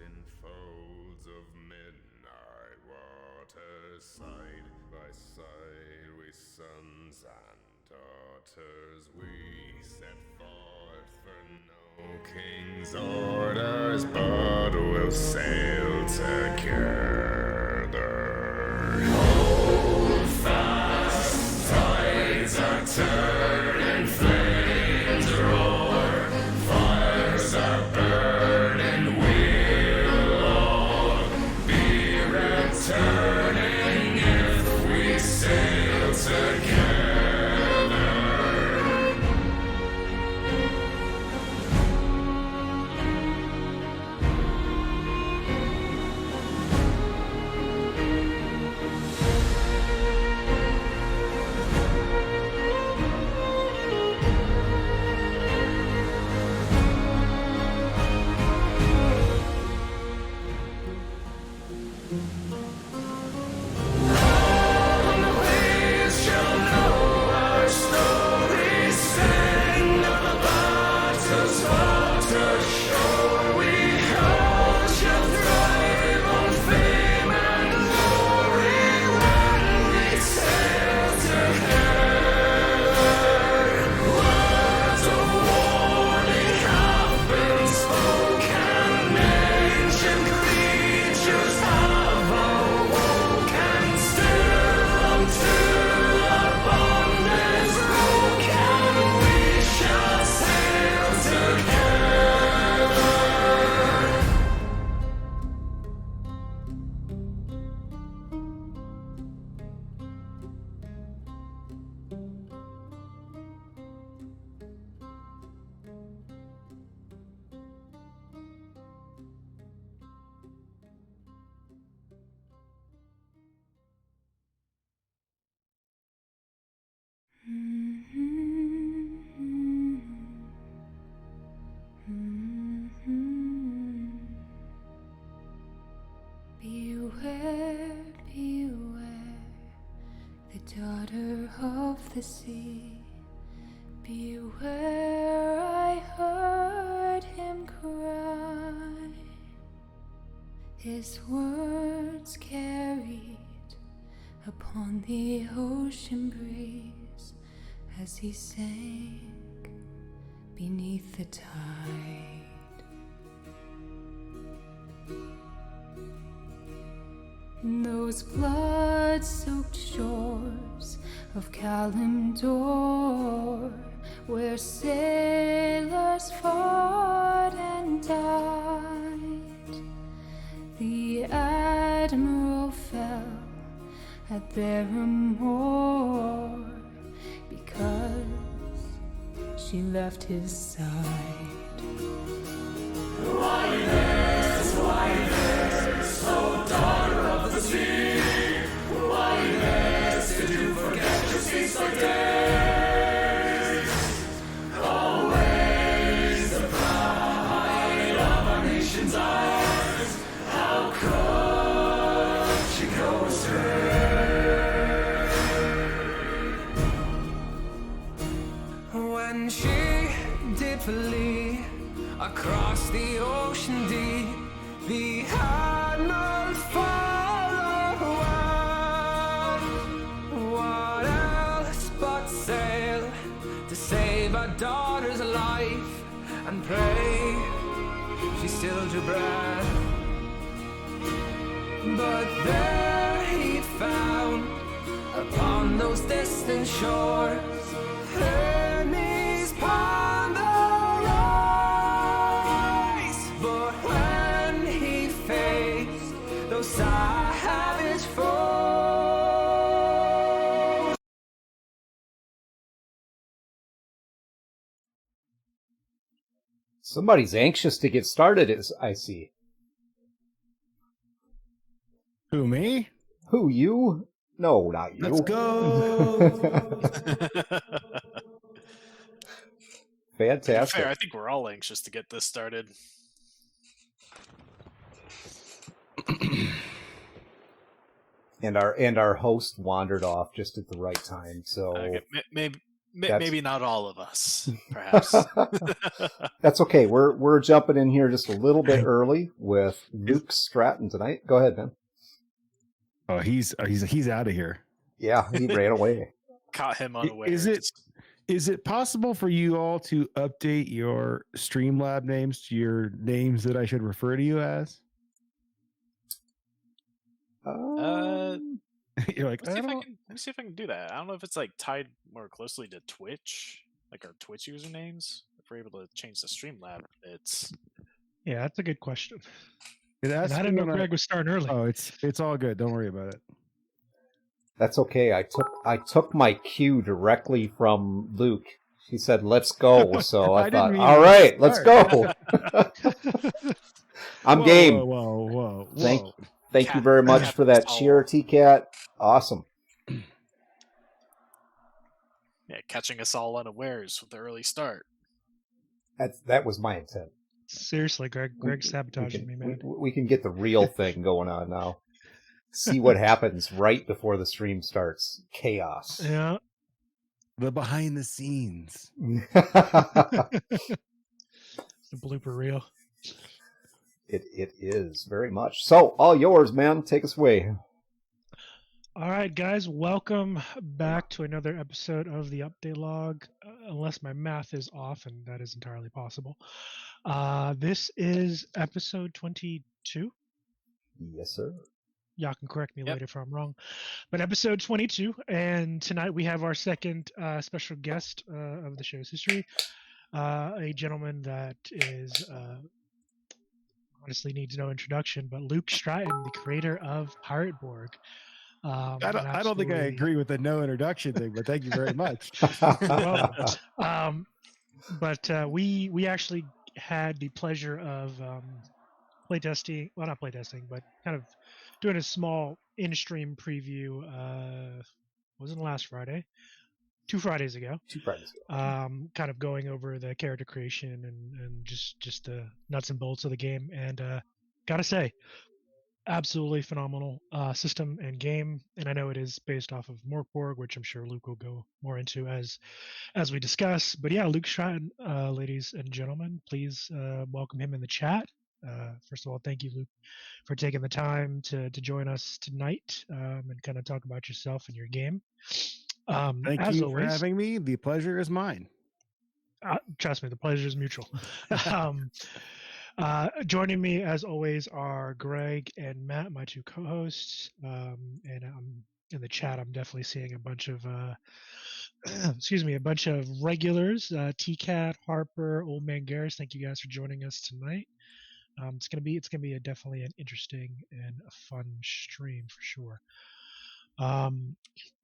in folds of midnight waters, side by side we sons and daughters, we set forth for no king's orders, but we'll sail together. Hold fast, tides are turning, flames roar, fires are burning, we'll all be returning if we sail together. Beware, beware, the daughter of the sea. Beware, I heard him cry. His words carried upon the ocean breeze as he sank beneath the tide. Those blood-soaked shores of Kalimdor, where sailors fought and died, the admiral fell at their remore because she left his side. Wilderness, wilderness, oh daughter of the sea, wilderness, did you forget your seaside days? Always the pride of our nation's eyes, how could she go astray? When she did flee across the ocean deep, the admiral followed. What else but sail to save our daughter's life and pray she still drew breath? But there he found upon those distant shores Hermes upon the rise. But when he faced those savage foes, Somebody's anxious to get started, as I see. Who, me? Who, you? No, not you. Let's go. Fantastic. Fair, I think we're all anxious to get this started. And our host wandered off just at the right time. So Okay, Maybe not all of us, perhaps. That's okay. We're jumping in here just a little bit early with Luke Stratton tonight. Go ahead, man. Oh, he's out of here. Yeah, he ran away. Caught him unaware. Is it possible for you all to update your Streamlab names to your names that I should refer to you as? You're like, let me see if I can do that. I don't know if it's like tied more closely to Twitch, like our Twitch usernames. If we're able to change the Streamlab, Yeah, that's a good question. And I didn't know Greg was starting early. Oh, it's all good. Don't worry about it. That's okay. I took my cue directly from Luke. He said, "Let's go." So I thought, "All right, let's go." I'm game. Whoa. Thank you very much for that cheer, T-Cat. Awesome. Yeah, catching us all unawares with the early start. That was my intent. Seriously, Greg sabotaging me, man. We can get the real thing going on now. See what happens right before the stream starts. Chaos. Yeah. The behind the scenes. The blooper reel. It is very much. So, all yours, man. Take us away. All right, guys. Welcome back to another episode of the Update Log. Unless my math is off, and that is entirely possible. This is episode 22. Yes, sir. Y'all can correct me later if I'm wrong. But episode 22, and tonight we have our second special guest of the show's history, a gentleman that is honestly needs no introduction, but Luke Stratton, the creator of Pirate Borg. I don't think I agree with the no introduction thing, but thank you very much. But we actually had the pleasure of playtesting, well, not playtesting, but kind of doing a small in-stream preview. Wasn't last Friday, 2 Fridays ago. 2 Fridays ago. Kind of going over the character creation and just the nuts and bolts of the game. And gotta say, absolutely phenomenal system and game. And I know it is based off of Morkborg, which I'm sure Luke will go more into as we discuss. But yeah, Luke Stratton, ladies and gentlemen, please welcome him in the chat. First of all, thank you, Luke, for taking the time to join us tonight and kind of talk about yourself and your game. Thank you for having me. The pleasure is mine. Trust me, the pleasure is mutual. Joining me, as always, are Greg and Matt, my 2 co-hosts. And in the chat, I'm definitely seeing a bunch of a bunch of regulars. T-Cat, Harper, Old Man Garris. Thank you guys for joining us tonight. It's gonna be definitely an interesting and a fun stream for sure.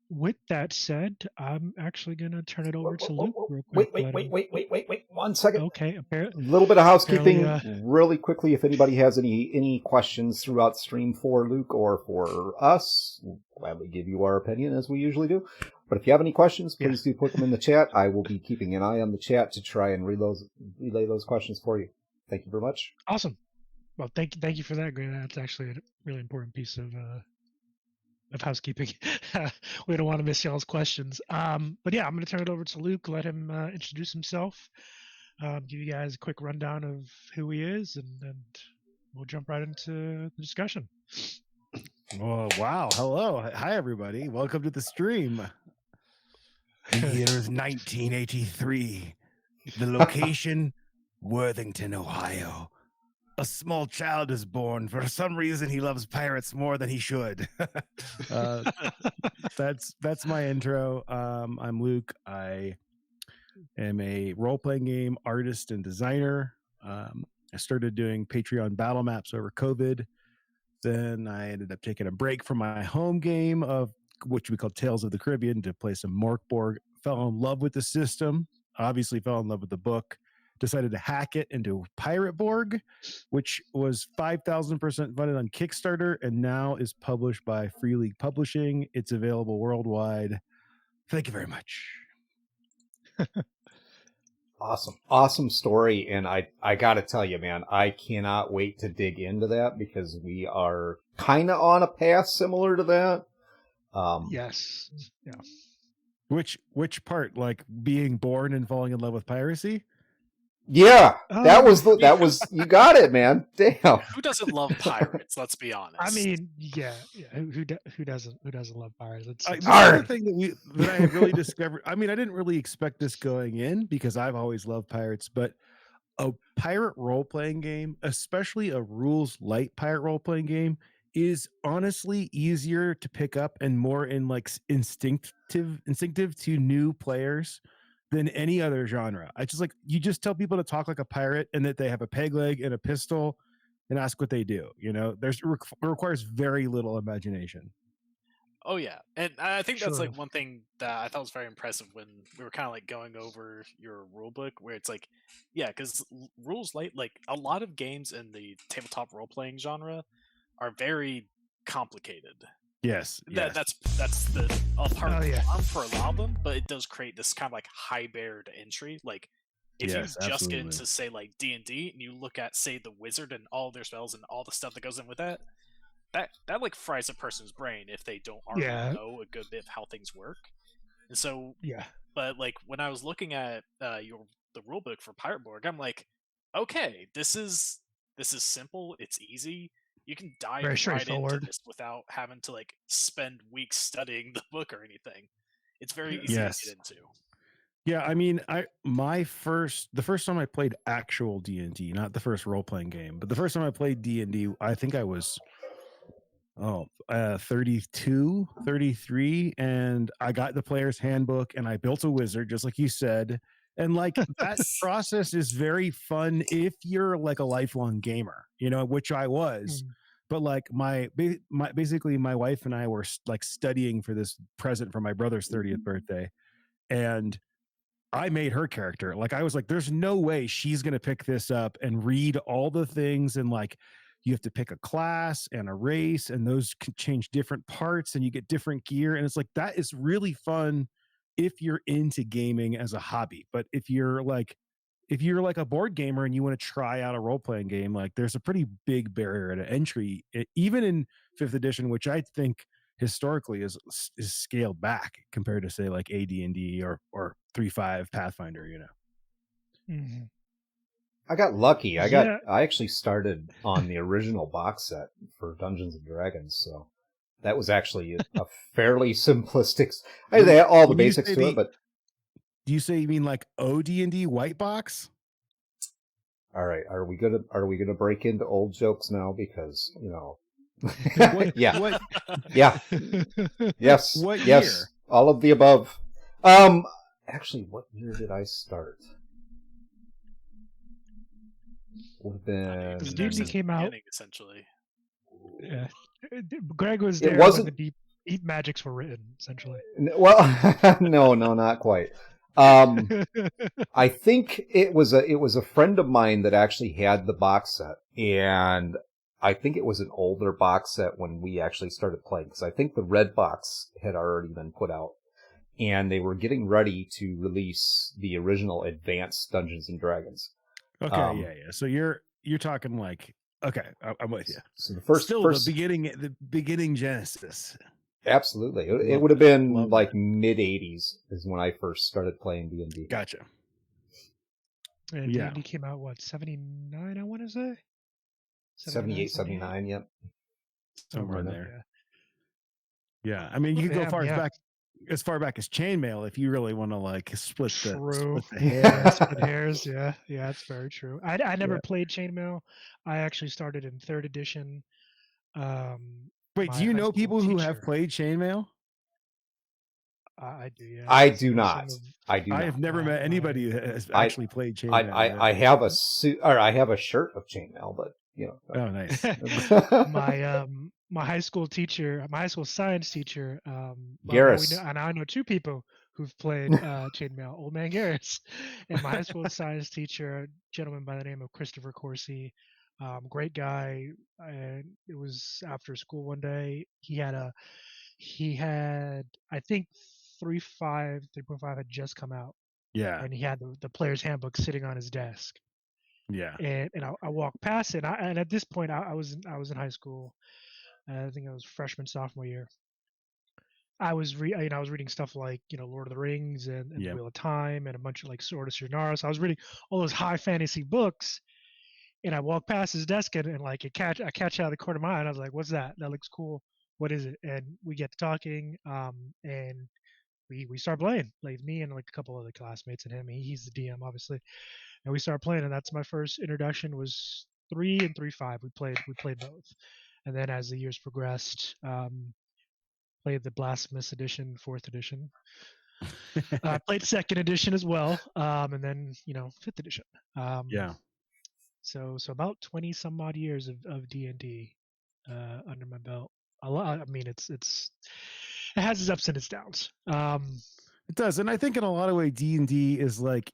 With that said, I'm actually gonna turn it over to Luke real quick. Wait. 1 second. Okay, A little bit of housekeeping really quickly. If anybody has any questions throughout the stream for Luke or for us, we'll gladly give you our opinion as we usually do. But if you have any questions, please do put them in the chat. I will be keeping an eye on the chat to try and relay those questions for you. Thank you very much. Awesome. Well, thank you for that, Greg. That's actually a really important piece of housekeeping. We don't want to miss y'all's questions. But yeah, I'm going to turn it over to Luke. Let him introduce himself. Give you guys a quick rundown of who he is, and we'll jump right into the discussion. Oh, wow. Hello. Hi, everybody. Welcome to the stream. The year is 1983. The location, Worthington, Ohio. A small child is born. For some reason, he loves pirates more than he should. That's my intro. I'm Luke. I am a role-playing game artist and designer. I started doing Patreon battle maps over COVID. Then I ended up taking a break from my home game, of which we call Tales of the Caribbean, to play some Morkborg. Fell in love with the system. Obviously fell in love with the book. Decided to hack it into Pirate Borg, which was 5,000% funded on Kickstarter and now is published by Free League Publishing. It's available worldwide. Thank you very much. Awesome story. And I got to tell you, man, I cannot wait to dig into that because we are kind of on a path similar to that. Yes. Yeah. Which part? Like being born and falling in love with piracy? Yeah, that was you got it, man. Damn. Who doesn't love pirates? Let's be honest. I mean, yeah. Who doesn't love pirates? This is the thing that I really discovered. I mean, I didn't really expect this going in because I've always loved pirates, but a pirate role-playing game, especially a rules light pirate role-playing game, is honestly easier to pick up and more in like instinctive to new players than any other genre. I just like, you just tell people to talk like a pirate and that they have a peg leg and a pistol and ask what they do. You know, it requires very little imagination. Oh yeah, and I think that's like one thing that I thought was very impressive when we were kind of like going over your rule book, where it's like, yeah, because rules light, like a lot of games in the tabletop role playing genre are very complicated. Yes, that's the part of the charm for a lot of them, but it does create this kind of like high barrier to entry. Like if you just get into say like D&D and you look at say the wizard and all their spells and all the stuff that goes in with that like fries a person's brain if they don't already know a good bit of how things work. And so but like when I was looking at the rule book for Pirate Borg, I'm like, okay, this is simple, it's easy. You can dive right into this without having to like spend weeks studying the book or anything. It's very easy to get into. Yeah, I mean, the first time I played actual D&D, not the first role playing game, but the first time I played D&D, I think I was 32, 33, and I got the player's handbook and I built a wizard, just like you said. And like that process is very fun if you're like a lifelong gamer, you know, which I was. But like basically my wife and I were like studying for this present for my brother's 30th birthday, and I made her character. Like I was like, there's no way she's gonna pick this up and read all the things, and like you have to pick a class and a race, and those can change different parts and you get different gear. And it's like, that is really fun if you're into gaming as a hobby. But if you're like a board gamer and you want to try out a role-playing game, like there's a pretty big barrier to entry, even in 5th edition, which I think historically is scaled back compared to say like AD&D or 3.5 Pathfinder, you know. I got lucky. I actually started on the original box set for Dungeons and Dragons, so that was actually a fairly simplistic. They had all the basics to it, but do you say you mean like OD&D white box? All right, are we gonna break into old jokes now? Because you know, yeah. Yes, what yes, year? All of the above. Actually, what year did I start? Would have been D&D came out essentially. Yeah, Greg was there when the Deep Magics were written, essentially. Well, no, not quite. I think it was a friend of mine that actually had the box set, and I think it was an older box set when we actually started playing, because I think the red box had already been put out, and they were getting ready to release the original Advanced Dungeons and Dragons. Okay, yeah. So you're talking like, okay, I'm with you. So the the beginning Genesis. Absolutely, it would have been like mid '80s is when I first started playing D&D. Gotcha. And D&D came out what, 79? I want to say 78, 79. Yep, somewhere in there. Yeah, I mean, you could go as far back as chainmail if you really want to like split the hair. Split hairs. Yeah, it's very true. I never played chainmail. I actually started in 3rd edition. Wait, do you know people who have played chainmail? I do. Yeah. I do not. I have never met anybody who has actually played chainmail. I have a suit, or I have a shirt of chainmail, but you know. Oh, nice. My high school teacher, my high school science teacher, Garris, and I know 2 people who've played chainmail. Old man Garris, and my high school science teacher, a gentleman by the name of Christopher Corsi. Great guy. And it was after school one day. He had I think 3.5 had just come out. Yeah. And he had the player's handbook sitting on his desk. Yeah. And I walked past it. And at this point, I was in high school. I think I was freshman, sophomore year. I was reading stuff like Lord of the Rings and The Wheel of Time and a bunch of like Sword of Shannara. So I was reading all those high fantasy books, and I walked past his desk and like I catch out of the corner of my eye, and I was like, "What's that? That looks cool. What is it?" And we get to talking, and we start playing, like me and like a couple other classmates and him. He's the DM obviously, and we start playing, and that's my first introduction was 3 and 3.5. We played both, and then as the years progressed, played the Blasphemous edition, 4th edition. I played 2nd edition as well, and then 5th edition. So about 20 some odd years of D&D under my belt. A lot. I mean, it has its ups and its downs. It does, and I think in a lot of ways D&D is like,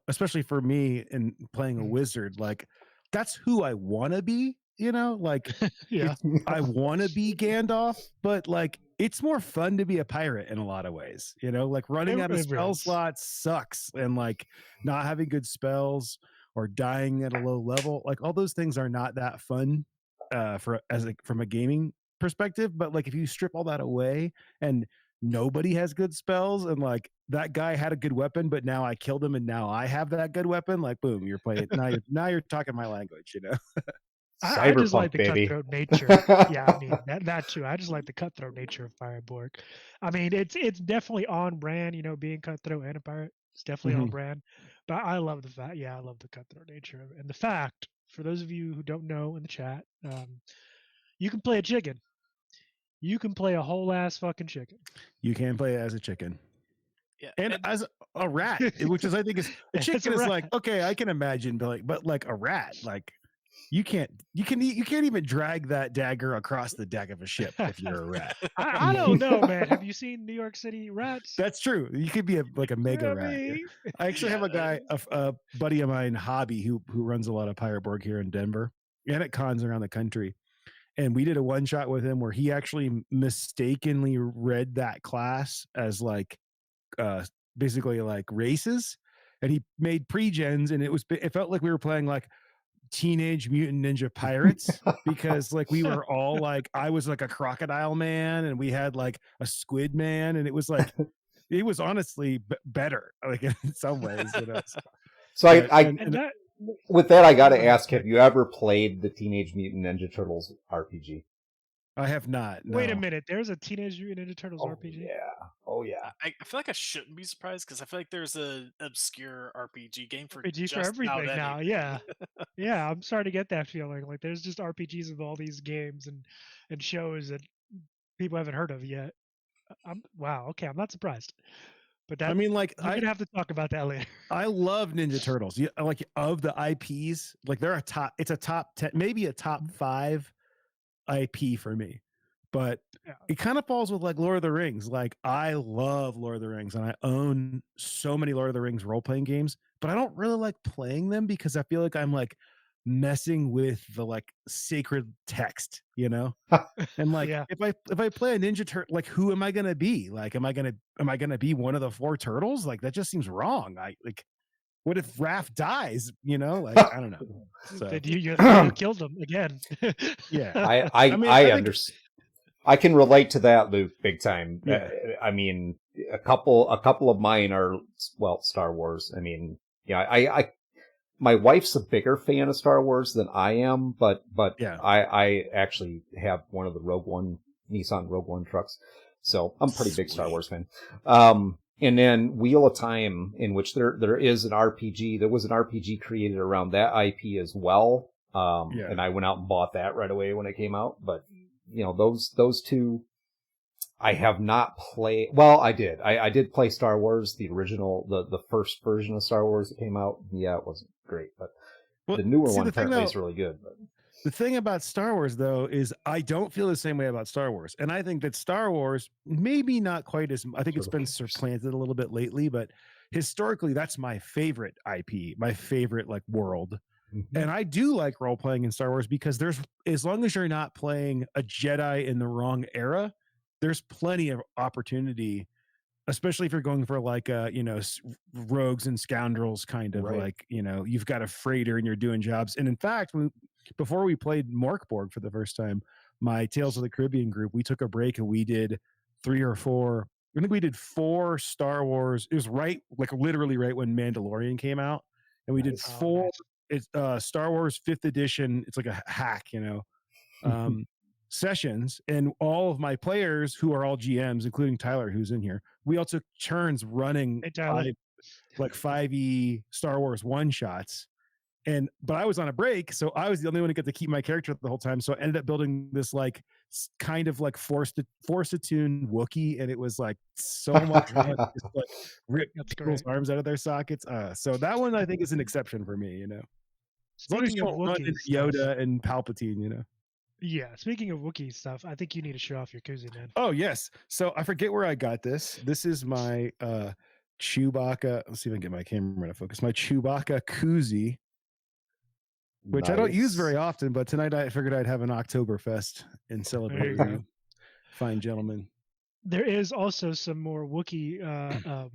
especially for me in playing a wizard, like that's who I want to be. Like yeah, I want to be Gandalf, but like it's more fun to be a pirate in a lot of ways. Like running out of spell slots sucks, and like not having good spells or dying at a low level, like all those things are not that fun from a gaming perspective. But like if you strip all that away and nobody has good spells, and like that guy had a good weapon, but now I killed him and now I have that good weapon, like boom, you're playing now you're talking my language. I just like the cutthroat nature. Yeah, I mean that too. I just like the cutthroat nature of Fireborg. I mean, it's definitely on brand. Being cutthroat and a pirate, it's definitely on brand. But I love the fact. Yeah, I love the cutthroat nature of it, and the fact. For those of you who don't know in the chat, you can play a chicken. You can play a whole ass fucking chicken. You can play it as a chicken. Yeah, and as a rat, which is I think is a chicken is like okay, I can imagine, but like a rat, like. You can't even drag that dagger across the deck of a ship if you're a rat. I don't know, man. Have you seen New York City rats? That's true. You could be a mega rat. I actually have a guy, a buddy of mine, Hobby, who runs a lot of Fireborg here in Denver and at cons around the country. And we did a one shot with him where he actually mistakenly read that class as like basically like races, and he made pre-gens, and it felt like we were playing like Teenage Mutant Ninja Pirates because like we were all like I was like a crocodile man and we had like a squid man, and it was like it was honestly better like in some ways. So with that I gotta ask, have you ever played the Teenage Mutant Ninja Turtles RPG? I have not. No. Wait a minute. There's a Teenage Mutant Ninja Turtles RPG? Yeah. Oh, yeah. I feel like I shouldn't be surprised because I feel like there's an obscure RPG game for everything now. Yeah. Yeah, I'm starting to get that feeling. Like there's just RPGs of all these games and shows that people haven't heard of yet. Wow. Okay, I'm not surprised. But that, I mean, like we're gonna have to talk about that later. I love Ninja Turtles. Yeah, like of the IPs, like they're it's a top 10, maybe a top 5 IP for me, but it kind of falls with like Lord of the Rings. Like I love Lord of the Rings and I own so many Lord of the Rings role-playing games, but I don't really like playing them because I feel like I'm like messing with the like sacred text, And like if I play a Ninja Turtle, like who am I gonna be? Like am I gonna be one of the 4 turtles? Like that just seems wrong. What if Raph dies? Like I don't know. So you killed him again. Yeah, I understand. I can relate to that, Luke, big time. Yeah. I mean, a couple of mine are Star Wars. I mean, yeah, my wife's a bigger fan of Star Wars than I am, but yeah. I actually have one of the Nissan Rogue One trucks, so I'm a pretty big Star Wars fan. And then Wheel of Time, in which there is an RPG. There was an RPG created around that IP as well. And I went out and bought that right away when it came out. But, those two I have not played. Well, I did. I did play Star Wars, the original, the first version of Star Wars that came out. Yeah, it wasn't great, but the newer one apparently is really good. But the thing about Star Wars, though, is I don't feel the same way about Star Wars. And I think that Star Wars, maybe not quite as, I think it's been supplanted a little bit lately, but historically, that's my favorite IP, my favorite like world. Mm-hmm. And I do like role-playing in Star Wars because as long as you're not playing a Jedi in the wrong era, there's plenty of opportunity, especially if you're going for like rogues and scoundrels kind of like, you've got a freighter and you're doing jobs. And in fact, before we played Morkborg for the first time, my Tales of the Caribbean group, we took a break and we did 3 or 4. I think we did 4 Star Wars. It was literally right when Mandalorian came out, and we did 4. It's Star Wars 5th edition. It's like a hack, sessions, and all of my players who are all GMs, including Tyler, who's in here, we all took turns running 5e Star Wars one shots. But I was on a break, so I was the only one who got to keep my character the whole time. So I ended up building this kind of force attuned Wookiee, and it was so much fun. Just rip people's arms out of their sockets. So that one I think is an exception for me. Speaking of Wookiee Yoda and Palpatine, Yeah, speaking of Wookiee stuff, I think you need to show off your koozie, man. Oh yes. So I forget where I got this. This is my Chewbacca. Let's see if I can get my camera to focus. My Chewbacca koozie. Which I don't use very often, but tonight I figured I'd have an Oktoberfest and celebrate with you, fine gentlemen. There is also some more Wookiee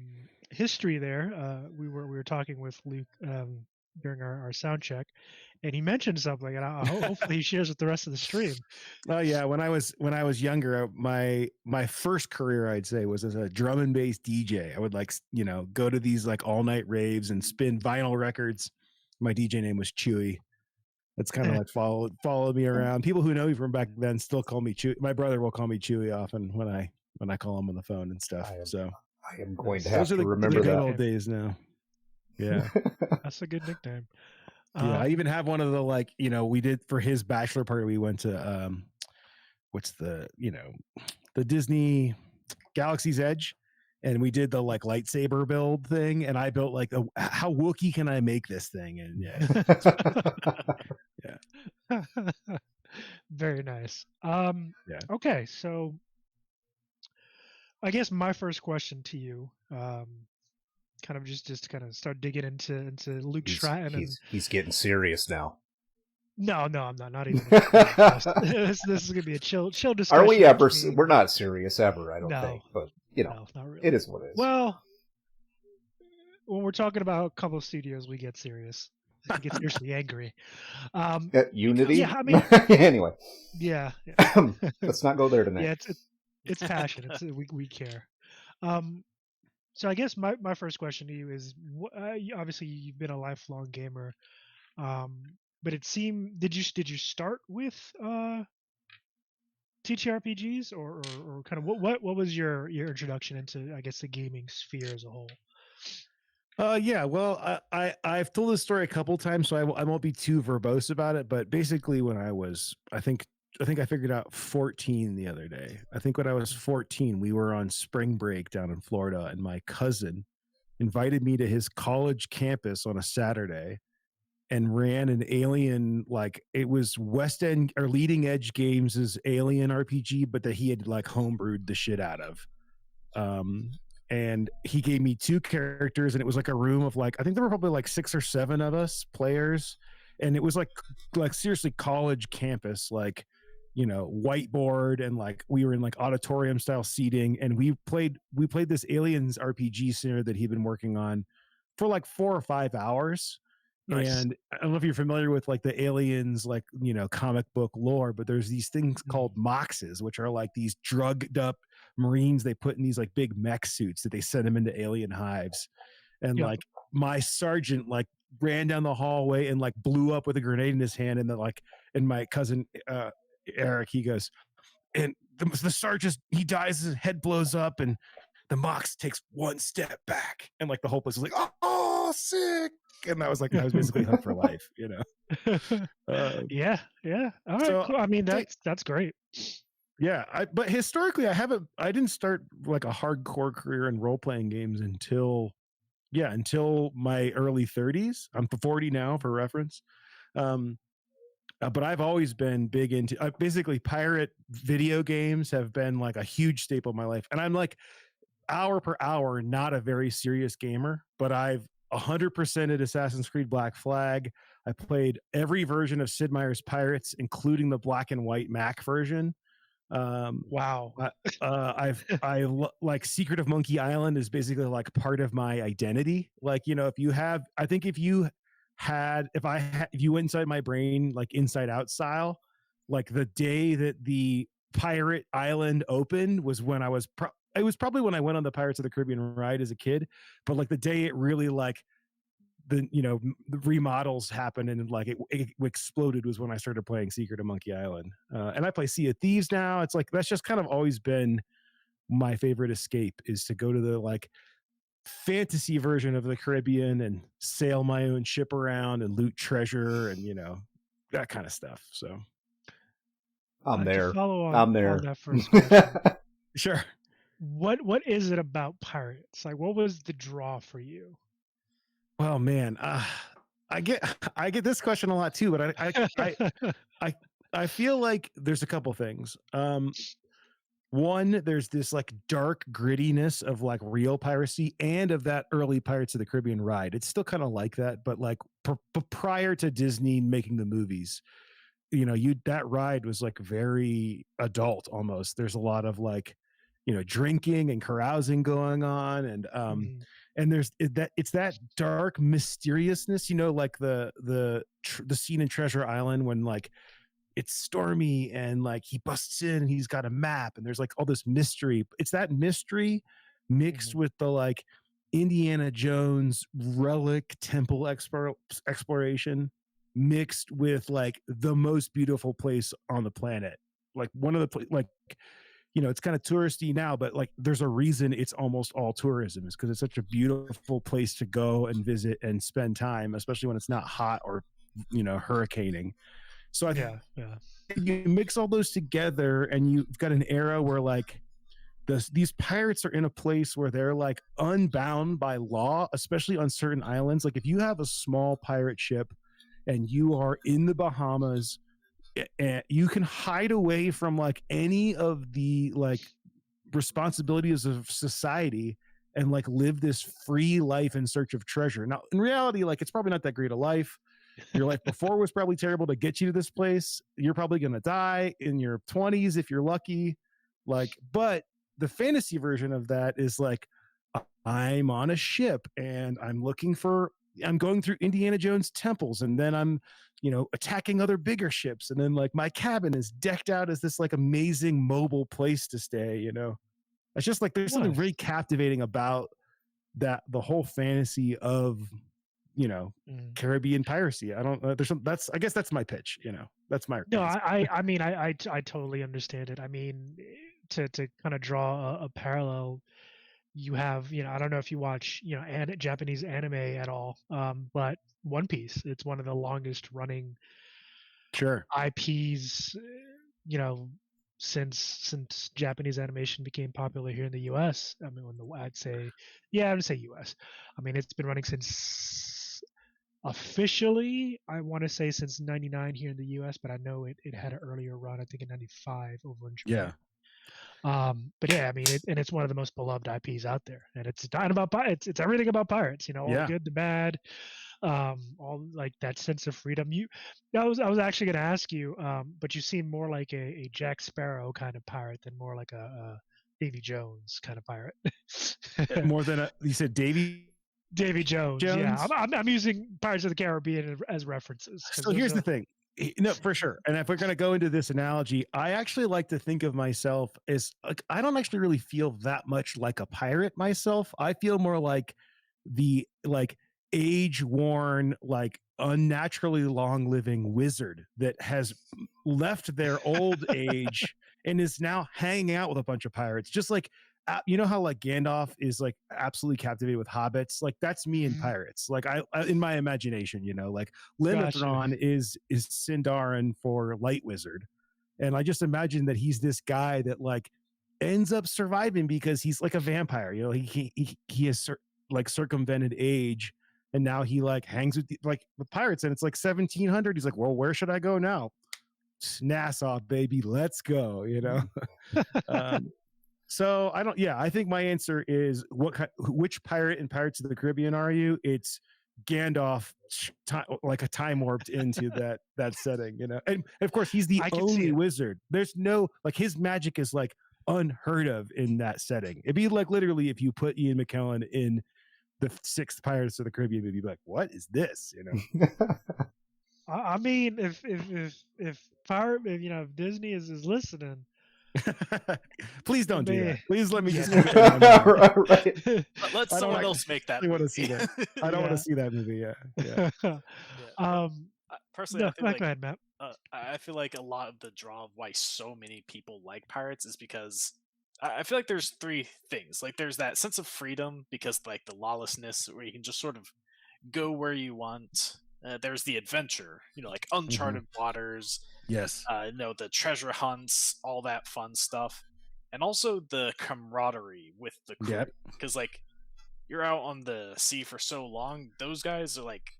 history there. We were talking with Luke during our sound check, and he mentioned something, and hopefully he shares with the rest of the stream. Oh yeah, when I was younger, my first career, I'd say, was as a drum and bass DJ. I would go to these all night raves and spin vinyl records. My DJ name was Chewy. That's kind of followed me around. People who know me from back then still call me Chewy. My brother will call me Chewy often when I call him on the phone and stuff. I am going to have to remember the that. good old days now. Yeah, that's a good nickname. Yeah, I even have one of the we did for his bachelor party. We went to what's the the Disney Galaxy's Edge. And we did the lightsaber build thing, and I built how Wookiee can I make this thing? And yeah. Very nice. Okay, so I guess my first question to you, kind of just kind of start digging into Luke Stratton. He's getting serious now. No, I'm not even. This is gonna be a chill discussion. Are we ever? We're not serious ever, I don't think. But no, not really. It is what it is. Well, when we're talking about a couple of studios, we get serious. We get seriously angry. Unity. Yeah, I mean. Anyway. Yeah. Let's not go there tonight. Yeah, it's passion. We care. So I guess my first question to you is: obviously you've been a lifelong gamer. But it seemed, did you start with TTRPGs or kind of what was your introduction into, I guess, the gaming sphere as a whole? Yeah, well, I've told this story a couple times, so I won't be too verbose about it. But basically, when I was, I think I figured out 14 the other day. I think when I was 14, we were on spring break down in Florida, and my cousin invited me to his college campus on a Saturday and ran an Alien, it was West End or Leading Edge Games' Alien RPG, but that he had homebrewed the shit out of. And he gave me 2 characters, and it was a room of I think there were probably 6 or 7 of us players, and it was seriously college campus, whiteboard, and we were in auditorium style seating, and we played this Aliens RPG scenario that he'd been working on for 4 or 5 hours. Nice. And I don't know if you're familiar with the Aliens, comic book lore, but there's these things called moxes, which are these drugged up Marines they put in these big mech suits that they send them into alien hives. And my sergeant ran down the hallway and blew up with a grenade in his hand, and and my cousin Eric, he goes, and the sergeant, he dies, his head blows up, and the mox takes 1 step back, and the whole place was oh, sick. And I was basically hooked for life, yeah. All right, cool. I mean, that's great. Yeah, but historically, I didn't start a hardcore career in role playing games until my early 30s. I'm 40 now, for reference. But I've always been big into basically pirate video games have been a huge staple of my life, and I'm hour per hour not a very serious gamer, but I've 100%ed Assassin's Creed Black Flag. I played every version of Sid Meier's Pirates, including the black and white Mac version. Wow. I Secret of Monkey Island is basically part of my identity. If you went inside my brain, Inside Out style, the day that the pirate island opened was when I was it was probably when I went on the Pirates of the Caribbean ride as a kid, but like the day it really like the remodels happened and like it exploded was when I started playing Secret of Monkey Island. And I play Sea of Thieves now. It's like that's just kind of always been my favorite escape, is to go to the like fantasy version of the Caribbean and sail my own ship around and loot treasure and that kind of stuff. So I'm there. On that first question. Sure. What is it about pirates? Like, what was the draw for you? Oh man, I get this question a lot too, but I feel like there's a couple things. One, there's this like dark grittiness of like real piracy and of that early Pirates of the Caribbean ride. It's still kind of like that, but like prior to Disney making the movies, that ride was like very adult almost. There's a lot of like drinking and carousing going on, and and there's it's that dark mysteriousness, like the scene in Treasure Island when like it's stormy and like he busts in and he's got a map and there's like all this mystery. It's that mystery mixed with the like Indiana Jones relic temple exploration mixed with like the most beautiful place on the planet. Like one of the like it's kind of touristy now, but like there's a reason it's almost all tourism, is because it's such a beautiful place to go and visit and spend time, especially when it's not hot or hurricaning. So you mix all those together and you've got an era where like these pirates are in a place where they're like unbound by law, especially on certain islands. Like if you have a small pirate ship and you are in the Bahamas, and you can hide away from like any of the like responsibilities of society and like live this free life in search of treasure. Now, in reality, like it's probably not that great a life. Your life before was probably terrible to get you to this place. You're probably going to die in your 20s if you're lucky. Like, but the fantasy version of that is like, I'm on a ship and I'm going through Indiana Jones temples, and then I'm, attacking other bigger ships. And then like my cabin is decked out as this like amazing mobile place to stay, It's just like, there's something very captivating about that, the whole fantasy of, Caribbean piracy. I don't I guess that's my pitch, that's my. No, I mean, I totally understand it. I mean, to kind of draw a parallel, you have, I don't know if you watch, Japanese anime at all, but One Piece, it's one of the longest running IPs, since Japanese animation became popular here in the US. I mean, I'd say US. I mean, it's been running since officially, I want to say since 99 here in the US, but I know it had an earlier run, I think in 95 over in Japan. But yeah, I mean, it's one of the most beloved IPs out there, and it's not about pirates. It's everything about pirates. All the good, the bad, all like that sense of freedom. I was actually going to ask you, but you seem more like a Jack Sparrow kind of pirate than more like a Davy Jones kind of pirate. More than you said, Davy Jones. Yeah, I'm using Pirates of the Caribbean as references. So here's the thing. No, for sure. And if we're going to go into this analogy, I actually like to think of myself as like, I don't actually really feel that much like a pirate myself. I feel more like the like age-worn, like unnaturally long-living wizard that has left their old age and is now hanging out with a bunch of pirates. Just like, how like Gandalf is like absolutely captivated with hobbits. Like that's me in pirates. Like I in my imagination, like Limithron is Sindarin for light wizard. And I just imagine that he's this guy that like ends up surviving because he's like a vampire. He has like circumvented age, and now he like hangs with the pirates, and it's like 1700. He's like, well, where should I go now? Nassau, baby, let's go. So I think my answer is which pirate in Pirates of the Caribbean are you? It's Gandalf, like a time warped into that setting, and of course he's the only wizard. There's no, like, his magic is like unheard of in that setting. It'd be like literally if you put Ian McKellen in the 6th Pirates of the Caribbean, you'd be like, what is this? I mean, if Disney is listening, Please don't do that. Please let me just. Right. Let someone else make that. I want to see that. I don't want to see that movie. Yeah. Personally, no, I feel like go ahead, Matt. I feel like a lot of the draw of why so many people like pirates is because I feel like there's three things. Like there's that sense of freedom because like the lawlessness where you can just sort of go where you want. There's the adventure, like uncharted waters. Yes. The treasure hunts, all that fun stuff, and also the camaraderie with the crew. Because like you're out on the sea for so long, those guys are like.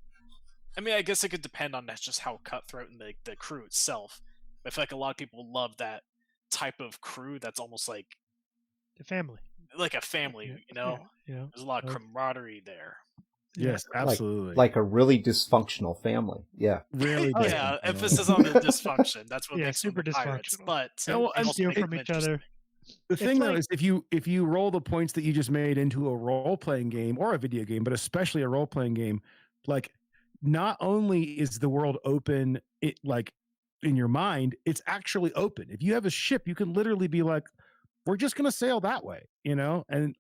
I mean, I guess it could depend on that's just how cutthroat and the crew itself. But I feel like a lot of people love that type of crew that's almost like the family, like a family. There's a lot of camaraderie there. Yes, absolutely. Like a really dysfunctional family. Yeah. Really. Yeah. Emphasis on the dysfunction. That's what makes super them pirates. dysfunctional. But and steal from each other. The thing though is if you roll the points that you just made into a role playing game or a video game, but especially a role playing game, like. Not only is the world open, like in your mind, it's actually open. If you have a ship, you can literally be like, we're just going to sail that way,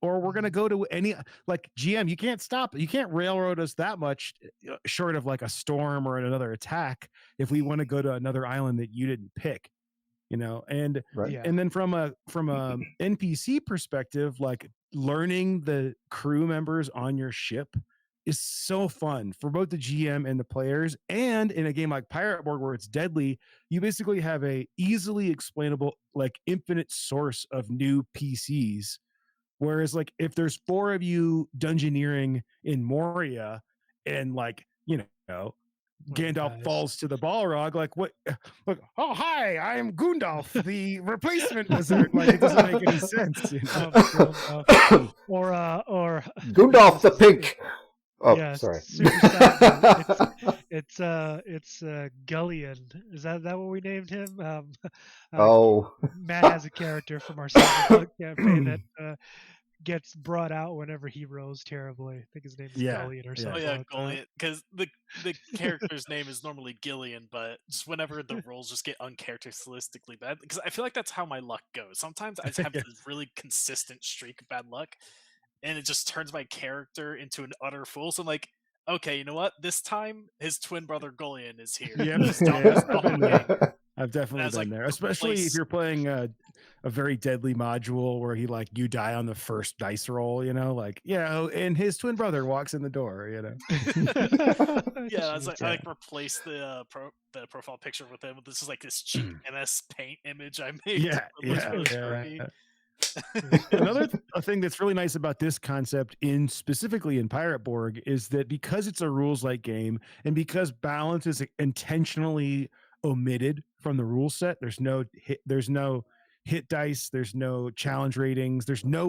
or we're going to go to any, like GM, you can't stop it. You can't railroad us that much short of like a storm or another attack if we want to go to another island that you didn't pick, and and then from a NPC perspective, like learning the crew members on your ship is so fun for both the GM and the players. And in a game like Pirate Board where it's deadly, you basically have a easily explainable, like infinite source of new PCs. Whereas like if there's 4 of you dungeoneering in Moria and like, Gandalf falls to the Balrog, like what? Like, oh hi, I am Gundalf, the replacement wizard. Like it doesn't make any sense. Or Gundalf the Pink. Oh, yes, sorry. It's Gullion. Is that what we named him? Matt has a character from our second campaign that gets brought out whenever he rolls terribly. I think his name is Gullion or something. Oh yeah, Gullion. Because the character's name is normally Gillian, but just whenever the rolls just get uncharacteristically bad, because I feel like that's how my luck goes. Sometimes I just have this really consistent streak of bad luck. And it just turns my character into an utter fool. So I'm like, okay, you know what? This time, his twin brother Gullion is here. I've definitely been there. Especially if you're playing a very deadly module where you die on the first dice roll, and his twin brother walks in the door, I replace the profile picture with him. This is like this cheap MS Paint image I made. Another thing that's really nice about this concept specifically in Pirate Borg is that because it's a rules-like game and because balance is intentionally omitted from the rule set, there's no hit dice, there's no challenge ratings, there's no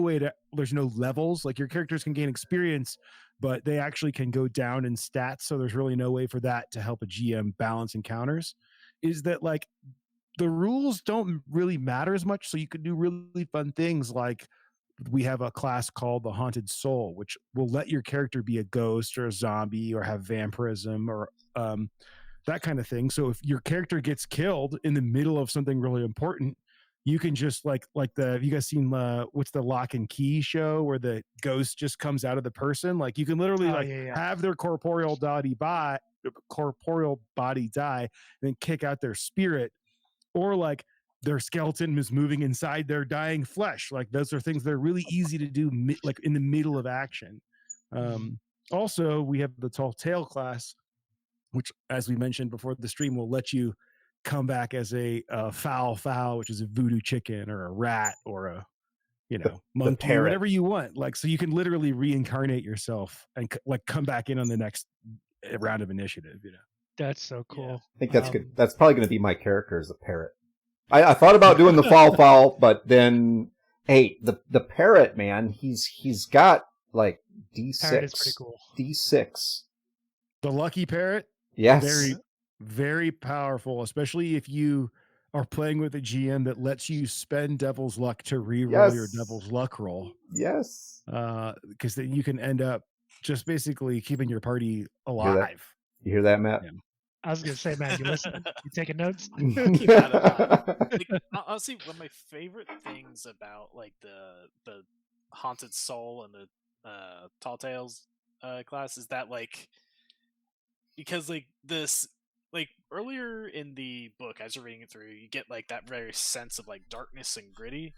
levels. Like your characters can gain experience, but they actually can go down in stats. So there's really no way for that to help a GM balance encounters. Is that like the rules don't really matter as much. So you could do really fun things like we have a class called the Haunted Soul, which will let your character be a ghost or a zombie or have vampirism or that kind of thing. So if your character gets killed in the middle of something really important, you can just have you guys seen what's the Lock and Key show where the ghost just comes out of the person? Like you can literally have their corporeal body die, and then kick out their spirit. Or like their skeleton is moving inside their dying flesh. Like those are things that are really easy to do like in the middle of action. Also, we have the Tall Tale class, which, as we mentioned before the stream, will let you come back as a fowl, which is a voodoo chicken or a rat or a monkey, or whatever you want. Like, so you can literally reincarnate yourself and like come back in on the next round of initiative. That's so cool. I think that's good. That's probably going to be my character as a parrot. I thought about doing the fowl, but then, hey, the parrot, man, he's got like D6. Parrot is pretty cool. D6. The lucky parrot? Yes. Very, very powerful, especially if you are playing with a GM that lets you spend Devil's Luck to re-roll your Devil's Luck roll. Yes. Because then you can end up just basically keeping your party alive. You hear that, Matt? Yeah. I was gonna say, man, you listening? You taking notes? Keep that in mind. Like, honestly, one of my favorite things about like the Haunted Soul and the Tall Tales class is that like because like this like earlier in the book as you're reading it through, you get like that very sense of like darkness and gritty.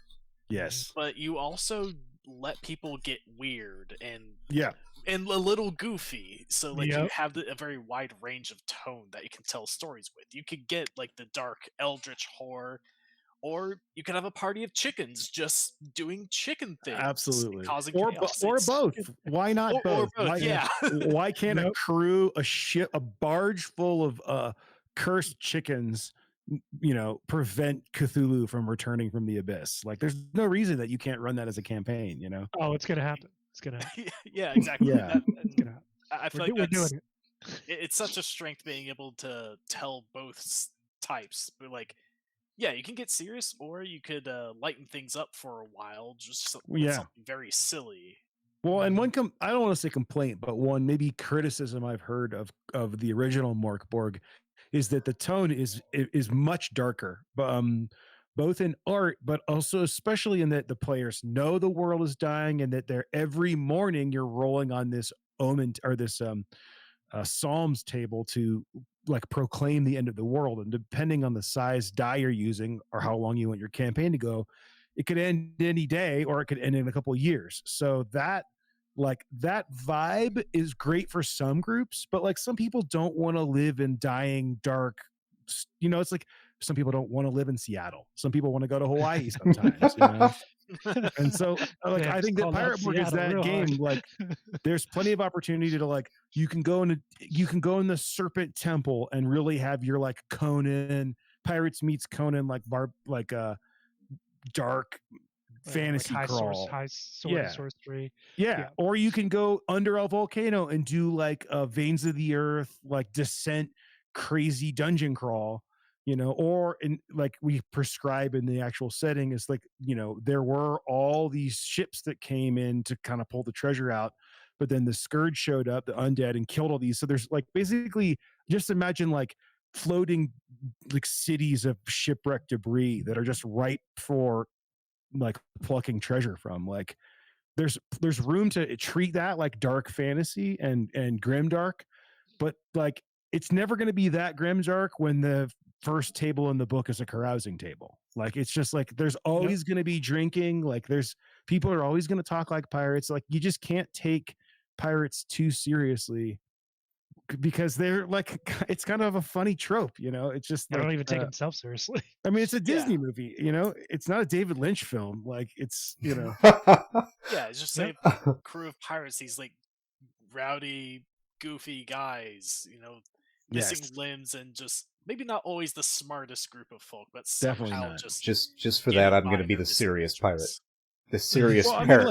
Yes. But you also let people get weird and Yeah. and a little goofy, so like you Yep. have a very wide range of tone that you can tell stories with. You could get like the dark eldritch horror, or you could have a party of chickens just doing chicken things, Absolutely, causing or chaos. or both. Why not or both? both, Why, yeah. why can't a Nope. crew, a barge full of cursed chickens, prevent Cthulhu from returning from the abyss? Like, there's no reason that you can't run that as a campaign. Oh, it's gonna happen. It's gonna happen. Yeah, exactly. Yeah. It's gonna happen. I feel like We're doing that's it. it's such a strength being able to tell both types, but like yeah, you can get serious, or you could lighten things up for a while, just with Yeah. something very silly. Well, and one I don't want to say complaint, but one maybe criticism I've heard of the original Morkborg is that the tone is much darker, both in art, but also especially in that the players know the world is dying, and that they're every morning you're rolling on this omen or this Psalms table to like proclaim the end of the world, and depending on the size die you're using or how long you want your campaign to go, it could end any day or it could end in a couple of years. So that vibe is great for some groups, but like some people don't want to live in dying dark, it's like some people don't want to live in Seattle, some people want to go to Hawaii sometimes. And so like I think that Pirate Borg is that game hard. Like there's plenty of opportunity to like you can go in the Serpent Temple and really have your like Conan Pirates meets Conan like dark fantasy like crawl, high sword sorcery. Yeah, or you can go under a volcano and do like Veins of the Earth, like Descent, crazy dungeon crawl. Or in like we prescribe in the actual setting is like, there were all these ships that came in to kind of pull the treasure out, but then the Scourge showed up, the undead, and killed all these. So there's like basically just imagine like floating like cities of shipwreck debris that are just ripe for like plucking treasure from. Like there's room to treat that like dark fantasy and grimdark, but like it's never going to be that grimdark when the first table in the book is a carousing table. Like it's just like there's always going to be drinking, like there's people are always going to talk like pirates. Like you just can't take pirates too seriously because they're like, it's kind of a funny trope, it's just they don't even take themselves seriously. I mean, it's a Disney movie, it's not a David Lynch film. Like it's yeah, it's just like a crew of pirates, these like rowdy goofy guys, missing limbs, and just maybe not always the smartest group of folk, but definitely somehow not. Just for that, I'm going to be the serious pirate. The serious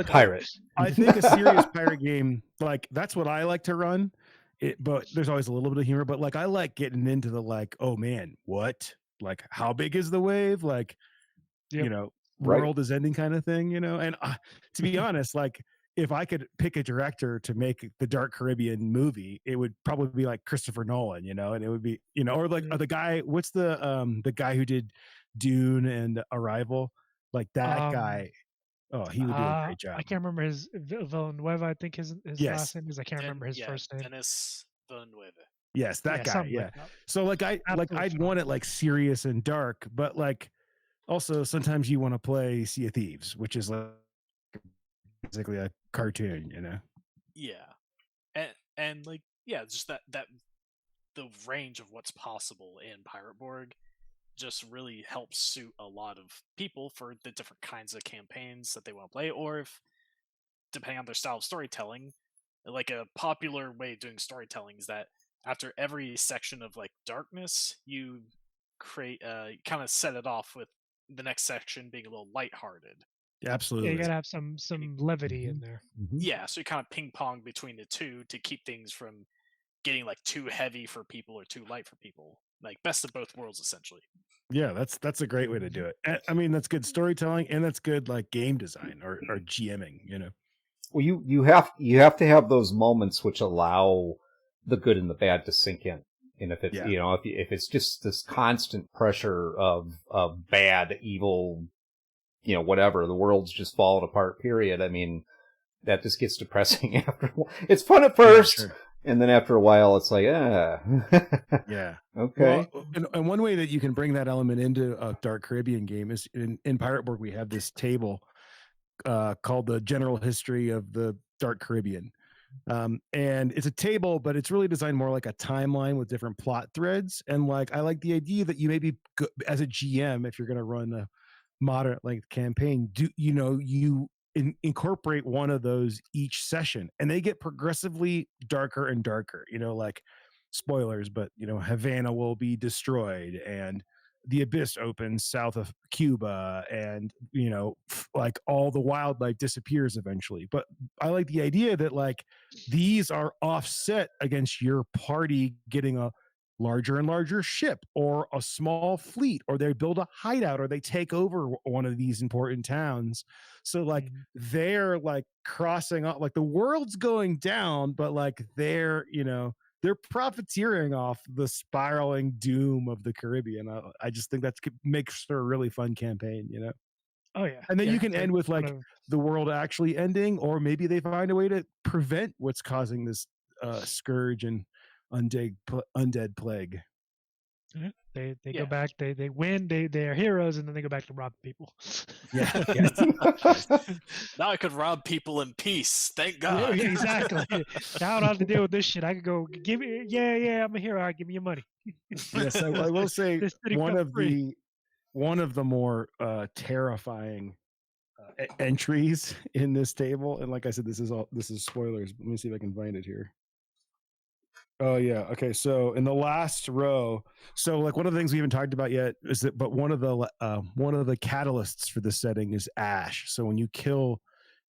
pirate. I think a serious pirate game, like that's what I like to run. But there's always a little bit of humor. But like I like getting into the like, oh man, what? Like how big is the wave? Like, world is ending kind of thing. And to be honest, like if I could pick a director to make the Dark Caribbean movie, it would probably be like Christopher Nolan, and it would be, or like the guy, what's the guy who did Dune and Arrival, like that guy. Oh, he would do a great job. I can't remember his Villanueva. I think his last name is. I can't remember his first name. Denis Villanueva. Yes, that guy. Yeah. Like that. So like I'd want it like serious and dark, but like also sometimes you want to play Sea of Thieves, which is like basically a cartoon, Yeah, and like just that the range of what's possible in Pirate Borg just really helps suit a lot of people for the different kinds of campaigns that they want to play, or if depending on their style of storytelling, like a popular way of doing storytelling is that after every section of like darkness, you create kind of set it off with the next section being a little lighthearted. Absolutely. You gotta have some levity in there. Yeah, so you kind of ping pong between the two to keep things from getting like too heavy for people or too light for people. Like best of both worlds, essentially. Yeah, that's a great way to do it. I mean, that's good storytelling and that's good like game design or GMing, Well, you have to have those moments which allow the good and the bad to sink in. And if it's if it's just this constant pressure of bad, evil, whatever, the world's just falling apart, period. I mean, that just gets depressing after a while. It's fun at first, sure. And then after a while, it's like, yeah. Okay. Well, and one way that you can bring that element into a Dark Caribbean game is in Pirate Borg, we have this table called the General History of the Dark Caribbean. And it's a table, but it's really designed more like a timeline with different plot threads. And like, I like the idea that you maybe as a GM, if you're going to run a moderate length campaign, you incorporate one of those each session, and they get progressively darker and darker, like spoilers, but Havana will be destroyed and the abyss opens south of Cuba, and like all the wildlife disappears eventually. But I like the idea that like these are offset against your party getting a larger and larger ship or a small fleet, or they build a hideout, or they take over one of these important towns. So like they're like crossing off, like the world's going down, but like they're profiteering off the spiraling doom of the Caribbean. I just think that makes for a really fun campaign, Oh yeah. And then you can end with like the world actually ending, or maybe they find a way to prevent what's causing this scourge and undead plague. They go back, they win, they are heroes, and then they go back to rob people. Yeah. Now I could rob people in peace. Thank God. Yeah, exactly. Now I don't have to deal with this shit. I could go give me. Yeah, I'm a hero. Right, give me your money. Yes, I will say one of the more terrifying entries in this table, and like I said, this is spoilers. Let me see if I can find it here. Oh yeah. Okay. So in the last row, so like one of the things we haven't talked about yet is that, but one of the catalysts for this setting is ash. So when you kill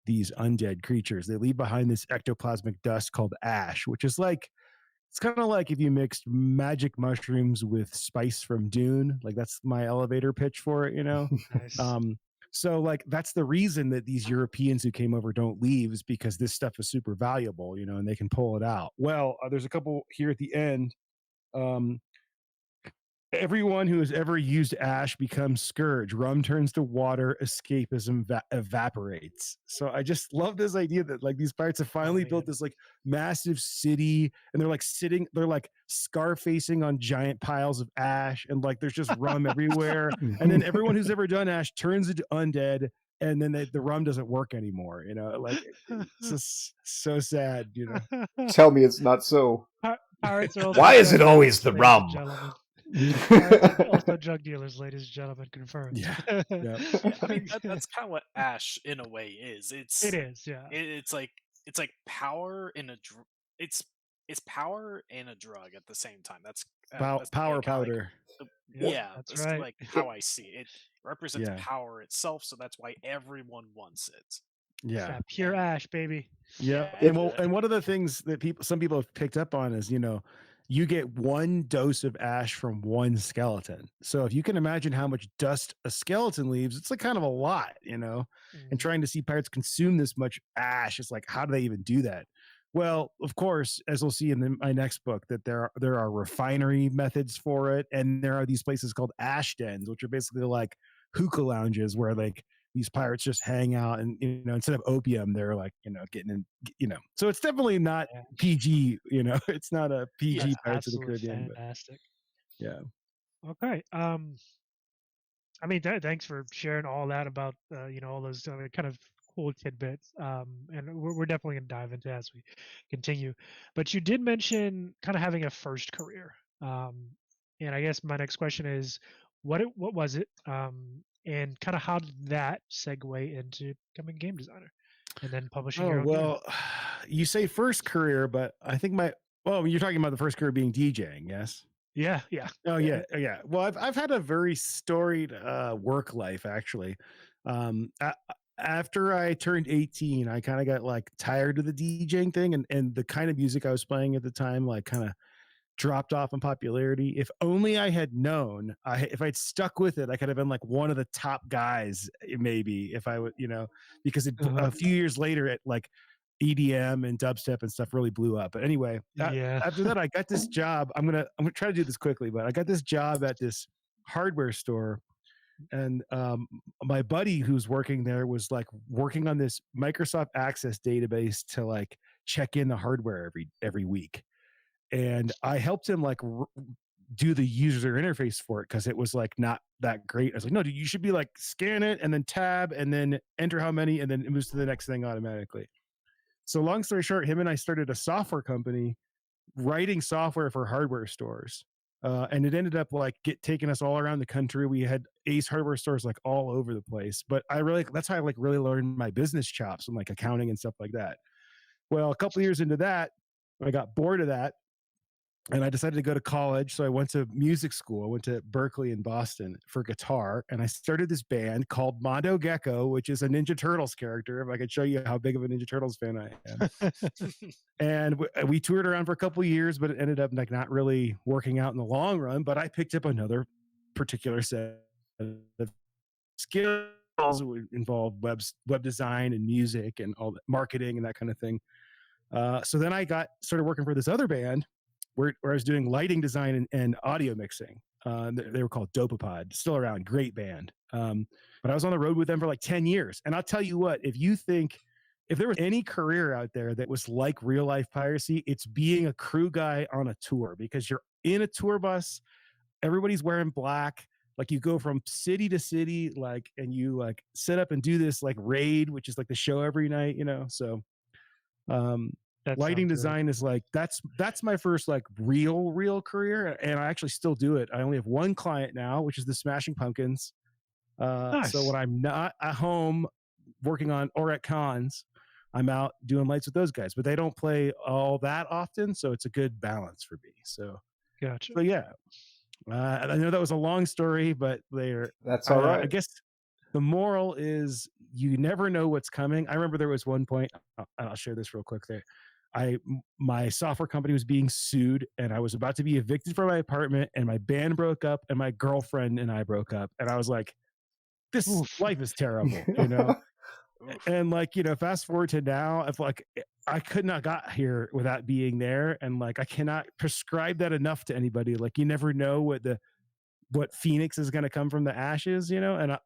these undead creatures, they leave behind this ectoplasmic dust called ash, which is like, it's kind of like if you mixed magic mushrooms with spice from Dune. Like that's my elevator pitch for it, Nice. So like that's the reason that these Europeans who came over don't leave, is because this stuff is super valuable, and they can pull it out. Well, there's a couple here at the end. Everyone who has ever used ash becomes scourge. Rum turns to water. Escapism evaporates. So I just love this idea that like these pirates have finally built this like massive city, and they're like scar-facing on giant piles of ash, and like there's just rum everywhere. And then everyone who's ever done ash turns into undead, and then the rum doesn't work anymore. Like it's just so sad. Tell me it's not so. Pirates are Why is it always the rum? Also drug dealers, ladies and gentlemen, confirmed. Yeah. I mean that's kind of what ash in a way is. It is, yeah. It's like power in a it's power and a drug at the same time. That's power powder. That's right. Like how I see it. It represents power itself, so that's why everyone wants it. Yeah, pure ash, baby. Yeah, and one of the things that some people have picked up on is you get one dose of ash from one skeleton. So if you can imagine how much dust a skeleton leaves, it's like kind of a lot, And trying to see pirates consume this much ash, it's like, how do they even do that? Well, of course, as we'll see in my next book, that there are refinery methods for it, and there are these places called ash dens, which are basically like hookah lounges where like these pirates just hang out, and instead of opium, they're like getting in, So it's definitely not PG. It's not a PG Pirates of the Caribbean. Fantastic. But, yeah. Okay. I mean, thanks for sharing all that about all those kind of cool tidbits. And we're definitely gonna dive into as we continue. But you did mention kind of having a first career. And I guess my next question is, what was it? And kind of how did that segue into becoming a game designer and then publishing your own game? You say first career, but I think you're talking about the first career being DJing, yes? Yeah. Oh yeah. Well, I've had a very storied work life, actually. After I turned 18, I kind of got like tired of the DJing thing, and the kind of music I was playing at the time, like kind of dropped off in popularity. If only I had known, if I'd stuck with it, I could have been like one of the top guys, maybe, if I would, because a few years later, EDM and dubstep and stuff really blew up. But anyway, after that, I got this job. I'm gonna try to do this quickly, but I got this job at this hardware store, and my buddy who's working there was like working on this Microsoft Access database to like check in the hardware every week, and I helped him like do the user interface for it because it was like not that great. I was like, no, dude, you should be like scan it and then tab and then enter how many and then it moves to the next thing automatically. So long story short, him and I started a software company writing software for hardware stores. And it ended up like taking us all around the country. We had Ace hardware stores like all over the place. But that's how I like really learned my business chops and like accounting and stuff like that. Well, a couple of years into that, I got bored of that. And I decided to go to college. So I went to music school. I went to Berkeley in Boston for guitar. And I started this band called Mondo Gecko, which is a Ninja Turtles character. If I could show you how big of a Ninja Turtles fan I am. And we toured around for a couple of years, but it ended up like not really working out in the long run. But I picked up another particular set of skills that involved web design and music and all the marketing and that kind of thing. So then I started working for this other band where I was doing lighting design and audio mixing. They were called Dopapod, still around, great band. But I was on the road with them for like 10 years. And I'll tell you what, if there was any career out there that was like real life piracy, it's being a crew guy on a tour, because you're in a tour bus, everybody's wearing black, like you go from city to city, like, and you like set up and do this like raid, which is like the show every night, so lighting design is like that's my first like real career, and I actually still do it. I only have one client now, which is the Smashing Pumpkins. Nice. So when I'm not at home working on or at cons, I'm out doing lights with those guys, but they don't play all that often, so it's a good balance for me. So gotcha. So yeah, I know that was a long story, but that's all right. I guess the moral is you never know what's coming. I remember there was one point, I'll share this real quick there. My software company was being sued, and I was about to be evicted from my apartment, and my band broke up, and my girlfriend and I broke up, and I was like, this life is terrible, And like, fast forward to now, if like I could not got here without being there, and like I cannot prescribe that enough to anybody. Like you never know what Phoenix is going to come from the ashes, and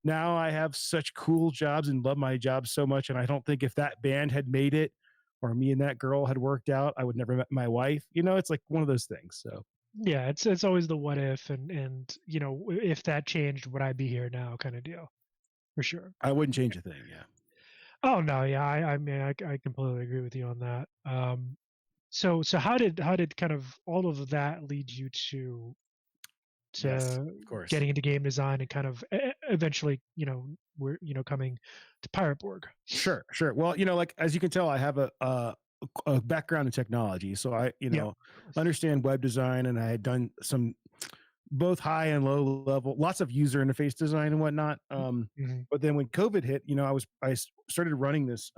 now I have such cool jobs and love my job so much. And I don't think if that band had made it, or me and that girl had worked out, I would never met my wife. It's like one of those things. So yeah, it's always the what if, and if that changed, would I be here now kind of deal, for sure. I wouldn't change a thing. Yeah. Oh no, yeah, I mean, I completely agree with you on that. So how did kind of all of that lead you to yes, of course, getting into game design and kind of eventually, we're coming to Pirate Borg? Sure. Well, like as you can tell, I have a background in technology, so I understand web design, and I had done some both high and low level, lots of user interface design and whatnot. But then when COVID hit, I started running this.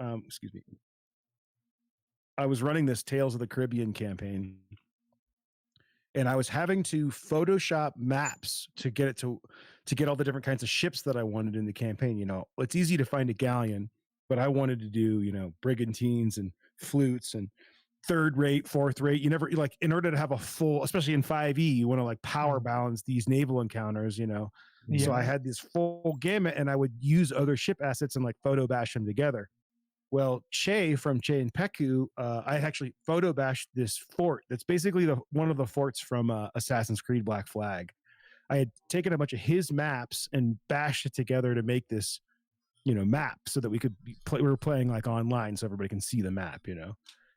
I was running this Tales of the Caribbean campaign, and I was having to Photoshop maps to get it to get all the different kinds of ships that I wanted in the campaign. It's easy to find a galleon, but I wanted to do, brigantines and flutes and third rate, fourth rate. You never like, in order to have a full, especially in 5e, you want to like power balance these naval encounters, Yeah. So I had this full gamut, and I would use other ship assets and like photo bash them together. Well, Che from Che and Peku, I actually photo bashed this fort that's basically one of the forts from Assassin's Creed Black Flag. I had taken a bunch of his maps and bashed it together to make this, map, so that we could we were playing like online, so everybody can see the map,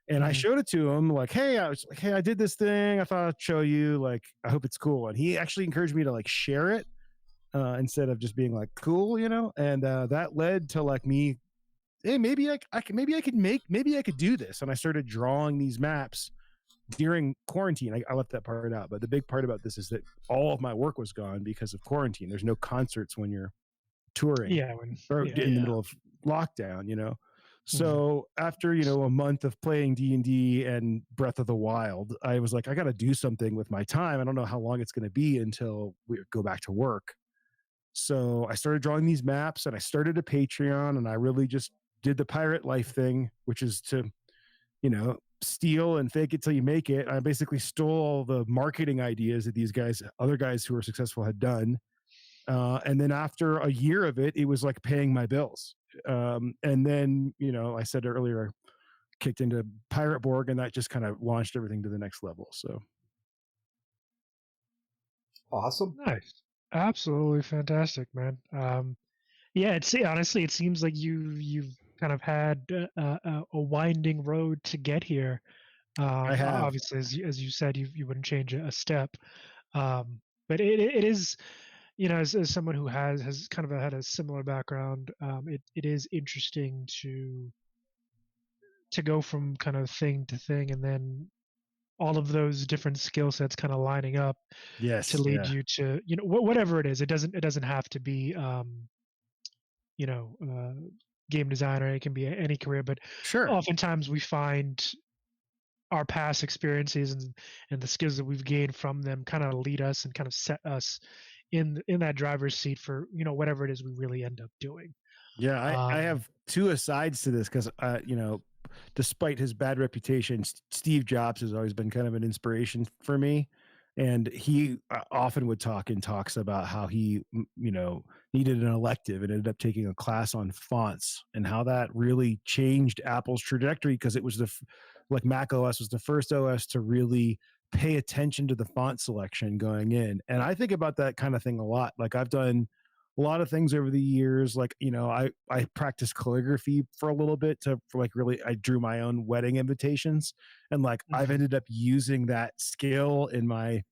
And I showed it to him, like, hey, I did this thing. I thought I'd show you. Like, I hope it's cool. And he actually encouraged me to like share it instead of just being like, cool, And that led to like me, hey, maybe I could do this. And I started drawing these maps during quarantine. I left that part out, but the big part about this is that all of my work was gone because of quarantine. There's no concerts when you're touring. In the middle of lockdown. So after, a month of playing D&D and Breath of the Wild, I was like, I got to do something with my time. I don't know how long it's going to be until we go back to work. So I started drawing these maps, and I started a Patreon, and I really just did the pirate life thing, which is to, steal and fake it till you make it. I basically stole all the marketing ideas that these other guys who were successful had done. And then after a year of it, it was like paying my bills. And then, I said earlier, kicked into Pirate Borg, and that just kind of launched everything to the next level. So awesome. Nice. Absolutely fantastic, man. Yeah, honestly, it seems like you've kind of had a winding road to get here. I have. Obviously, as you said, you wouldn't change a step. But it is, as someone who has kind of had a similar background, it is interesting to go from kind of thing to thing, and then all of those different skill sets kind of lining up to lead you to whatever it is. It doesn't have to be game designer. It can be any career, but sure, oftentimes we find our past experiences and the skills that we've gained from them kind of lead us and kind of set us in that driver's seat for whatever it is we really end up doing. Yeah, I have two asides to this because despite his bad reputation, Steve Jobs has always been kind of an inspiration for me. And he often would talk in talks about how he, needed an elective and ended up taking a class on fonts and how that really changed Apple's trajectory, because it was like Mac OS was the first OS to really pay attention to the font selection going in. And I think about that kind of thing a lot. Like I've done a lot of things over the years. Like, I practiced calligraphy for a little bit I drew my own wedding invitations, and like I've ended up using that skill in my,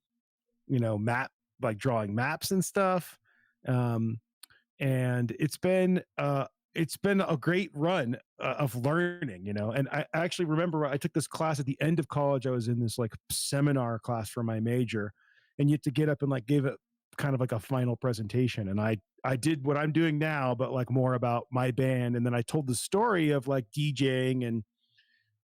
map, like drawing maps and stuff. And it's been a great run of learning, and I actually remember I took this class at the end of college. I was in this like seminar class for my major, and you had to get up and like give it kind of like a final presentation. And I did what I'm doing now, but like more about my band. And then I told the story of like DJing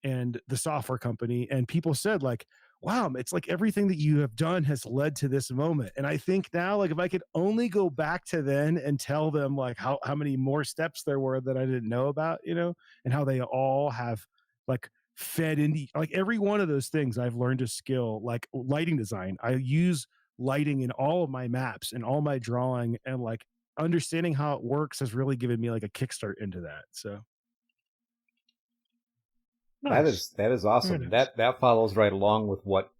and the software company, and people said like, wow, it's like everything that you have done has led to this moment. And I think now, like if I could only go back to then and tell them like how many more steps there were that I didn't know about, and how they all have like fed into like every one of those things. I've learned a skill like lighting design. I use lighting in all of my maps and all my drawing, and like understanding how it works has really given me like a kickstart into that. So nice. That is awesome. Nice. That follows right along with what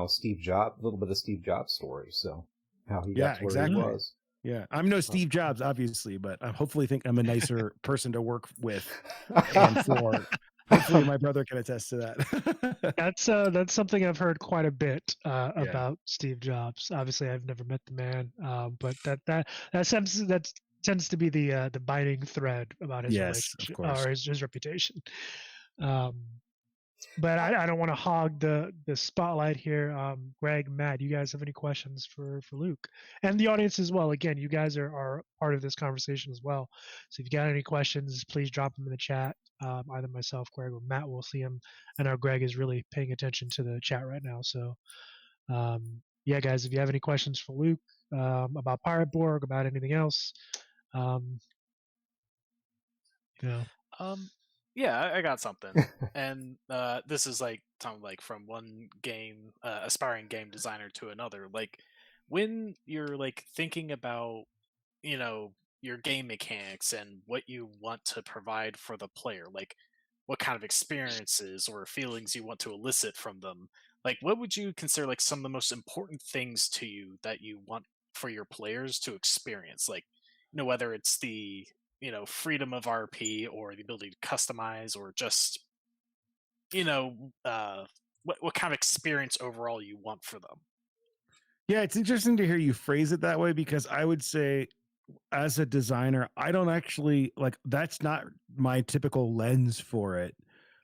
Steve Jobs, a little bit of Steve Jobs' story. So how he got to where he was. Yeah, I'm no Steve Jobs, obviously, but I hopefully think I'm a nicer person to work with and for. Hopefully, my brother can attest to that. That's something I've heard quite a bit about Steve Jobs. Obviously, I've never met the man, but that tends to be the binding thread about his relationship or his reputation. But I don't want to hog the spotlight here. Greg, Matt, you guys have any questions for Luke and the audience as well? Again, you guys are part of this conversation as well. So if you got any questions, please drop them in the chat. Either myself, Greg, or Matt will see them. I know Greg is really paying attention to the chat right now. So yeah, guys, if you have any questions for Luke about Pirate Borg, about anything else, yeah, I got something. And this is like something like from one game aspiring game designer to another. Like when you're like thinking about your game mechanics and what you want to provide for the player, like what kind of experiences or feelings you want to elicit from them, like what would you consider like some of the most important things to you that you want for your players to experience? Like whether it's the freedom of RP or the ability to customize, or just what kind of experience overall you want for them. Yeah, it's interesting to hear you phrase it that way, because I would say as a designer, I don't actually like, that's not my typical lens for it.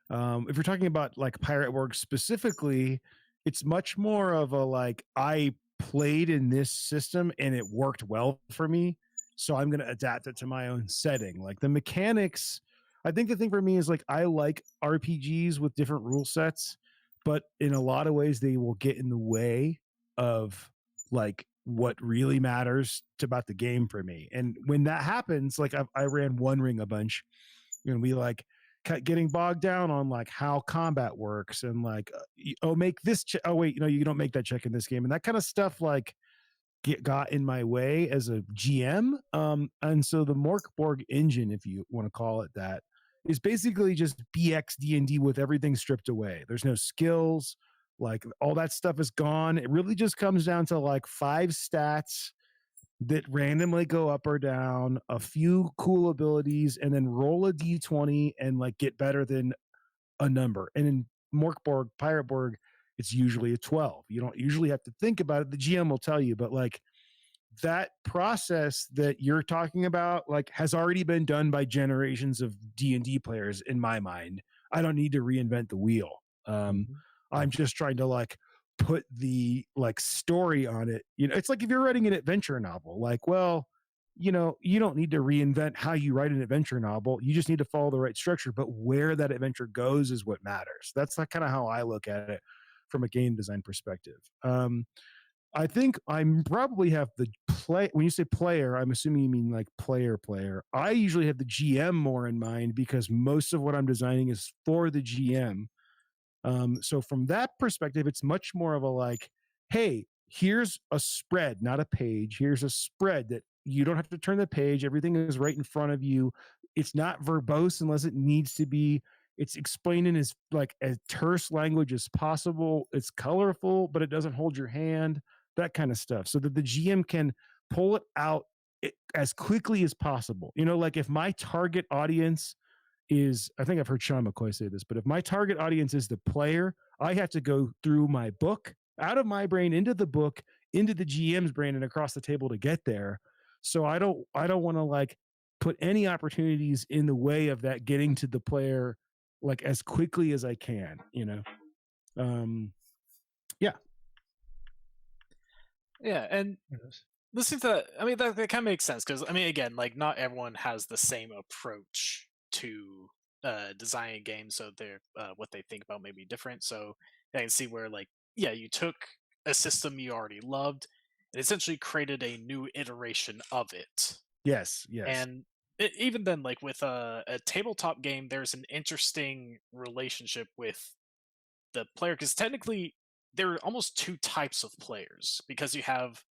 If you're talking about like Pirate Borg specifically, it's much more of a like, I played in this system and it worked well for me, so I'm going to adapt it to my own setting. Like the mechanics, I think the thing for me is like, I like RPGs with different rule sets, but in a lot of ways they will get in the way of like what really matters about the game for me. And when that happens, like I ran One Ring a bunch, we like getting bogged down on like how combat works and like, make this oh wait, you don't make that check in this game, and that kind of stuff like got in my way as a GM. And so the Morkborg engine, if you want to call it that, is basically just BX D&D with everything stripped away. There's no skills, like all that stuff is gone. It really just comes down to like 5 stats that randomly go up or down, a few cool abilities, and then roll a d20 and like get better than a number. And in Morkborg, Pirateborg, it's usually a 12. You don't usually have to think about it. The GM will tell you, but like that process that you're talking about, like, has already been done by generations of D&D players in my mind. I don't need to reinvent the wheel. I'm just trying to like put the like story on it. It's like if you're writing an adventure novel, like, well, you don't need to reinvent how you write an adventure novel. You just need to follow the right structure, but where that adventure goes is what matters. That's like kind of how I look at it from a game design perspective. I think I'm probably have the play. When you say player, I'm assuming you mean like player. I usually have the GM more in mind because most of what I'm designing is for the GM. So from that perspective, it's much more of a like, hey, here's a spread, not a page. Here's a spread that you don't have to turn the page. Everything is right in front of you. It's not verbose unless it needs to be. It's explained in as like as terse language as possible. It's colorful, but it doesn't hold your hand, that kind of stuff, so that the GM can pull it out as quickly as possible. Like if my target audience is, I think I've heard Sean McCoy say this, but if my target audience is the player, I have to go through my book, out of my brain, into the book, into the GM's brain, and across the table to get there. So I don't want to like put any opportunities in the way of that getting to the player like as quickly as I can, Yeah, and listening to that, I mean, that kind of makes sense because, I mean, again, like not everyone has the same approach to designing games, so they're what they think about may be different. So I can see where, like, yeah, you took a system you already loved and essentially created a new iteration of it. Yes. And even then, like with a tabletop game, there's an interesting relationship with the player because technically there are almost 2 types of players because you have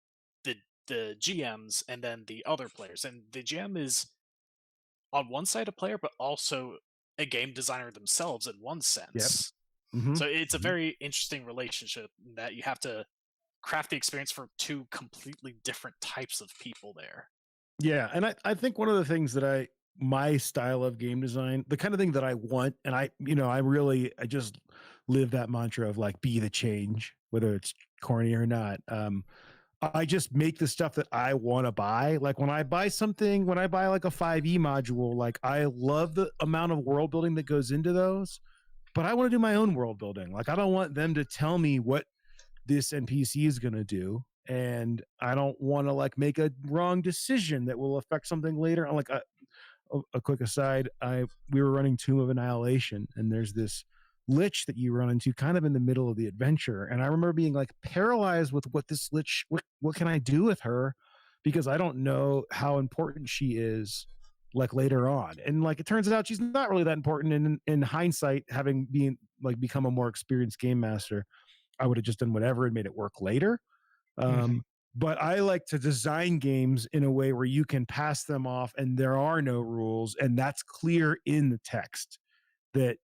the GMs and then the other players, and the GM is on one side a player but also a game designer themselves in one sense. Yep. So it's a very interesting relationship that you have to craft the experience for 2 completely different types of people there. Yeah, and I think one of the things that my style of game design, the kind of thing that I want, and I just live that mantra of like, be the change, whether it's corny or not. I just make the stuff that I want to buy. Like when I buy like a 5e module, like I love the amount of world building that goes into those, but I want to do my own world building. Like I don't want them to tell me what this NPC is going to do. And I don't want to like make a wrong decision that will affect something later. Like a quick aside, we were running Tomb of Annihilation, and there's this lich that you run into kind of in the middle of the adventure, and I remember being like paralyzed with what this lich, what can I do with her, because I don't know how important she is like later on. And like it turns out she's not really that important. And in hindsight, having become a more experienced game master, I would have just done whatever and made it work later. But I like to design games in a way where you can pass them off and there are no rules, and that's clear in the text that,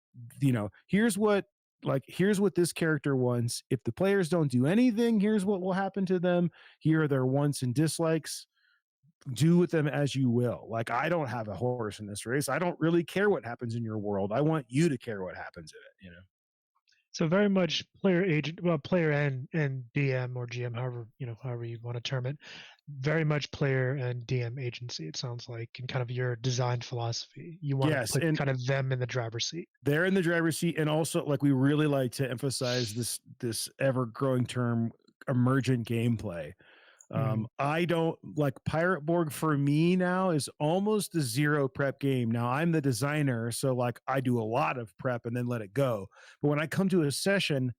here's what this character wants. If the players don't do anything, here's what will happen to them. Here are their wants and dislikes. Do with them as you will. Like, I don't have a horse in this race. I don't really care what happens in your world. I want you to care what happens in it, So very much player and DM or GM, however you want to term it, very much player and DM agency. It sounds like, in kind of your design philosophy, you want to put kind of them in the driver's seat. They're in the driver's seat, and also like we really like to emphasize this ever growing term, emergent gameplay. I don't like Pirateborg for me now is almost a 0 prep game. Now I'm the designer, so like I do a lot of prep and then let it go. But when I come to a session,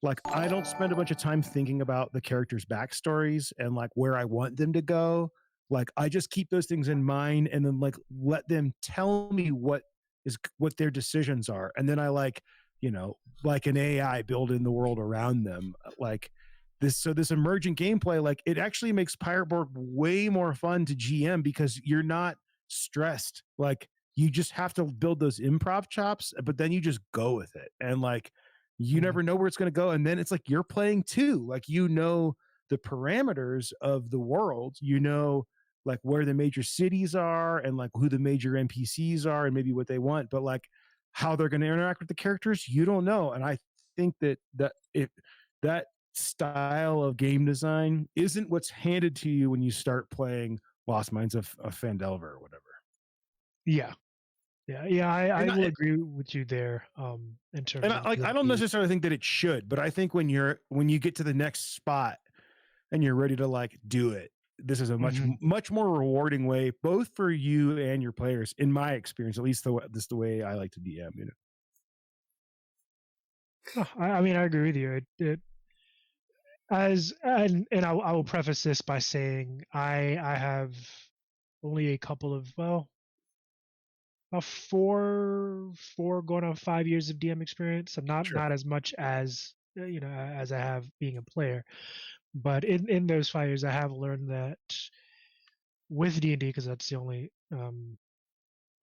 like I don't spend a bunch of time thinking about the characters' backstories and like where I want them to go. Like I just keep those things in mind and then like let them tell me what is what their decisions are. And then I like, like an AI build in the world around them. Like this, so this emergent gameplay, like it actually makes Pirate Board way more fun to GM because you're not stressed. Like you just have to build those improv chops, but then you just go with it. And like, you never know where it's going to go. And then it's like, you're playing too. Like, the parameters of the world, like where the major cities are and like who the major NPCs are and maybe what they want, but like how they're going to interact with the characters, you don't know. And I think that style of game design isn't what's handed to you when you start playing Lost Mines of Phandelver or whatever. Yeah. I will agree with you there. In terms and of I don't necessarily think that it should, but I think when you get to the next spot and you're ready to like do it, this is a much more rewarding way, both for you and your players, in my experience. At least this is the way I like to DM. I mean, I agree with you. I will preface this by saying I have only a couple of about 4 going on 5 years of DM experience. I'm not as much as as I have being a player, but in those 5 years, I have learned that with D&D, because that's the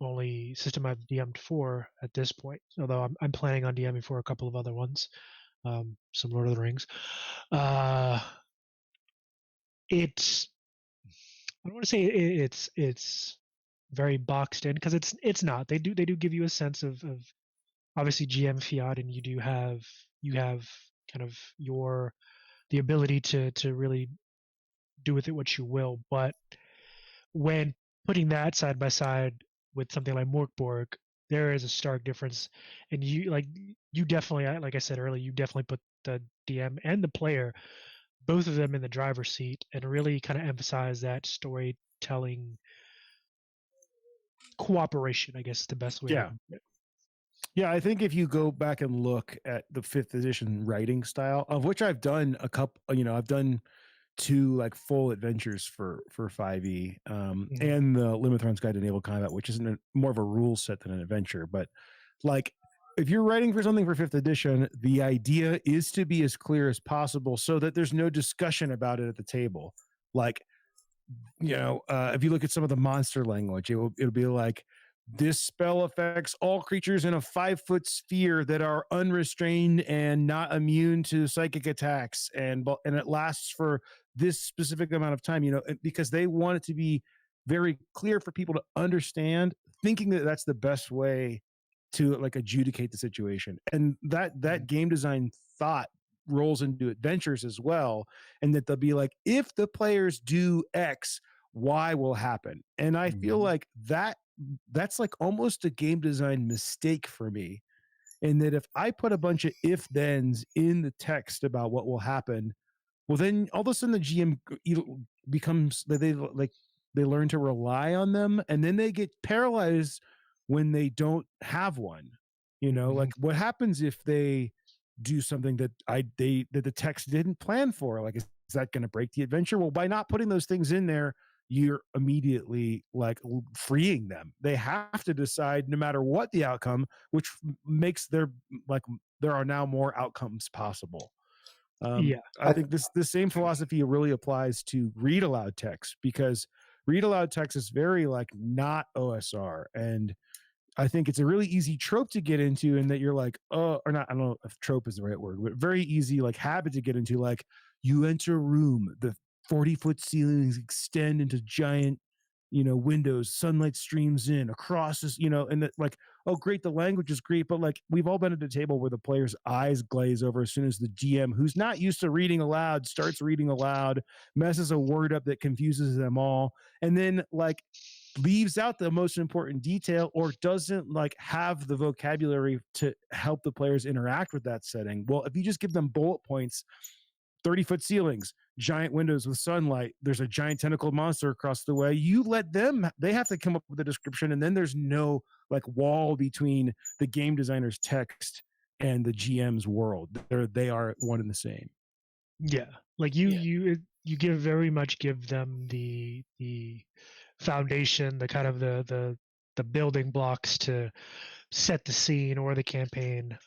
only system I've DM'd for at this point. Although I'm planning on DMing for a couple of other ones, some Lord of the Rings. It's I don't want to say it's very boxed in, because it's not. They do give you a sense of obviously GM fiat, and you have kind of the ability to really do with it what you will. But when putting that side by side with something like Morkborg, there is a stark difference. And you definitely, like I said earlier, you definitely put the DM and the player, both of them, in the driver's seat, and really kind of emphasize that storytelling cooperation, I guess, is the best way. Yeah, I think if you go back and look at the 5th edition writing style, of which I've done a couple, I've done 2 like full adventures for 5e, and the Limithron's Guide to Naval Combat, which isn't more of a rule set than an adventure. But like, if you're writing for something for 5th edition, the idea is to be as clear as possible so that there's no discussion about it at the table. Like, if you look at some of the monster language, it'll be like, this spell affects all creatures in a 5-foot sphere that are unrestrained and not immune to psychic attacks, and it lasts for this specific amount of time, because they want it to be very clear for people to understand, thinking that that's the best way to like adjudicate the situation. And that game design thought rolls into adventures as well, and that they'll be like, if the players do X, Y will happen. And I feel like that's like almost a game design mistake for me, in that if I put a bunch of if-thens in the text about what will happen, well, then all of a sudden the GM becomes, they learn to rely on them, and then they get paralyzed when they don't have one. Like, what happens if they do something that the text didn't plan for? Like, is that going to break the adventure? Well, by not putting those things in there, you're immediately like freeing them. They have to decide no matter what the outcome, which makes there are now more outcomes possible. I think the same philosophy really applies to read aloud text, because read aloud text is very like not OSR, and I think it's a really easy trope to get into, and that you're like, or not, I don't know if trope is the right word, but very easy like habit to get into. Like, you enter a room, the 40-foot ceilings extend into giant, windows, sunlight streams in across this, and that, like, oh great, the language is great, but like, we've all been at a table where the player's eyes glaze over as soon as the GM, who's not used to reading aloud, starts reading aloud, messes a word up that confuses them all, and then like leaves out the most important detail, or doesn't like have the vocabulary to help the players interact with that setting. Well, if you just give them bullet points, 30-foot ceilings, giant windows with sunlight, there's a giant tentacled monster across the way, you let them, they have to come up with a description, and then there's no like wall between the game designer's text and the GM's world. They are one and the same. Yeah, like you very much give them the foundation, the kind of the the building blocks to set the scene or the campaign.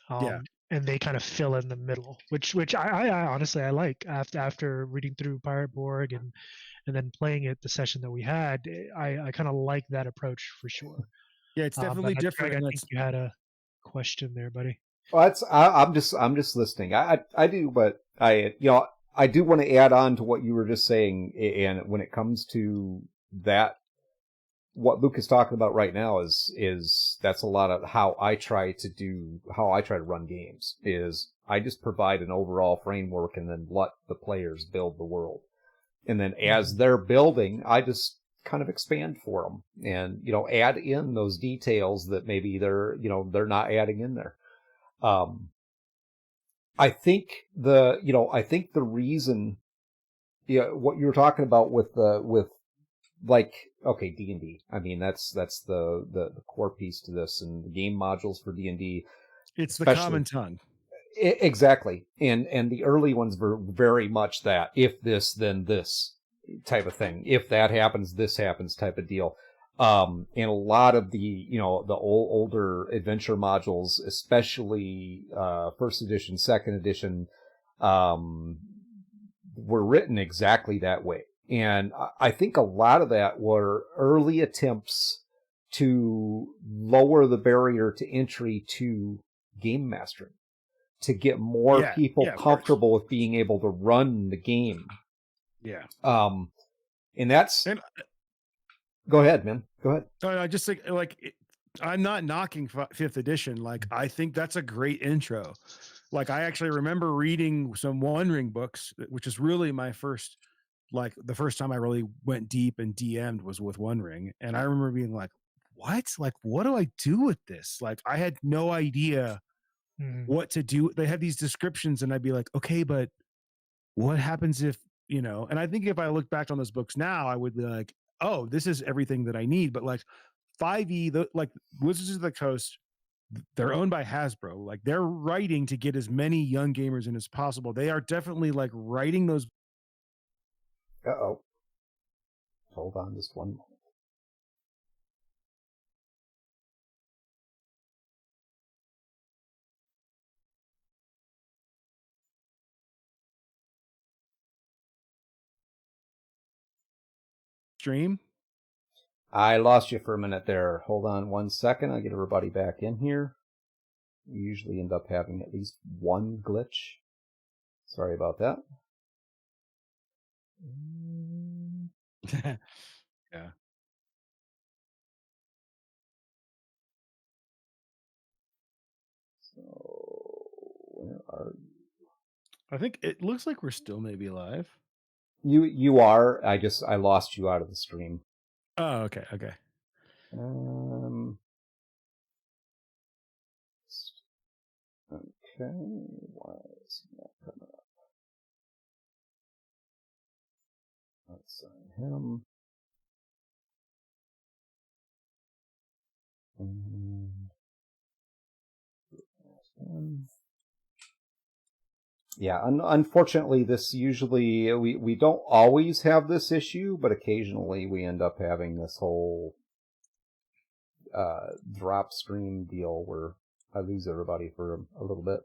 And they kind of fill in the middle, which I honestly I like. After reading through Pirate Borg and then playing it the session that we had, I kind of like that approach for sure. Yeah, it's definitely different. Greg, I think you had a question there, buddy. Well, I'm just listening. I do, but I do want to add on to what you were just saying. And when it comes to that, what Luke is talking about right now is that's a lot of how I try to run games. Is I just provide an overall framework and then let the players build the world. And then as they're building, I just kind of expand for them and, add in those details that maybe they're not adding in there. I think the reason, what you were talking about with D&D. I mean, that's the core piece to this, and the game modules for D&D. It's the common tongue. Exactly. And the early ones were very much that, if this, then this type of thing. If that happens, this happens type of deal. And a lot of the, the older adventure modules, especially, first edition, second edition, were written exactly that way. And I think a lot of that were early attempts to lower the barrier to entry to game mastering, to get more people comfortable with being able to run the game. Yeah. And that's... Go ahead, man. Go ahead. I just think, I'm not knocking 5th edition. I think that's a great intro. I actually remember reading some One Ring books, which is really my first... the first time I really went deep and DM'd was with One Ring. And I remember being like, what? What do I do with this? I had no idea what to do. They had these descriptions and I'd be like, okay, but what happens if, and I think if I look back on those books now, I would be like, oh, this is everything that I need. But 5e, Wizards of the Coast, they're owned by Hasbro. They're writing to get as many young gamers in as possible. They are definitely writing those. Uh-oh. Hold on just one moment. Stream? I lost you for a minute there. Hold on 1 second. I'll get everybody back in here. We usually end up having at least one glitch. Sorry about that. Yeah. So, where are you? I think it looks like we're still maybe live. You are. I lost you out of the stream. Oh, okay. Okay. Why is he not coming up? Let's sign him. Yeah, unfortunately, this usually, we don't always have this issue, but occasionally we end up having this whole drop stream deal where I lose everybody for a little bit.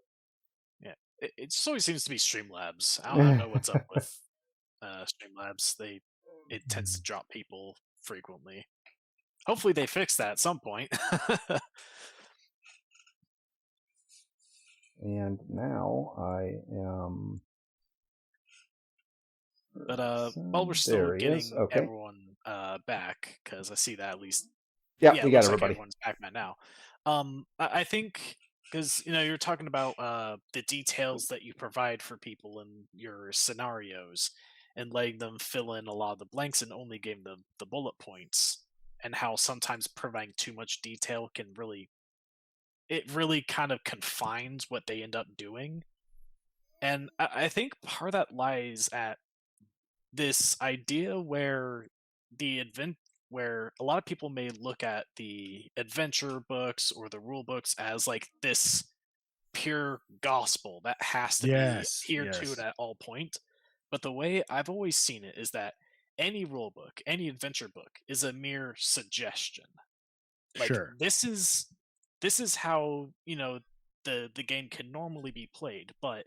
Yeah, it just always seems to be Streamlabs. I don't know what's up with Streamlabs. It tends to drop people frequently. Hopefully they fix that at some point. And now I am... But while we're still getting everyone back, because I see that at least... Yeah, we got everybody. Everyone's back by now. I think, because you're talking about the details that you provide for people in your scenarios and letting them fill in a lot of the blanks and only giving them the bullet points, and how sometimes providing too much detail can really kind of confines what they end up doing. And I think part of that lies at this idea where where a lot of people may look at the adventure books or the rule books as this pure gospel that has to be adhered to at all point. But the way I've always seen it is that any rule book, any adventure book, is a mere suggestion. Like Sure. this is how, the game can normally be played, but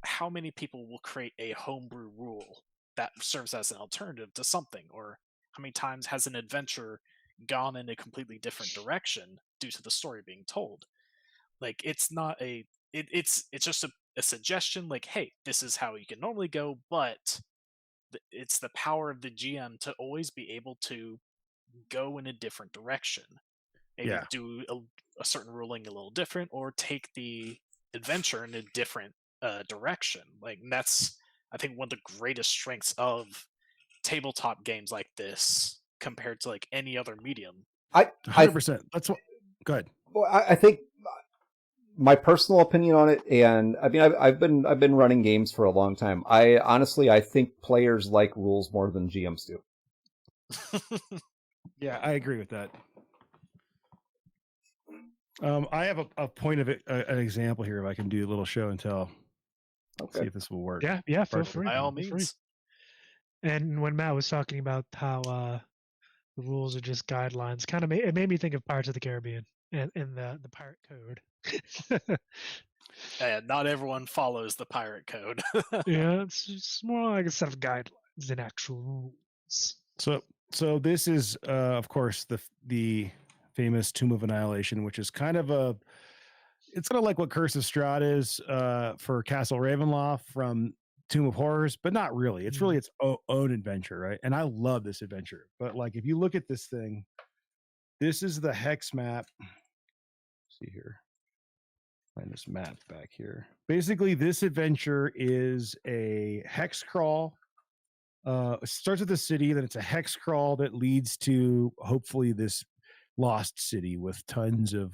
how many people will create a homebrew rule that serves as an alternative to something? Or how many times has an adventure gone in a completely different direction due to the story being told? Like it's not it's just a suggestion, like, hey, this is how you can normally go, but it's the power of the GM to always be able to go in a different direction. Maybe do a certain ruling a little different, or take the adventure in a different direction. Like that's, I think, one of the greatest strengths of tabletop games like this compared to like any other medium. 100%. That's what. Go ahead. Well, I think my personal opinion on it, and I mean, I've been running games for a long time. I think players like rules more than GMs do. Yeah, I agree with that. I have a point of it, an example here. If I can do a little show and tell. Okay. See if this will work. Yeah, feel free. By all means. And when Matt was talking about how the rules are just guidelines, kind of it made me think of Pirates of the Caribbean and the pirate code. Not everyone follows the pirate code. Yeah, it's more like a set of guidelines than actual rules. So this is, of course, the famous Tomb of Annihilation, which is kind of it's kind of like what Curse of Strahd is for Castle Ravenloft from Tomb of Horrors, but not really. It's really its own adventure, right? And I love this adventure. But like, if you look at this thing, this is the hex map. Let's see here. Find this map back here. Basically, this adventure is a hex crawl. It starts with the city, then it's a hex crawl that leads to hopefully this lost city with tons of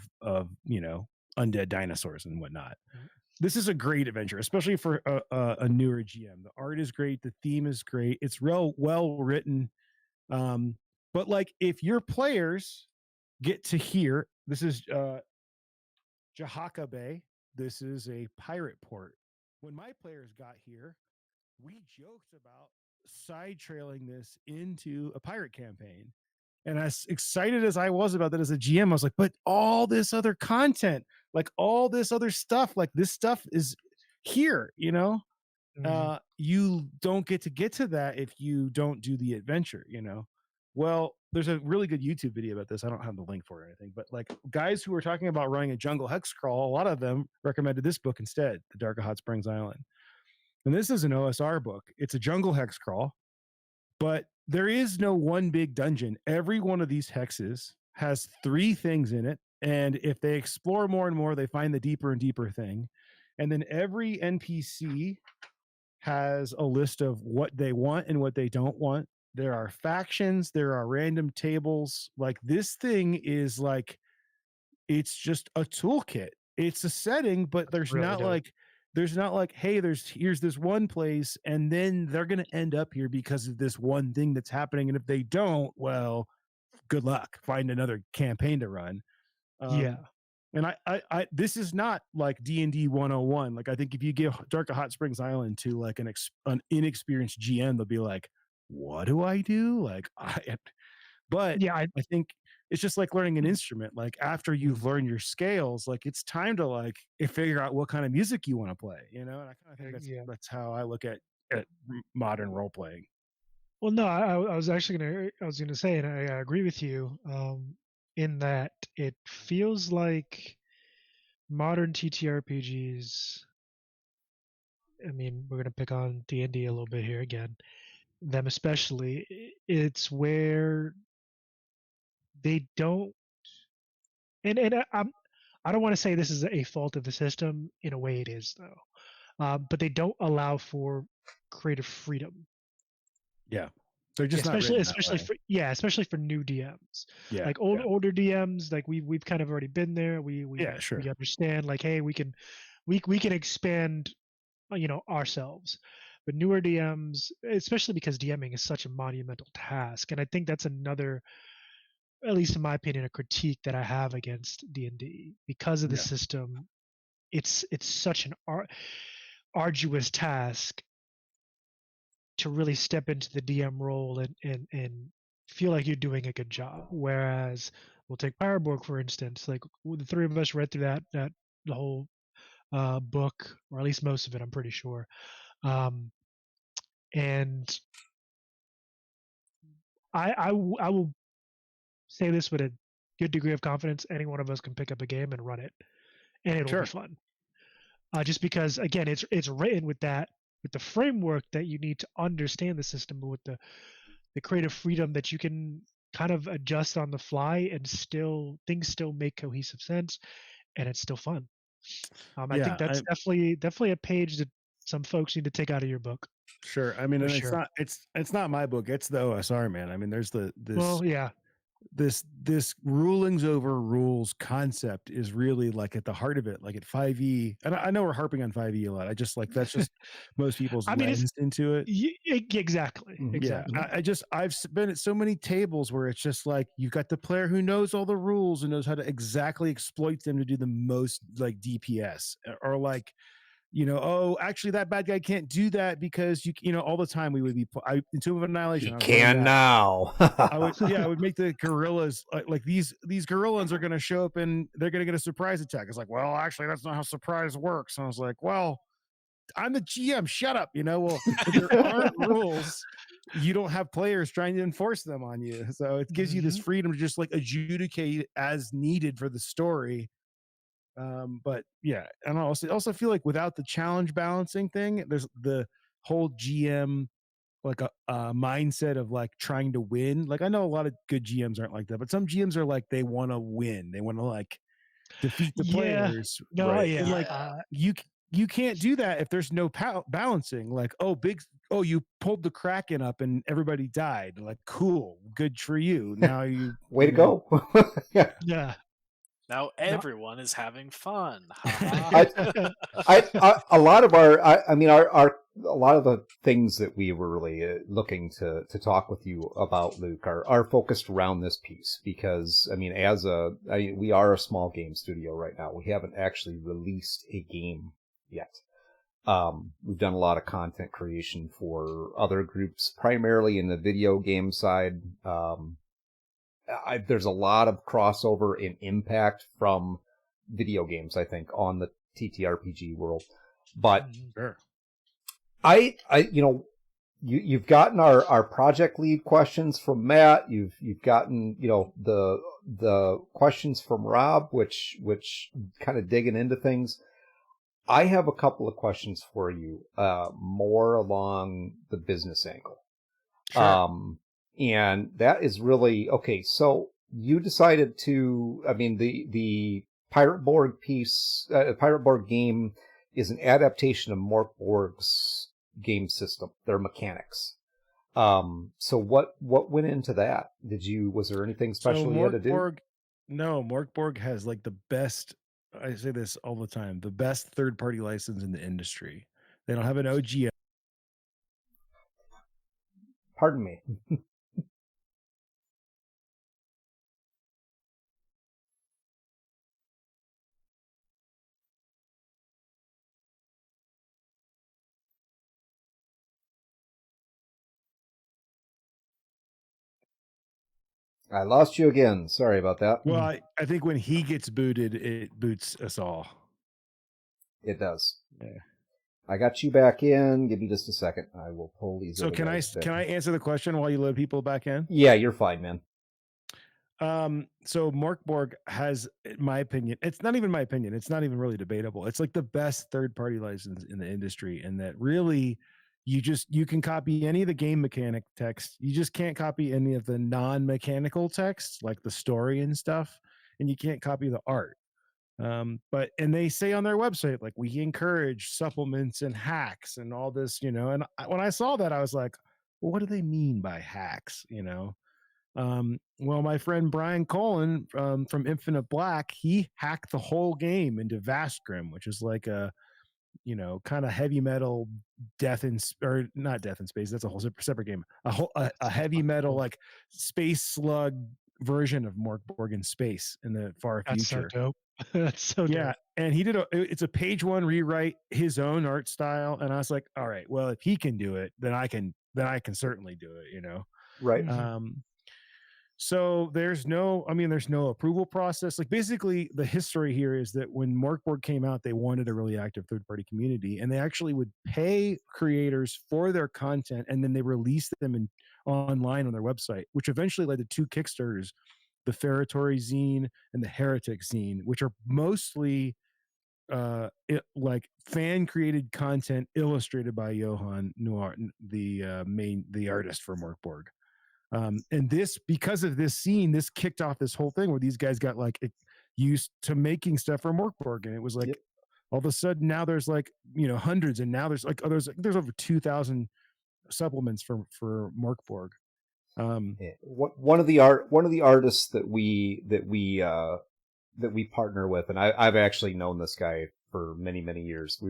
undead dinosaurs and whatnot. This is a great adventure, especially for a newer GM. The art is great, the theme is great, it's real well written. But like, if your players get to hear, this is Jahaka Bay. This is a pirate port. When my players got here, we joked about side trailing this into a pirate campaign. And as excited as I was about that as a GM, I was like, but all this other content, like all this other stuff, like this stuff is here, you don't get to that if you don't do the adventure, Well, there's a really good YouTube video about this. I don't have the link for it or anything, but like guys who were talking about running a jungle hex crawl, a lot of them recommended this book instead, The Dark of Hot Springs Island. And this is an OSR book. It's a jungle hex crawl, but there is no one big dungeon. Every one of these hexes has 3 things in it. And if they explore more and more, they find the deeper and deeper thing. And then every NPC has a list of what they want and what they don't want. There are factions. There are random tables. Like this thing is like, it's just a toolkit. It's a setting, but there's really not like, hey, here's this one place, and then they're going to end up here because of this one thing that's happening. And if they don't, well, good luck. Find another campaign to run. And I this is not like D&D 101. Like, I think if you give Dark of Hot Springs Island to like an inexperienced GM, they'll be like, what do I do? I think it's just like learning an instrument. Like after you've learned your scales, like it's time to like figure out what kind of music you want to play, And I kind of think that's how I look at modern role playing. Well, no, I was gonna say, and I agree with you, in that it feels like modern TTRPGs. I mean, we're gonna pick on D&D a little bit here again. Them especially, it's where they don't, and I don't want to say this is a fault of the system. In a way, it is though, but they don't allow for creative freedom. Yeah, they're just especially for new DMs. Like older DMs, like we've kind of already been there. We understand. Like, hey, we can expand, ourselves. But newer DMs, especially because DMing is such a monumental task, and I think that's another, at least in my opinion, a critique that I have against D&D because of the system. It's such an arduous task to really step into the DM role and feel like you're doing a good job. Whereas we'll take Powerborg for instance. Like the three of us read through that the whole book, or at least most of it, I'm pretty sure. And I will say this with a good degree of confidence: any one of us can pick up a game and run it, and it'll be fun. Just because, again, it's written with the framework that you need to understand the system, but with the creative freedom that you can kind of adjust on the fly, and things still make cohesive sense, and it's still fun. I think that's definitely a page that some folks need to take out of your book. Sure. I mean, and it's not my book. It's the OSR, man. I mean, there's this rulings over rules concept is really like at the heart of it, like at 5e. And I know we're harping on 5e a lot. I just like, that's just most people's lens into it. Exactly. Yeah. I've been at so many tables where it's just like, you've got the player who knows all the rules and knows how to exactly exploit them to do the most like DPS, or like, oh, actually that bad guy can't do that because all the time we would be in Tomb of Annihilation. He can now. I would make the gorillas like these gorillas are going to show up and they're going to get a surprise attack. It's like, well, actually that's not how surprise works. And I was like, well, I'm the GM. Shut up. Well, if there aren't rules, you don't have players trying to enforce them on you. So it gives you this freedom to just like adjudicate as needed for the story. But yeah, and I also feel like without the challenge balancing thing, there's the whole GM like a mindset of like trying to win. Like I know a lot of good GMs aren't like that, but some GMs are like they want to win. They want to like defeat the players. No, right? Yeah. And, like you can't do that if there's no balancing. Like you pulled the Kraken up and everybody died. Like cool, good for you. Now you way to go. Yeah. Now everyone is having fun. A lot of a lot of the things that we were really looking to talk with you about, Luke, are focused around this piece because, I mean, we are a small game studio right now. We haven't actually released a game yet. We've done a lot of content creation for other groups, primarily in the video game side. There's a lot of crossover and impact from video games, I think, on the TTRPG world. But sure. You've gotten our project lead questions from Matt. You've gotten, the questions from Rob, which kind of digging into things. I have a couple of questions for you, more along the business angle. Sure. And that is really, okay, so you decided to, I mean, the Pirate Borg piece, Pirate Borg game is an adaptation of Mort Borg's game system, their mechanics. So what went into that? Was there anything special you had to do? No, Mort Borg has like the best, I say this all the time, the best third-party license in the industry. They don't have an OGM. Pardon me. I lost you again. Sorry about that. Well, I think when he gets booted, it boots us all. It does. Yeah. I got you back in. Give me just a second. I will pull these. So can I answer the question while you load people back in? Yeah, you're fine, man. So Mort Borg has, in my opinion, it's not even my opinion. It's not even really debatable. It's like the best third-party license in the industry, and that really you can copy any of the game mechanic text. You just can't copy any of the non-mechanical text, like the story and stuff, and you can't copy the art. And they say on their website, like, we encourage supplements and hacks and all this, and when I saw that, I was like, well, what do they mean by hacks? Well, my friend Brian Colin from Infinite Black, he hacked the whole game into Vastgrim, which is like a, kind of heavy metal or not Death in Space. That's a whole separate game. A heavy metal like space slug version of Mort Borg in space in the far future. That's so dope. That's so dope. Yeah, and he did it's a page one rewrite, his own art style, and I was like, all right, well, if he can do it, then I can certainly do it. Right. So there's no approval process. Like basically the history here is that when Morkborg came out, they wanted a really active third-party community, and they actually would pay creators for their content, and then they released them online on their website, which eventually led to 2 Kickstarters, the Ferratory Zine and the Heretic Zine, which are mostly like fan created content illustrated by Johan Noir, the artist for Morkborg. And because of this scene, this kicked off this whole thing where these guys got like used to making stuff for Morkborg, and it was like all of a sudden now there's like hundreds, and now there's like there's over 2,000 supplements for Morkborg. One of the artists that we partner with, and I've actually known this guy for many years.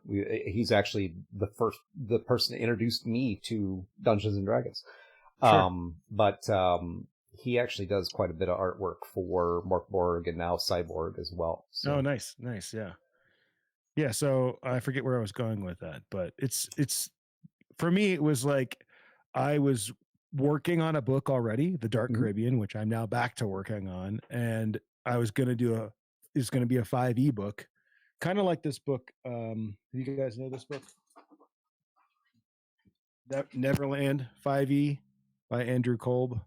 He's actually the person that introduced me to Dungeons and Dragons. Sure. But he actually does quite a bit of artwork for Morkborg and now Cyborg as well. So. Oh, nice, yeah. So I forget where I was going with that, but it's for me. It was like I was working on a book already, The Dark Caribbean, which I'm now back to working on, and I was going to it's going to be a 5e book, kind of like this book. You guys know this book, Neverland 5e by Andrew Kolb.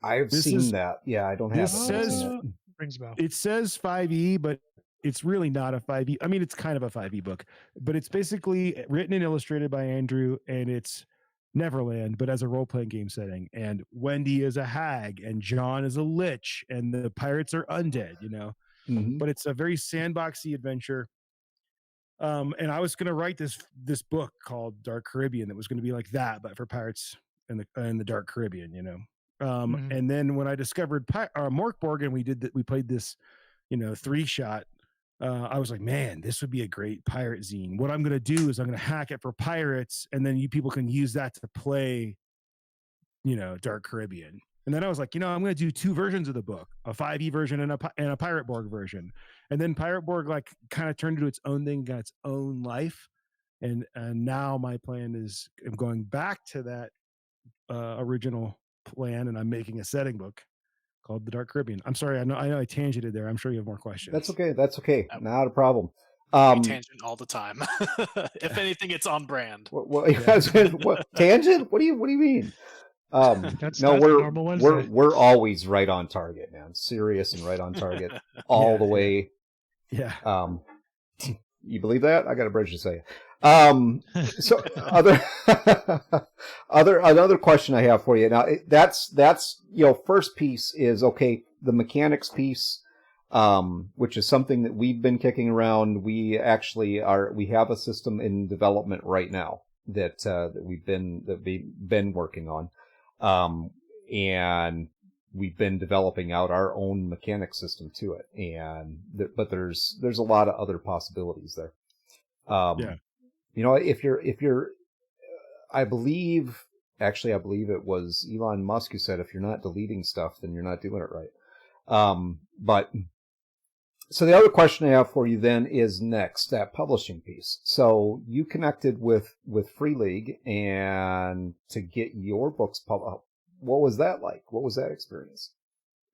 I've seen that. Yeah, I don't have it. Rings a bell. It says 5e, but it's really not a 5e. I mean, it's kind of a 5e book, but it's basically written and illustrated by Andrew, and it's Neverland, but as a role-playing game setting. And Wendy is a hag, and John is a lich, and the pirates are undead, But it's a very sandboxy adventure. And I was going to write this book called Dark Caribbean that was going to be like that, but for pirates in the Dark Caribbean, And then when I discovered Morkborg and we played this, 3-shot, I was like, man, this would be a great pirate zine. What I'm going to do is I'm going to hack it for pirates, and then you people can use that to play, Dark Caribbean. And then I was like, I'm going to do 2 versions of the book, a 5e version and a Pirate Borg version. And then Pirate Borg like kind of turned into its own thing, got its own life. And now my plan is I'm going back to that original plan, and I'm making a setting book called The Dark Caribbean. I'm sorry, I know I tangented there. I'm sure you have more questions. That's okay. Not a problem. Tangent all the time. If anything, it's on brand. What tangent? What do you mean? We're always right on target, man. Serious and right on target all the way. Yeah. You believe that? I got a bridge to say. So another question I have for you now. That's first piece is okay. The mechanics piece, which is something that we've been kicking around. We have a system in development right now that we've been working on. And we've been developing out our own mechanic system to it. But there's a lot of other possibilities there. If you're, I believe it was Elon Musk who said, if you're not deleting stuff, then you're not doing it right. But so the other question I have for you then is next, that publishing piece. So you connected with Free League and to get your books published. What was that like? What was that experience?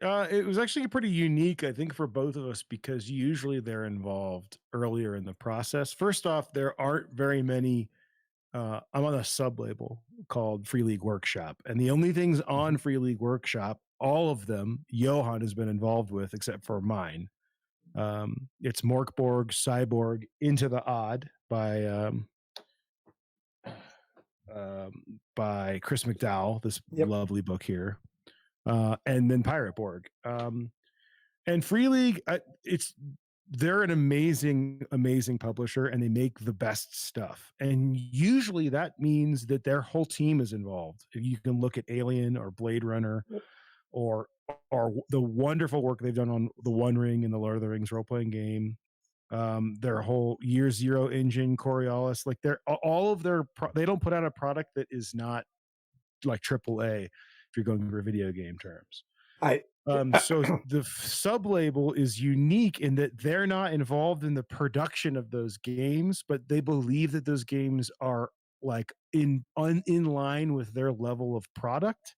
It was actually pretty unique, I think, for both of us, because usually they're involved earlier in the process. First off, there aren't very many. I'm on a sub-label called Free League Workshop, and the only things on Free League Workshop, all of them, Johan has been involved with, except for mine. It's Morkborg, Cyborg, Into the Odd by Chris McDowell, this lovely book here. And then Pirate Borg. And Free League, they're an amazing publisher, and they make the best stuff. And usually that means that their whole team is involved. You can look at Alien or Blade Runner or the wonderful work they've done on the One Ring and the Lord of the Rings role-playing game. Their whole Year Zero engine, Coriolis, like they don't put out a product that is not like AAA if you're going for video game terms. So the sub-label is unique in that they're not involved in the production of those games, but they believe that those games are like in line with their level of product.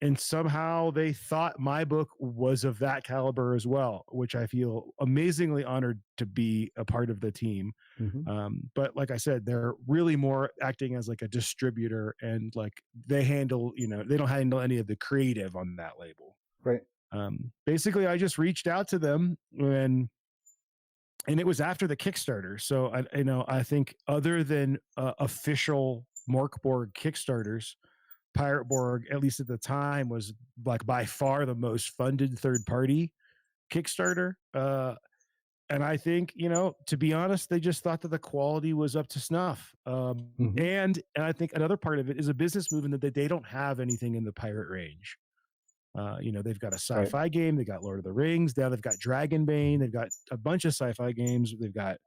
and somehow they thought my book was of that caliber as well, which I feel amazingly honored to be a part of the team. But like I said, they're really more acting as like a distributor, and like they handle, they don't handle any of the creative on that label. Right. Basically, I just reached out to them and it was after the Kickstarter. So I think other than official Morkborg Kickstarters, Pirate Borg, at least at the time, was like by far the most funded third party Kickstarter. And I think, to be honest, they just thought that the quality was up to snuff. And I think another part of it is a business move in that they don't have anything in the pirate range. They've got a sci-fi game, they got Lord of the Rings, now they've got Dragonbane, they've got a bunch of sci-fi games, they've got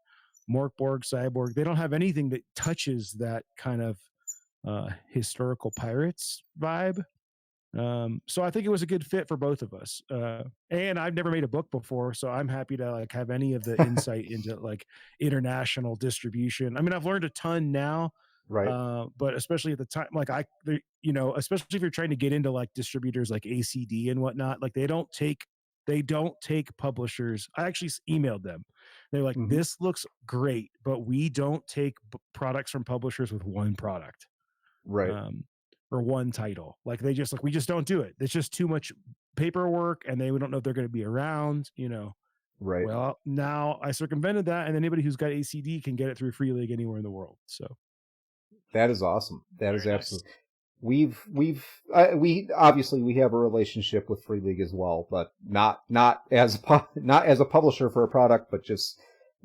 Morkborg, Cyborg. They don't have anything that touches that kind of historical pirates vibe. So I think it was a good fit for both of us. And I've never made a book before, so I'm happy to like have any of the insight into like international distribution. I mean, I've learned a ton now. Right. But especially at the time, like especially if you're trying to get into like distributors like ACD and whatnot, like they don't take publishers. I actually emailed them. They're like, this looks great, but we don't take products from publishers with one product. Right. Or one title. Like we just don't do it. It's just too much paperwork, and we don't know if they're going to be around, Right. Well, now I circumvented that, and anybody who's got ACD can get it through Free League anywhere in the world. So that is awesome. That is absolutely. We obviously we have a relationship with Free League as well, but not as a publisher for a product, but just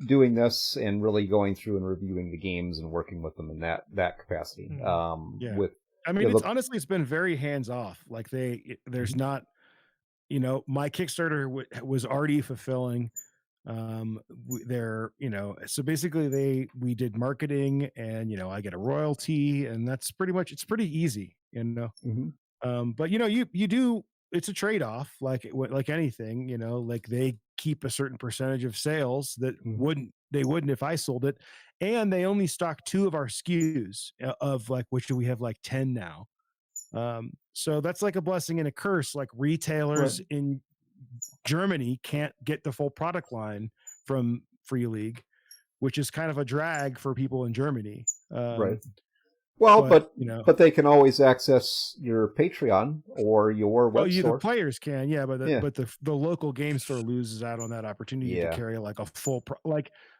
doing this and really going through and reviewing the games and working with them in that capacity. Honestly, it's been very hands off. Like there's not, my Kickstarter was already fulfilling. So basically we did marketing, and I get a royalty, and that's pretty much, it's pretty easy, but you do, it's a trade-off, like anything, like they keep a certain percentage of sales that they wouldn't if I sold it, and they only stock 2 of our SKUs of like, which we have like 10 now. So that's like a blessing and a curse. Like retailers in Germany can't get the full product line from Free League, which is kind of a drag for people in Germany. Right. Well, but they can always access your Patreon or your web store. The players can, but the local game store loses out on that opportunity to carry like a full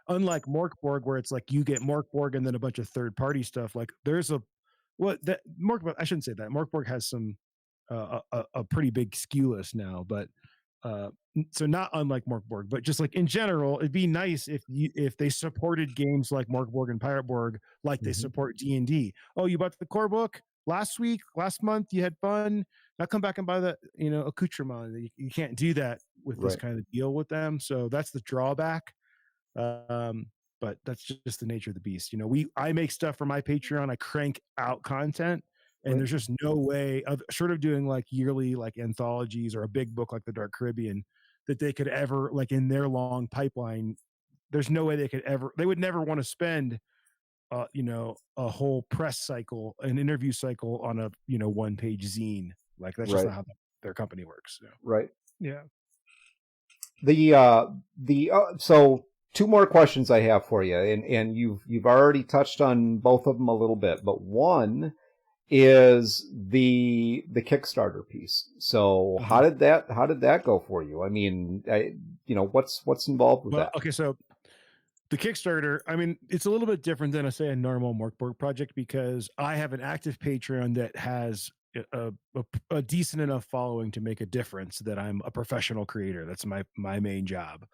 unlike Morkborg, where it's like you get Morkborg and then a bunch of third party stuff. Like there's I shouldn't say that. Morkborg has some a pretty big SKU list now, but so not unlike Morkborg, but just like in general, it'd be nice if they supported games like Morkborg and Pirate Borg like they support D&D. Oh, you bought the core book last month, you had fun. Now come back and buy the accoutrement. You can't do that with this kind of deal with them. So that's the drawback. But that's just the nature of the beast. I make stuff for my Patreon. I crank out content. And there's just no way of sort of doing like yearly like anthologies or a big book like the Dark Caribbean that they could ever, like in their long pipeline, there's no way they would never want to spend a whole press cycle, an interview cycle on a 1-page zine. Like that's just not how their company works. Right. Yeah. So 2 more questions I have for you, and you've already touched on both of them a little bit, but one is the Kickstarter piece. So how did that go for you? I mean, what's involved with that? Okay, so the Kickstarter, I mean, it's a little bit different than a normal Morkborg project, because I have an active Patreon that has a decent enough following to make a difference that I'm a professional creator. That's my main job.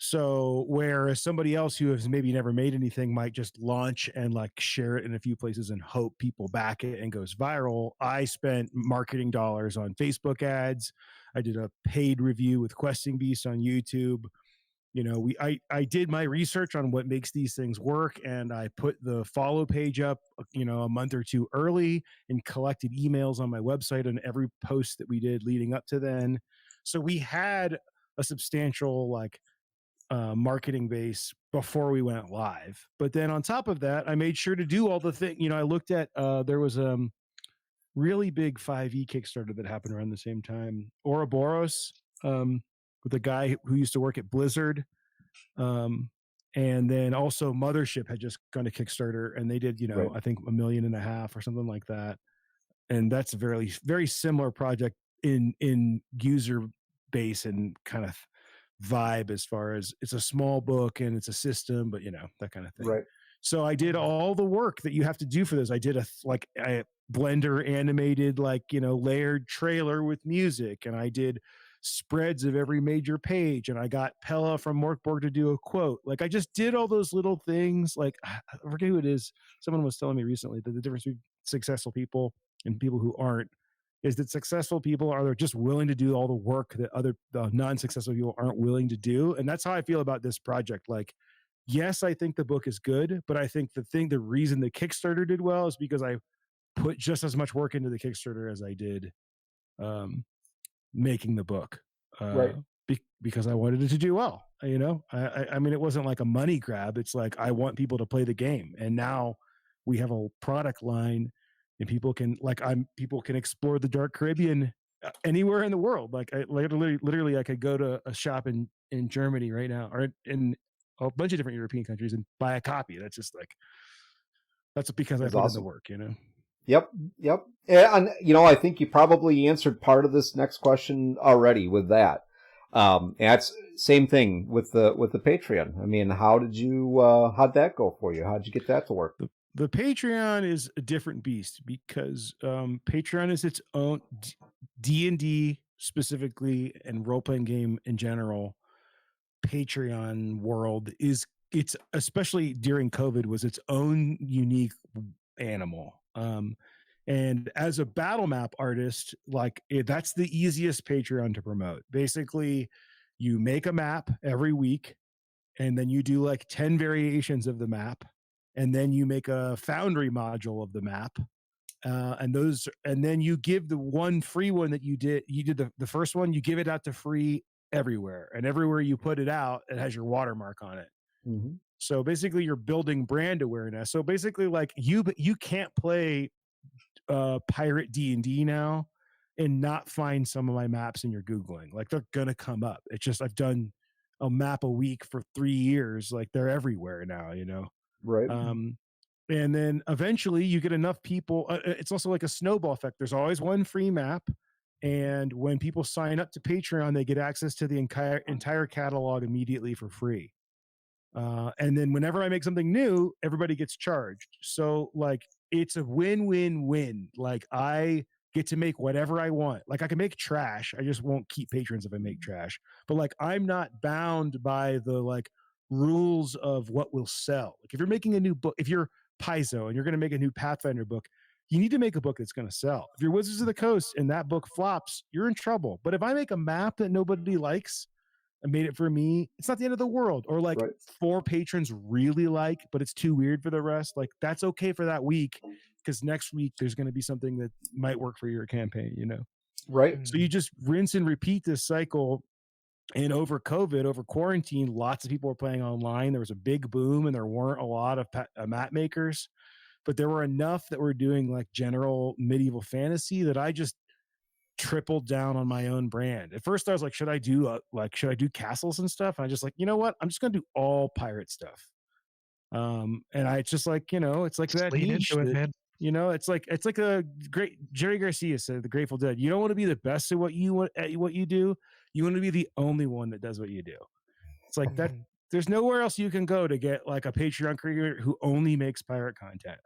So whereas somebody else who has maybe never made anything might just launch and like share it in a few places and hope people back it and goes viral, I spent marketing dollars on Facebook ads. I did a paid review with Questing Beast on YouTube. I did my research on what makes these things work, and I put the follow page up, a month or 2 early, and collected emails on my website on every post that we did leading up to then. So we had a substantial marketing base before we went live. But then on top of that, I made sure to do all the things. I looked at there was really big 5e Kickstarter that happened around the same time. Ouroboros, with a guy who used to work at Blizzard. And then also Mothership had just gone to Kickstarter, and they did, Right. I think $1.5 million or something like that. And that's a very, very similar project in user base and kind of vibe, as far as it's a small book and it's a system, but that kind of thing. Right. So I did all the work that you have to do for this. I did a Blender animated, layered trailer with music, and I did spreads of every major page, and I got Pella from Morkborg to do a quote. Like, I just did all those little things. Like, I forget who it is. Someone was telling me recently that the difference between successful people and people who aren't is that successful people are just willing to do all the work that other non-successful people aren't willing to do. And that's how I feel about this project. Like, yes, I think the book is good, but I think the reason the Kickstarter did well is because I put just as much work into the Kickstarter as I did making the book. Right. Because I wanted it to do well. I mean, it wasn't like a money grab. It's like, I want people to play the game. And now we have a product line, and people can explore the Dark Caribbean anywhere in the world. Like, literally I could go to a shop in Germany right now, or in a bunch of different European countries, and buy a copy. That's just that's because I put in the work, Yep. And, I think you probably answered part of this next question already with that. That's same thing with the Patreon. I mean, how'd that go for you? How'd you get that to work? The Patreon is a different beast, because Patreon is its own D&D specifically, and role-playing game in general. Patreon world it's especially during COVID, was its own unique animal. And as a battle map artist, that's the easiest Patreon to promote. Basically, you make a map every week, and then you do 10 variations of the map, and then you make a Foundry module of the map. And then you give the one free one that you did the first one, you give it out to free everywhere, and everywhere you put it out, it has your watermark on it. Mm-hmm. So basically, you're building brand awareness. So basically, you can't play pirate D&D now and not find some of my maps in your Googling. They're gonna come up. It's just, I've done a map a week for 3 years. They're everywhere now, Right. And then eventually you get enough people. It's also like a snowball effect. There's always one free map, and when people sign up to Patreon, they get access to the entire catalog immediately for free. And then whenever I make something new, everybody gets charged. So it's a win-win-win. I get to make whatever I want. I can make trash. I just won't keep patrons if I make trash. But I'm not bound by the rules of what will sell. If you're making a new book, if you're Paizo and you're going to make a new Pathfinder book, you need to make a book that's going to sell. If you're Wizards of the Coast and that book flops, you're in trouble. But if I make a map that nobody likes, I made it for me, it's not the end of the world. Or Right. 4 patrons really but it's too weird for the rest. That's okay for that week, because next week there's going to be something that might work for your campaign, Right. So you just rinse and repeat this cycle. And over COVID, over quarantine, lots of people were playing online. There was a big boom, and there weren't a lot of map makers, but there were enough that were doing general medieval fantasy that I just tripled down on my own brand. At first I was should I do castles and stuff? And I just you know what? I'm just going to do all pirate stuff. And it's just it's that niche into it, man. It's like a great Jerry Garcia said, the Grateful Dead. You don't want to be the best at what you do. You want to be the only one that does what you do. It's that. There's nowhere else you can go to get a Patreon creator who only makes pirate content.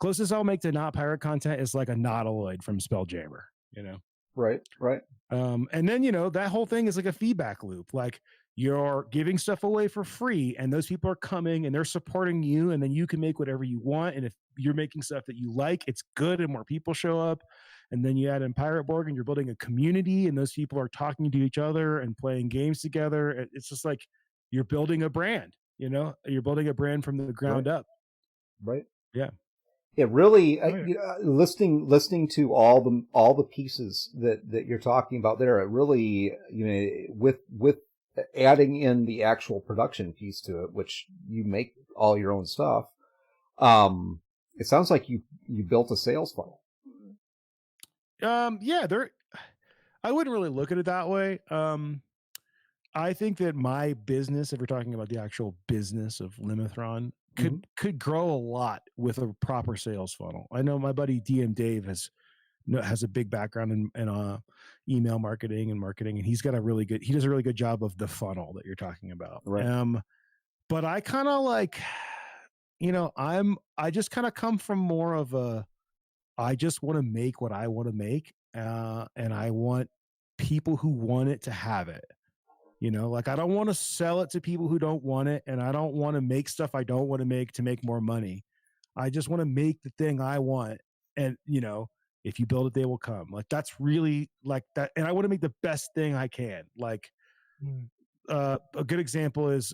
Closest I'll make to not pirate content is a Nautiloid from Spelljammer. Right. And then that whole thing is a feedback loop. You're giving stuff away for free, and those people are coming and they're supporting you, and then you can make whatever you want. And if you're making stuff that you like, it's good, and more people show up. And then you add in Pirate Borg, and you're building a community, and those people are talking to each other and playing games together. It's just you're building a brand. You're building a brand from the ground up. Right. Yeah. It really, listening to all the pieces that you're talking about there, it really, with adding in the actual production piece to it, which you make all your own stuff, it sounds like you built a sales funnel. Yeah, I wouldn't really look at it that way. I think that my business, if we're talking about the actual business of Limithron, could grow a lot with a proper sales funnel. I know my buddy DM Dave has a big background in email marketing, and he does a really good job of the funnel that you're talking about. Right. But I kind of like, I just kind of come from more of I just want to make what I want to make, and I want people who want it to have it. Like I don't want to sell it to people who don't want it, and I don't want to make stuff I don't want to make more money. I just want to make the thing I want, and if you build it, they will come. Like that's really like that, and I want to make the best thing I can. Like a good example is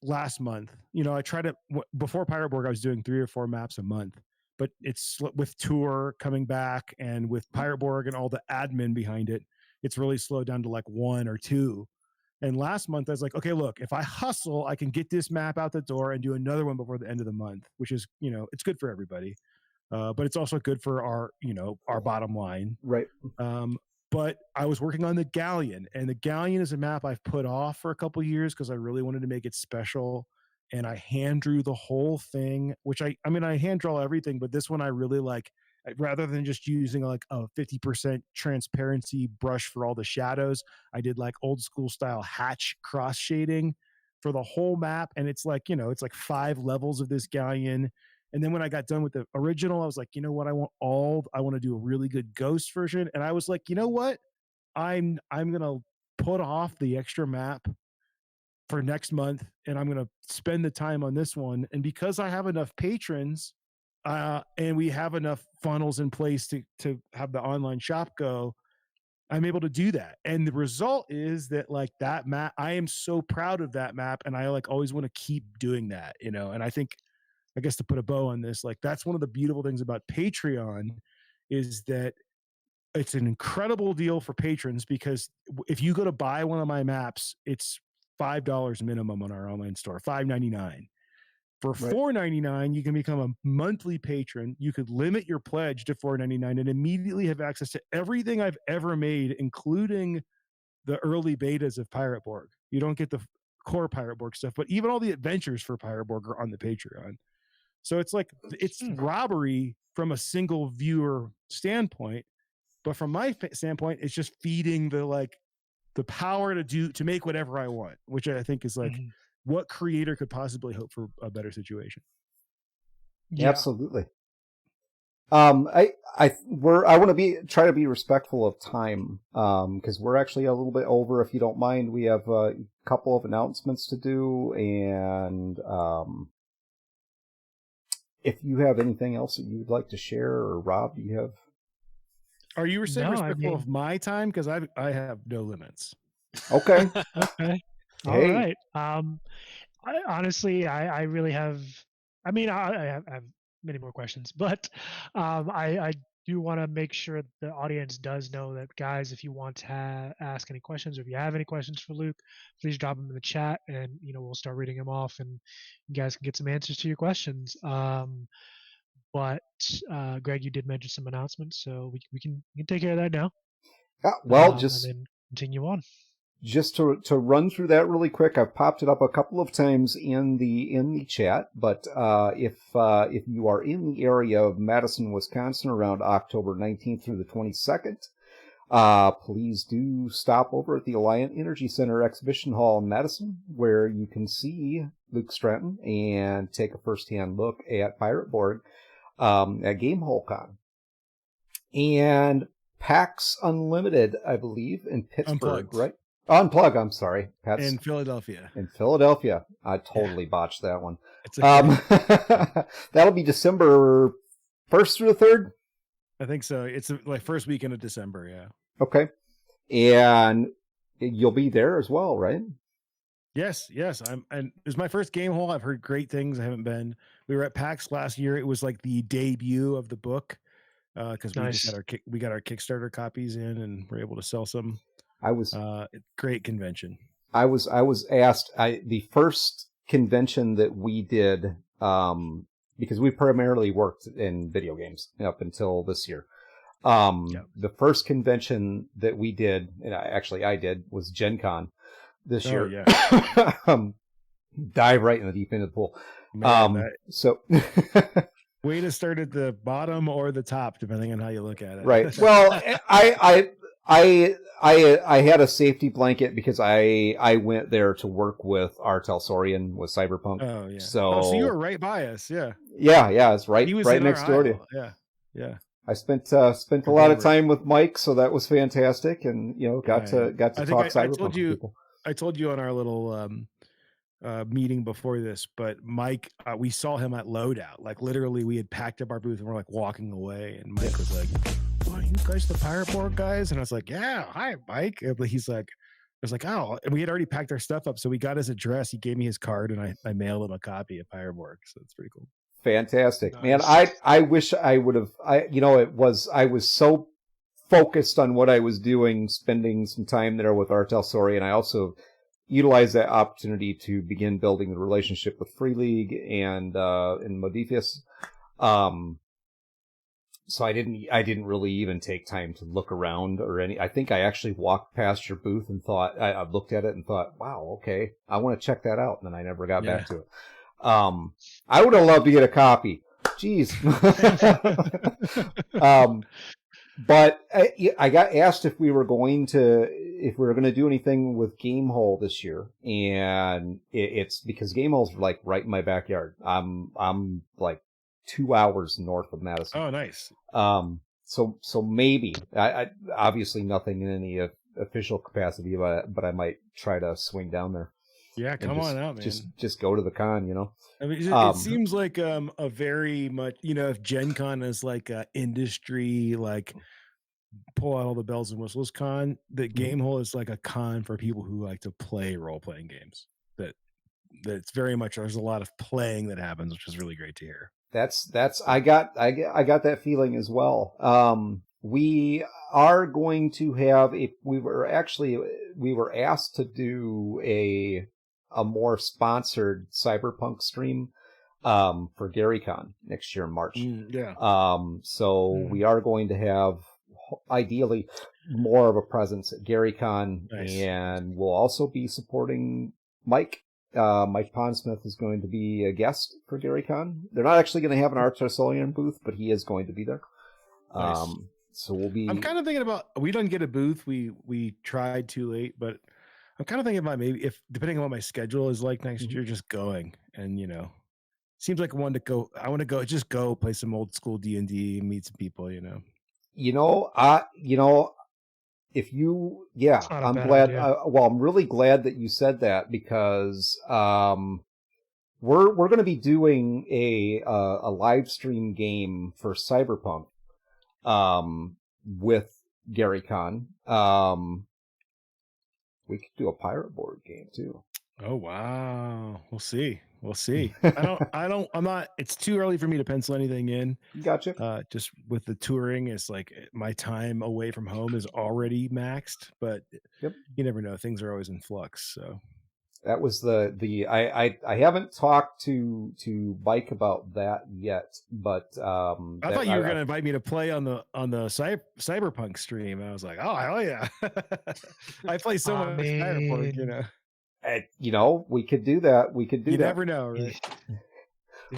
last month. I tried to before Pirate Borg, I was doing 3 or 4 maps a month, but it's with Tour coming back and with Pirate Borg and all the admin behind it, it's really slowed down to like 1 or 2. And last month, I was like, okay, look, if I hustle, I can get this map out the door and do another one before the end of the month, which is, it's good for everybody. But it's also good for our bottom line. Right. But I was working on the Galleon, and the Galleon is a map I've put off for a couple years because I really wanted to make it special. And I hand drew the whole thing, which I hand draw everything, but this one I really like. Rather than just using like a 50% transparency brush for all the shadows, I did like old school style hatch cross shading for the whole map. And it's like, it's like 5 levels of this Galleon. And then when I got done with the original, I was like, you know what? I want to do a really good ghost version. And I was like, you know what? I'm going to put off the extra map for next month, and I'm going to spend the time on this one. And because I have enough patrons, and we have enough funnels in place to have the online shop go, I'm able to do that. And the result is that like that map, I am so proud of that map, and I like always want to keep doing that, and I think, I guess to put a bow on this, like that's one of the beautiful things about Patreon is that it's an incredible deal for patrons, because if you go to buy one of my maps, it's $5 minimum on our online store, $5.99. For $4.99, you can become a monthly patron. You could limit your pledge to $4.99 and immediately have access to everything I've ever made, including the early betas of Pirate Borg. You don't get the core Pirate Borg stuff, but even all the adventures for Pirate Borg are on the Patreon. So it's like, it's robbery from a single viewer standpoint, but from my standpoint, it's just feeding the power to make whatever I want, which I think is like, what creator could possibly hope for a better situation? Yeah. Absolutely. I want to try to be respectful of time, because we're actually a little bit over. If you don't mind, we have a couple of announcements to do, and if you have anything else that you'd like to share, or Rob, do you have? Are you respectful of my time? Because I have no limits. Okay. Okay. All right. Honestly, I really have. I mean, I have many more questions, but I do want to make sure the audience does know that, guys, if you want to ask any questions, or if you have any questions for Luke, please drop them in the chat, and we'll start reading them off, and you guys can get some answers to your questions. But Greg, you did mention some announcements, so we can take care of that now. Well, just and then continue on. Just to run through that really quick, I've popped it up a couple of times in the chat. But if you are in the area of Madison, Wisconsin, around October 19th through the 22nd, please do stop over at the Alliant Energy Center Exhibition Hall in Madison, where you can see Luke Stratton and take a first-hand look at Pirate Borg at Gamehole Con. And PAX Unlimited, I believe, in Pittsburgh, Unplugged. right? Unplug, I'm sorry. Pat's in Philadelphia. In Philadelphia. I totally botched that one. It's okay. That'll be December 1st through the 3rd? I think so. It's like first weekend of December, yeah. Okay. And you'll be there as well, right? Yes. And it was my first game hole. I've heard great things. I haven't been. We were at PAX last year. It was like the debut of the book, because we got our Kickstarter copies in, and we're able to sell some. Great convention. I was asked, the first convention that we did, because we primarily worked in video games up until this year. The first convention that we did, and I did, was Gen Con this year. Yeah. Dive right in the deep end of the pool. Man, so way to start at the bottom or the top, depending on how you look at it. Right. Well, I had a safety blanket because I went there to work with Artel Sorian with Cyberpunk. Oh yeah. So you were right by us. Yeah. Yeah. It's right He was right next door to you. Yeah. Yeah. I spent a lot of time with Mike, so that was fantastic, and got to talk Cyberpunk with people. I told you on our little meeting before this, but Mike, we saw him at Loadout. Like literally, we had packed up our booth and we're like walking away, and Mike was like, "Oh, you guys the Pirate Board guys?" And I was like, "Yeah, hi, Mike." And he's like, "I was like, oh," and we had already packed our stuff up, so we got his address. He gave me his card, and I mailed him a copy of Pirate Board. So it's pretty cool. Fantastic, nice. Man. I wish I would have. I was so focused on what I was doing, spending some time there with Artel Sori, and I also utilized that opportunity to begin building the relationship with Free League and Modifius. So I didn't really even take time to look around or any. I think I actually walked past your booth and thought I looked at it and thought, wow, okay, I want to check that out, and then I never got back to it. I would have loved to get a copy. Jeez. But I got asked if we were going to do anything with Gamehole this year, and it's because Gamehole's like right in my backyard. I'm like 2 hours north of Madison. Oh, nice. So maybe I obviously nothing in any official capacity, but I might try to swing down there. Yeah, come on out, man. Just go to the con, I mean, it seems like a very much, if Gen Con is like a industry, like pull out all the bells and whistles con, that Gamehole is like a con for people who like to play role-playing games. That's very much, there's a lot of playing that happens, which is really great to hear. I got that feeling as well. We are going to have we were asked to do a more sponsored Cyberpunk stream for GaryCon next year in March. We are going to have ideally more of a presence at GaryCon. Nice. And we'll also be supporting Mike. Mike Pondsmith is going to be a guest for GaryCon. They're not actually going to have an Arthur Solian booth, but he is going to be there. Nice. So we'll be. I'm kind of thinking about. We don't get a booth. We tried too late, but I'm kind of thinking about maybe depending on what my schedule is like next year, just going and seems like one to go. I want to go. Just go play some old school D&D, meet some people. If you, I'm glad. I'm really glad that you said that because we're going to be doing a live stream game for Cyberpunk with GaryCon. We could do a pirate board game too. Oh wow, we'll see. I'm not. It's too early for me to pencil anything in. Gotcha. Just with the touring, it's like my time away from home is already maxed, but you never know. Things are always in flux. So that was I haven't talked to Mike about that yet, but I thought you were going to invite me to play on the Cyberpunk stream. I was like, oh hell yeah! I play so much Cyberpunk, we could do that. You never know, right?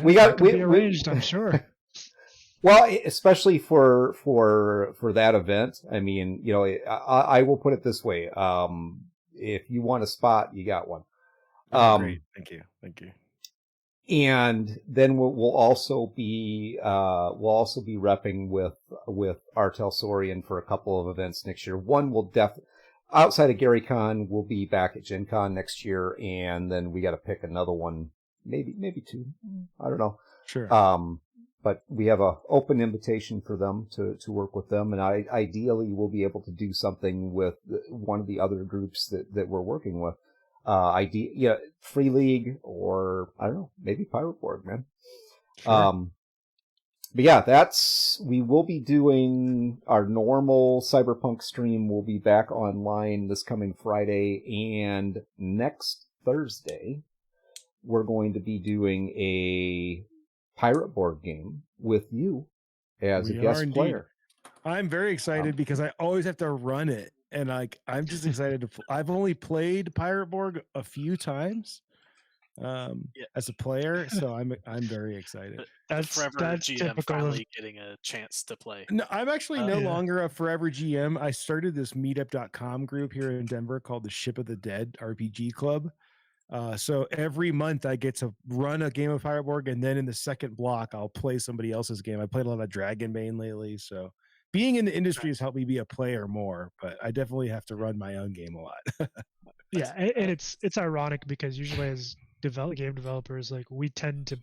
We arranged, I'm sure. Well, especially for that event. I mean, I will put it this way. If you want a spot, you got one. Great. Thank you. And then we'll also be repping with Artel Sorian for a couple of events next year. One will outside of GaryCon, we'll be back at Gen Con next year, and then we got to pick another one, maybe two. I don't know. Sure. But we have a open invitation for them to work with them, and ideally we'll be able to do something with one of the other groups that we're working with. Free League, or I don't know, maybe Pirate Board, man. Sure. But yeah, we will be doing our normal Cyberpunk stream. We'll be back online this coming Friday, and next Thursday, we're going to be doing a Pirate Board game with you as a guest player. I'm very excited because I always have to run it, and like I'm just excited to. I've only played Pirate Borg a few times as a player, so I'm very excited. That's Forever GM typical finally getting a chance to play. No, I'm actually no longer a Forever GM. I started this meetup.com group here in Denver called the Ship of the Dead RPG Club. So every month I get to run a game of Pirate Borg, and then in the second block I'll play somebody else's game. I played a lot of Dragonbane lately, so being in the industry has helped me be a player more, but I definitely have to run my own game a lot. Yeah, and it's ironic because usually as game developers, like we tend to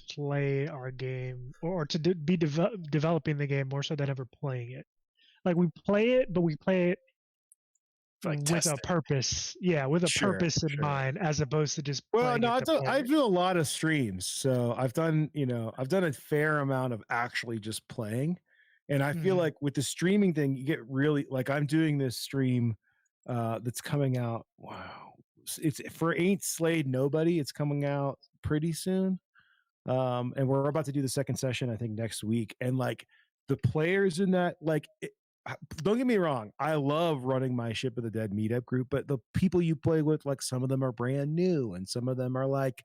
play our game or to be developing the game more so than ever playing it. Like we play it, but we play it with a purpose. Yeah, with a purpose in mind, as opposed to just. Well, no, I do a lot of streams, so I've done a fair amount of actually just playing, and I feel like with the streaming thing, you get really like I'm doing this stream that's coming out. Wow, it's for Ain't Slayed Nobody. It's coming out pretty soon, and we're about to do the second session I think next week, and like the players in that don't get me wrong, I love running my Ship of the Dead meetup group, but the people you play with, like some of them are brand new and some of them are like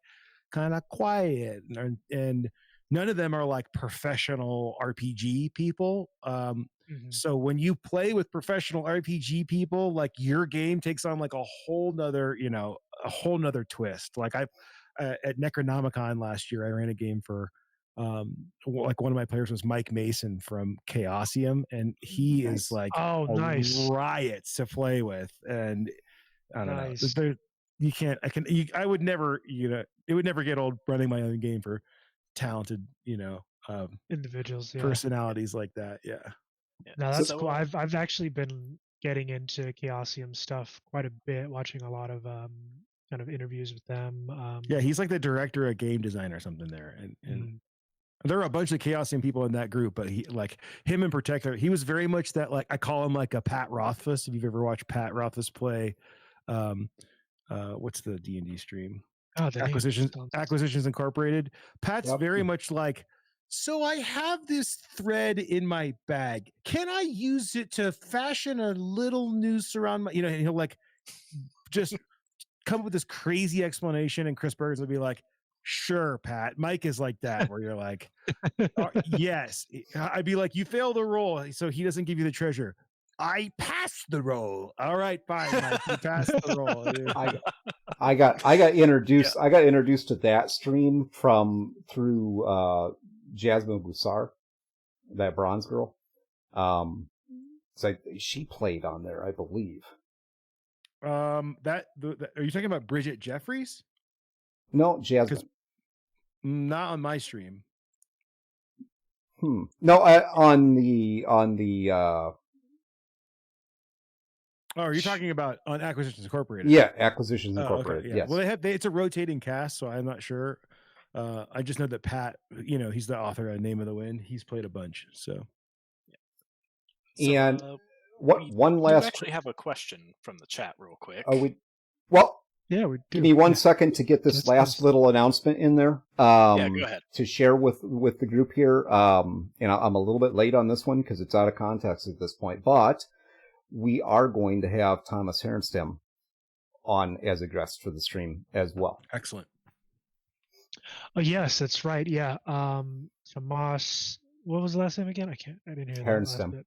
kind of quiet and none of them are like professional RPG people. So when you play with professional RPG people, like your game takes on like a whole nother twist. Like at Necronomicon last year, I ran a game for like one of my players was Mike Mason from Chaosium, and he is like riot to play with, and I don't know. I would never, it would never get old running my own game for talented, individuals, personalities like that. Yeah. No, that's cool. I've actually been getting into Chaosium stuff quite a bit, watching a lot of kind of interviews with them. Yeah, he's like the director of game design or something there, and there are a bunch of Chaosium people in that group, but he, like him in particular, he was very much that, like I call him like a Pat Rothfuss. If you've ever watched Pat Rothfuss play, what's the D&D stream? Acquisitions Incorporated. Pat's very much like, so I have this thread in my bag. Can I use it to fashion a little noose around my, and he'll like just come up with this crazy explanation, and Chris Burgers will be like, sure, Pat. Mike is like that, where you're like, yes. I'd be like, you failed a roll, so he doesn't give you the treasure. I passed the roll. All right, fine, Mike. You passed the roll. I got introduced. I got introduced to that stream through Jasmine Boussard, that bronze girl. So she played on there, I believe. Are you talking about Bridget Jeffries? No, Jasmine. Not on my stream. No, on the. Oh, are you talking about on Acquisitions Incorporated? Yeah, Acquisitions Incorporated. Okay, yeah. Yes. Well, it's a rotating cast, so I'm not sure. I just know that Pat, he's the author of Name of the Wind. He's played a bunch, so. And one we last. Actually, have a question from the chat, real quick. Yeah, we do. Give me 1 second to get this last little announcement in there. Yeah, go ahead. To share with the group here. And I'm a little bit late on this one because it's out of context at this point, but we are going to have Thomas Herenstam on as a guest for the stream as well. Excellent. Oh, yes, that's right. Yeah. Tomas, what was the last name again? I didn't hear that. Herenstam.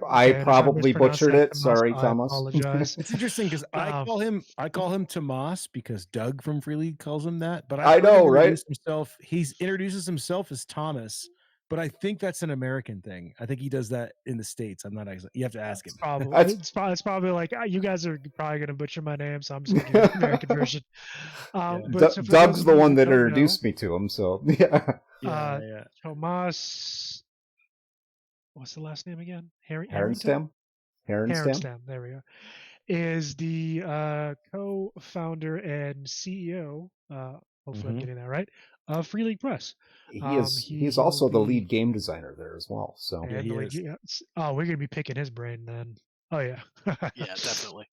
I probably butchered it. Sorry, Thomas. I apologize. It's interesting because I call him Tomas because Doug from Free League calls him that. But I know, right? He introduces himself as Thomas, but I think that's an American thing. I think he does that in the States. I'm not exactly. You have to ask him. It's probably like, you guys are probably going to butcher my name, so I'm just going to do the American version. Doug's the one that introduced me to him, so yeah. Tomas. What's the last name again? Herenstam. There we go. Is the co-founder and CEO. Hopefully, I'm getting that right. Of Free League Press. He's also the lead game designer there as well. So we're gonna be picking his brain then. Oh yeah. Yeah, definitely.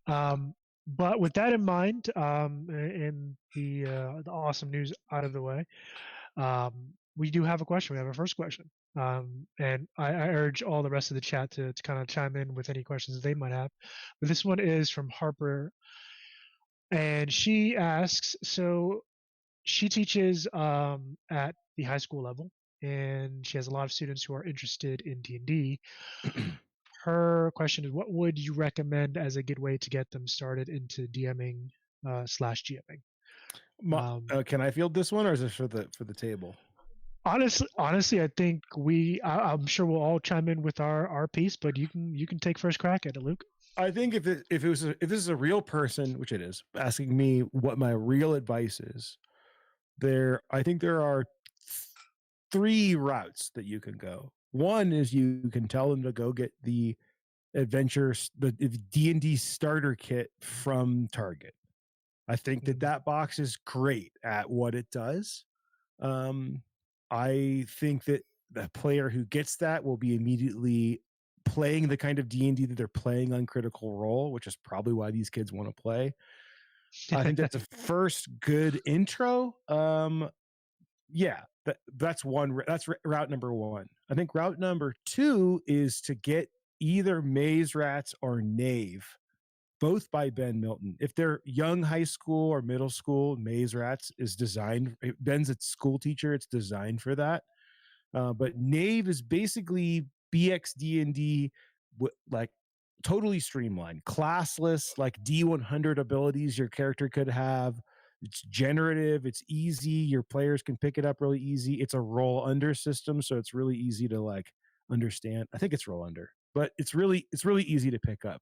But with that in mind, and the awesome news out of the way, we do have a question. We have our first question. And I urge all the rest of the chat to kind of chime in with any questions they might have. But this one is from Harper, and she asks, so she teaches at the high school level, and she has a lot of students who are interested in D&D. Her question is, what would you recommend as a good way to get them started into DMing slash GMing? Can I field this one, or is this for the table? Honestly, I think I'm sure we'll all chime in with our piece, but you can take first crack at it, Luke. I think if this is a real person, which it is, asking me what my real advice is, I think there are 3 routes that you can go. One is you can tell them to go get the D&D starter kit from Target. I think that box is great at what it does. I think that the player who gets that will be immediately playing the kind of D&D that they're playing on Critical Role, which is probably why these kids want to play. I think that's a first good intro. That's route number 1. I think route number 2 is to get either Maze Rats or Knave, both by Ben Milton. If they're young high school or middle school, Maze Rats is designed. Ben's a school teacher; it's designed for that. But Knave is basically BXD&D, like totally streamlined, classless, like D100 abilities your character could have. It's generative. It's easy. Your players can pick it up really easy. It's a roll under system, so it's really easy to like understand. I think it's roll under, but it's really easy to pick up.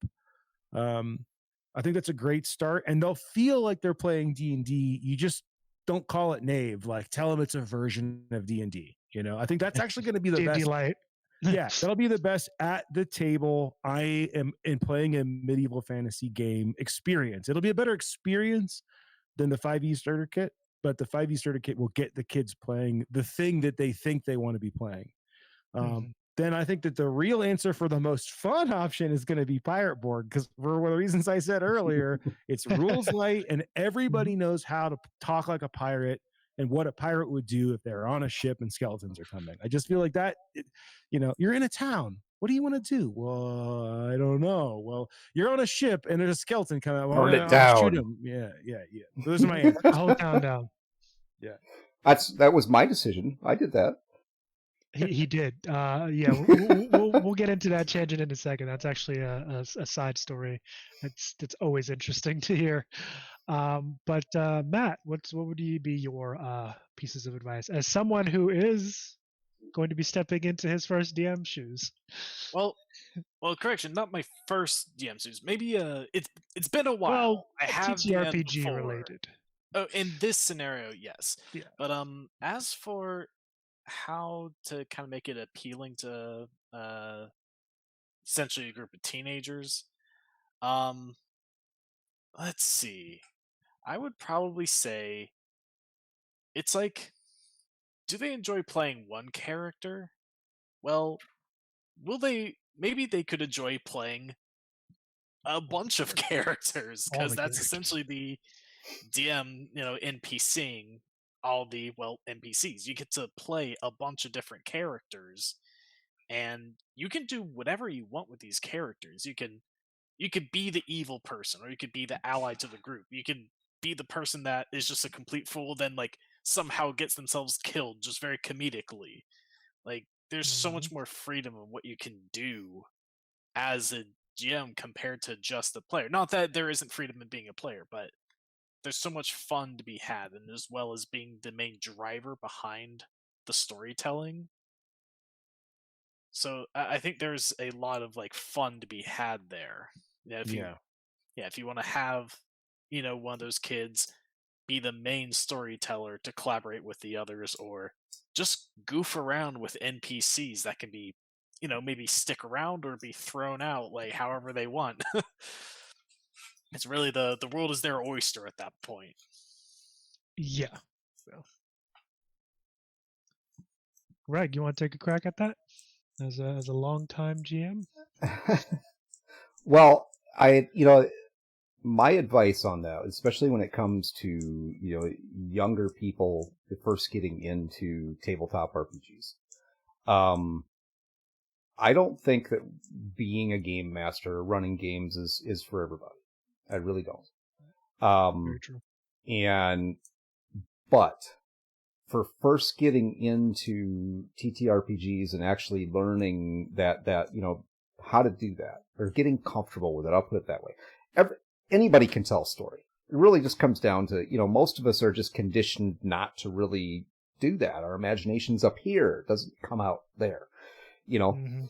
I think that's a great start, and they'll feel like they're playing D&D. You just don't call it Knave. Like, tell them it's a version of D&D. I think that's actually going to be the D&D best. Light. Yeah, that'll be the best at the table. I am in playing a medieval fantasy game experience. It'll be a better experience than the 5e starter kit, but the 5e starter kit will get the kids playing the thing that they think they want to be playing. Then I think that the real answer for the most fun option is going to be Pirate Board, because for one of the reasons I said earlier, it's rules light and everybody knows how to talk like a pirate and what a pirate would do if they're on a ship and skeletons are coming. I just feel like that, you're in a town. What do you want to do? Well, I don't know. Well, you're on a ship and there's a skeleton coming out. Well, burn it down. Shoot him. Yeah. Those are my answers. Whole town down. Yeah. That was my decision. I did that. He did. We'll get into that tangent in a second. That's actually a side story. That's always interesting to hear. But Matt, what would be your pieces of advice as someone who is going to be stepping into his first DM shoes? Well, correction, not my first DM shoes. Maybe it's been a while. Well, I have TTRPG related. Oh, in this scenario, yes. Yeah. But as for how to kind of make it appealing to essentially a group of teenagers, let's see. I would probably say it's like, do they enjoy playing one character? Well, maybe they could enjoy playing a bunch of characters, because that's essentially the DM, NPCing all the NPCs. You get to play a bunch of different characters, and you can do whatever you want with these characters. You could be the evil person, or you could be the ally to the group. You can be the person that is just a complete fool, then like somehow gets themselves killed just very comedically. Like, there's so much more freedom in what you can do as a GM compared to just a player. Not that there isn't freedom in being a player, but there's so much fun to be had, and as well as being the main driver behind the storytelling. So I think there's a lot of like fun to be had there. If you want to have, one of those kids be the main storyteller to collaborate with the others, or just goof around with NPCs that can be, maybe stick around or be thrown out, like however they want. It's really the world is their oyster at that point. Yeah. So. Greg, you want to take a crack at that as a long-time GM? Well, my advice on that, especially when it comes to, younger people first getting into tabletop RPGs, I don't think that being a game master, running games is for everybody. I really don't. Very true. But for first getting into TTRPGs and actually learning that how to do that, or getting comfortable with it, I'll put it that way. Anybody can tell a story. It really just comes down to, most of us are just conditioned not to really do that. Our imagination's up here. It doesn't come out there, Mm-hmm.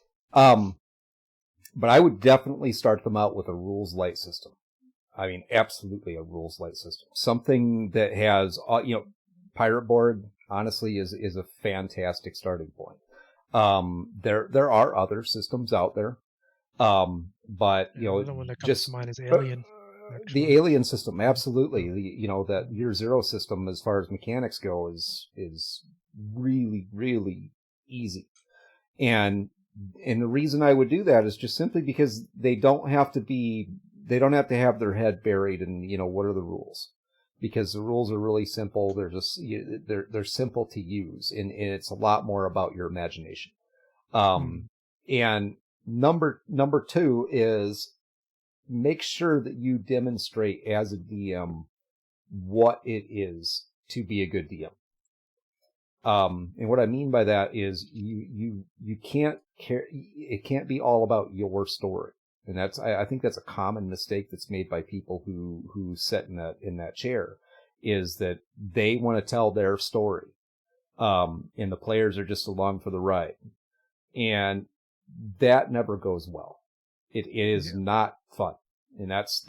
But I would definitely start them out with a rules light system. I mean, absolutely a rules light system. Something that has, Pirate Board, honestly, is a fantastic starting point. There are other systems out there. But, the one that comes to mind is Alien. The Alien system, absolutely. That Year Zero system, as far as mechanics go, is really, really easy. And the reason I would do that is just simply because they don't have to have their head buried in, what are the rules? Because the rules are really simple. They're just, they're simple to use, and it's a lot more about your imagination. And number two is make sure that you demonstrate as a DM what it is to be a good DM. And what I mean by that is you can't care. It can't be all about your story. And I think that's a common mistake that's made by people who sit in that chair, is that they want to tell their story. And the players are just along for the ride. And that never goes well. It is not fun. And that's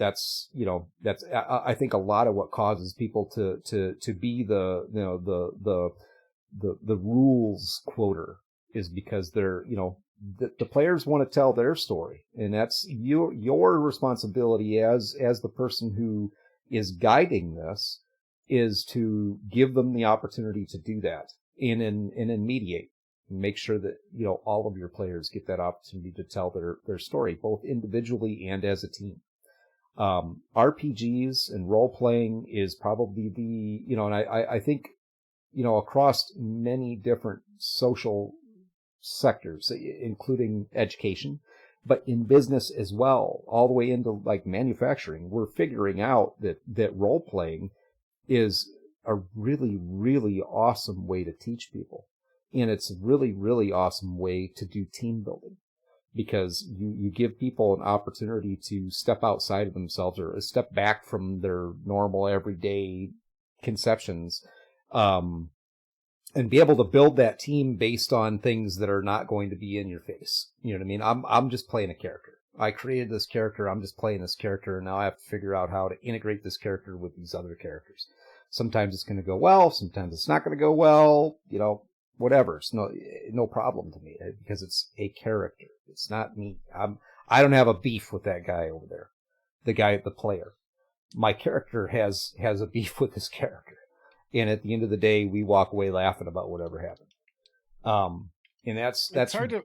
I think a lot of what causes people to be the rules quoter is because they're, the players want to tell their story, and that's your responsibility as the person who is guiding this, is to give them the opportunity to do that and then mediate and make sure that, all of your players get that opportunity to tell their story, both individually and as a team. RPGs and role playing is probably the, and I think, across many different social sectors, including education, but in business as well, all the way into like manufacturing, we're figuring out that role playing is a really, really awesome way to teach people. And it's a really, really awesome way to do team building, because you give people an opportunity to step outside of themselves, or step back from their normal everyday conceptions, and be able to build that team based on things that are not going to be in your face. You know what I mean? I'm just playing a character. I created this character. I'm just playing this character. And now I have to figure out how to integrate this character with these other characters. Sometimes it's going to go well. Sometimes it's not going to go well. Whatever. It's no problem to me, because it's a character. It's not me. I don't have a beef with that guy over there. The player. My character has a beef with this character. And at the end of the day, we walk away laughing about whatever happened. And that's hard to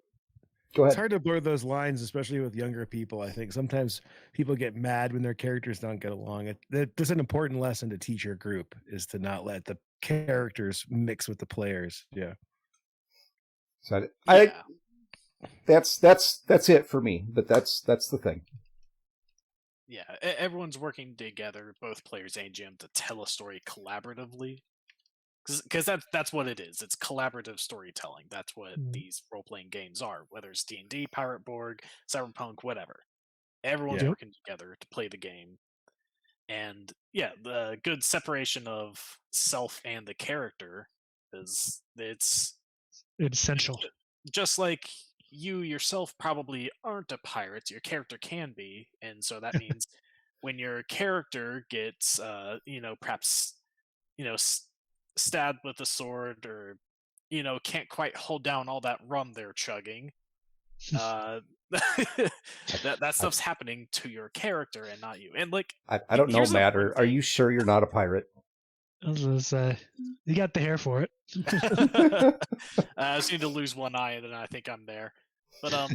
go ahead. It's hard to blur those lines, especially with younger people. I think sometimes people get mad when their characters don't get along. That's an important lesson to teach your group, is to not let the characters mix with the players. Yeah. So that's it for me. But that's the thing. Yeah, everyone's working together, both players and GM, to tell a story collaboratively. Because that's what it is. It's collaborative storytelling. That's what these role-playing games are, whether it's D&D, Pirate Board, Cyberpunk, whatever. Everyone's working together to play the game. And yeah, the good separation of self and the character is it's essential. Just like you yourself probably aren't a pirate, your character can be, and so that means when your character gets perhaps stabbed with a sword, or can't quite hold down all that rum they're chugging, that stuff's happening to your character and not you. And like, I don't know, Matt, are you sure you're not a pirate? I was gonna say, you got the hair for it. I just need to lose one eye, and then I think I'm there. But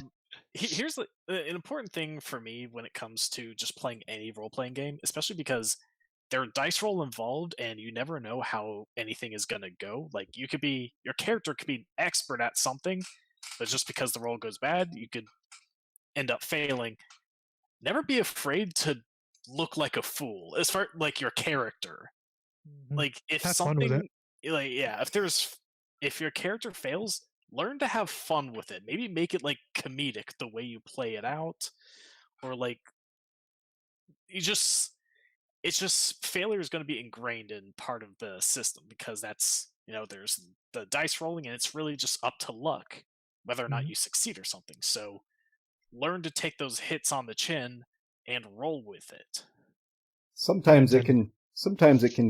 here's an important thing for me when it comes to just playing any role-playing game, especially because there are dice roll involved, and you never know how anything is going to go. Like, your character could be an expert at something, but just because the roll goes bad, you could end up failing. Never be afraid to look like a fool as far like your character. Mm-hmm. Like, if have something, like, yeah, if your character fails, learn to have fun with it. Maybe make it like comedic the way you play it out, or like it's just failure is going to be ingrained in part of the system, because that's, there's the dice rolling, and it's really just up to luck whether or not you succeed or something. So learn to take those hits on the chin and roll with it. Sometimes it can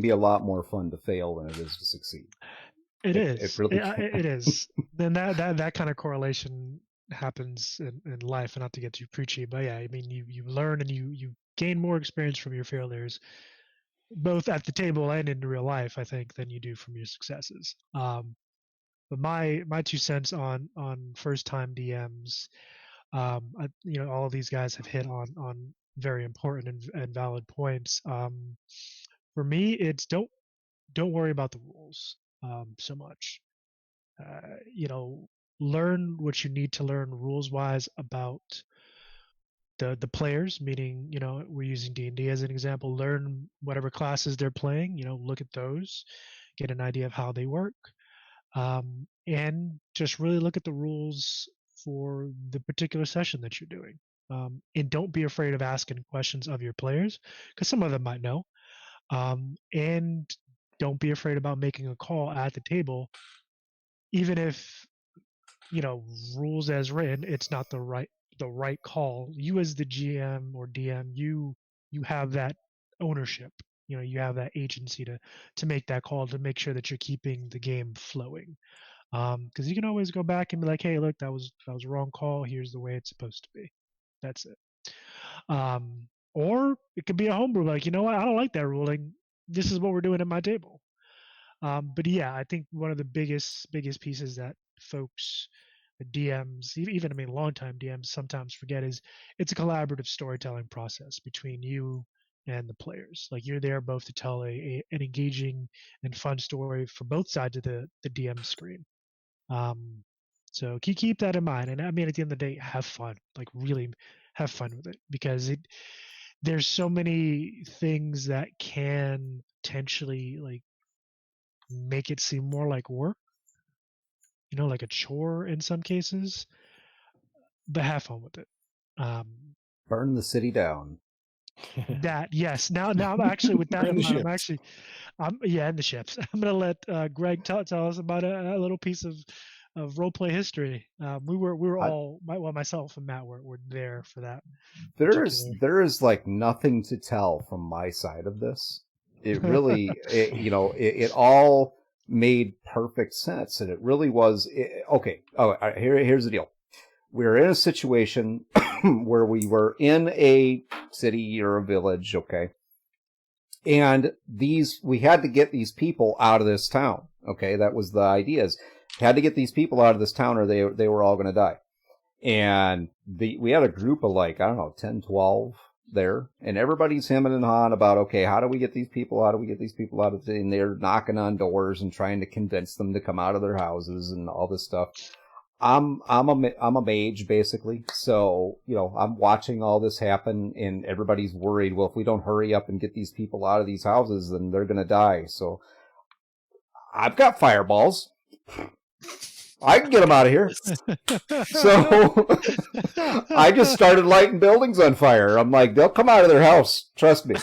be a lot more fun to fail than it is to succeed. It is. It really it is. Then that kind of correlation happens in life, and not to get too preachy, but yeah, I mean, you learn and you gain more experience from your failures, both at the table and in real life, I think, than you do from your successes. But my 2 cents on first time DMs, all of these guys have hit on very important and valid points. For me, it's don't worry about the rules so much. Learn what you need to learn rules wise about the players, meaning, we're using D&D as an example. Learn whatever classes they're playing, look at those, get an idea of how they work, and just really look at the rules for the particular session that you're doing. And don't be afraid of asking questions of your players, because some of them might know. And don't be afraid about making a call at the table, even if, rules as written, it's not the right call. You as the GM or DM, you have that ownership. You have that agency to make that call, to make sure that you're keeping the game flowing. Because you can always go back and be like, hey, look, that was a wrong call. Here's the way it's supposed to be. That's it. Or it could be a homebrew, like, you know what, I don't like that ruling. This is what we're doing at my table. But yeah, I think one of the biggest pieces that folks, the DMs, even longtime DMs sometimes forget is it's a collaborative storytelling process between you and the players. Like, you're there both to tell an engaging and fun story for both sides of the DM screen. So keep that in mind. And at the end of the day, have fun. Like, really have fun with it, because there's so many things that can potentially like make it seem more like work, like a chore in some cases. But have fun with it. Burn the city down. That, yes. Now I'm actually, with that in mind, in the ships. I'm gonna let Greg tell us about a little piece of roleplay history. We were all, myself and Matt were there for that. There is like nothing to tell from my side of this. It really, it all made perfect sense, and it really was. Okay. Oh, here's the deal. We're in a situation where we were in a city or a village, okay, and we had to get these people out of this town. Okay, that was the idea. Had to get these people out of this town, or they were all going to die. And we had a group of 10, 12 there, and everybody's hemming and hawing about, okay, how do we get these people out? And they're knocking on doors and trying to convince them to come out of their houses and all this stuff. I'm a mage, basically, so I'm watching all this happen, and everybody's worried. Well, if we don't hurry up and get these people out of these houses, then they're going to die. So I've got fireballs. I can get them out of here. So I just started lighting buildings on fire. I'm like, they'll come out of their house. Trust me.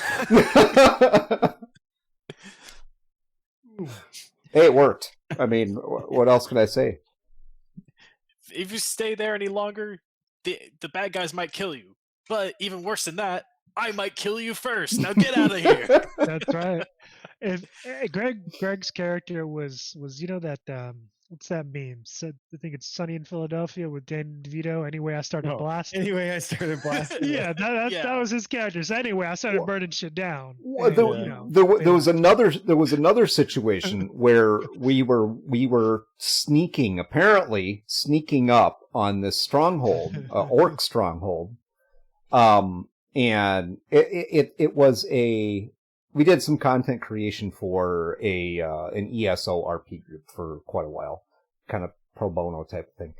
Hey, it worked. What else can I say? If you stay there any longer, the bad guys might kill you. But even worse than that, I might kill you first. Now get out of here. That's right. If Greg's character was that what's that meme? I think it's Sunny in Philadelphia with Dan DeVito. Anyway, I started blasting. Yeah, that was his character. So anyway, I started burning shit down. There was another situation where we were sneaking up on this stronghold, orc stronghold, and it was a we did some content creation for an ESO RP group for quite a while, kind of pro bono type of thing.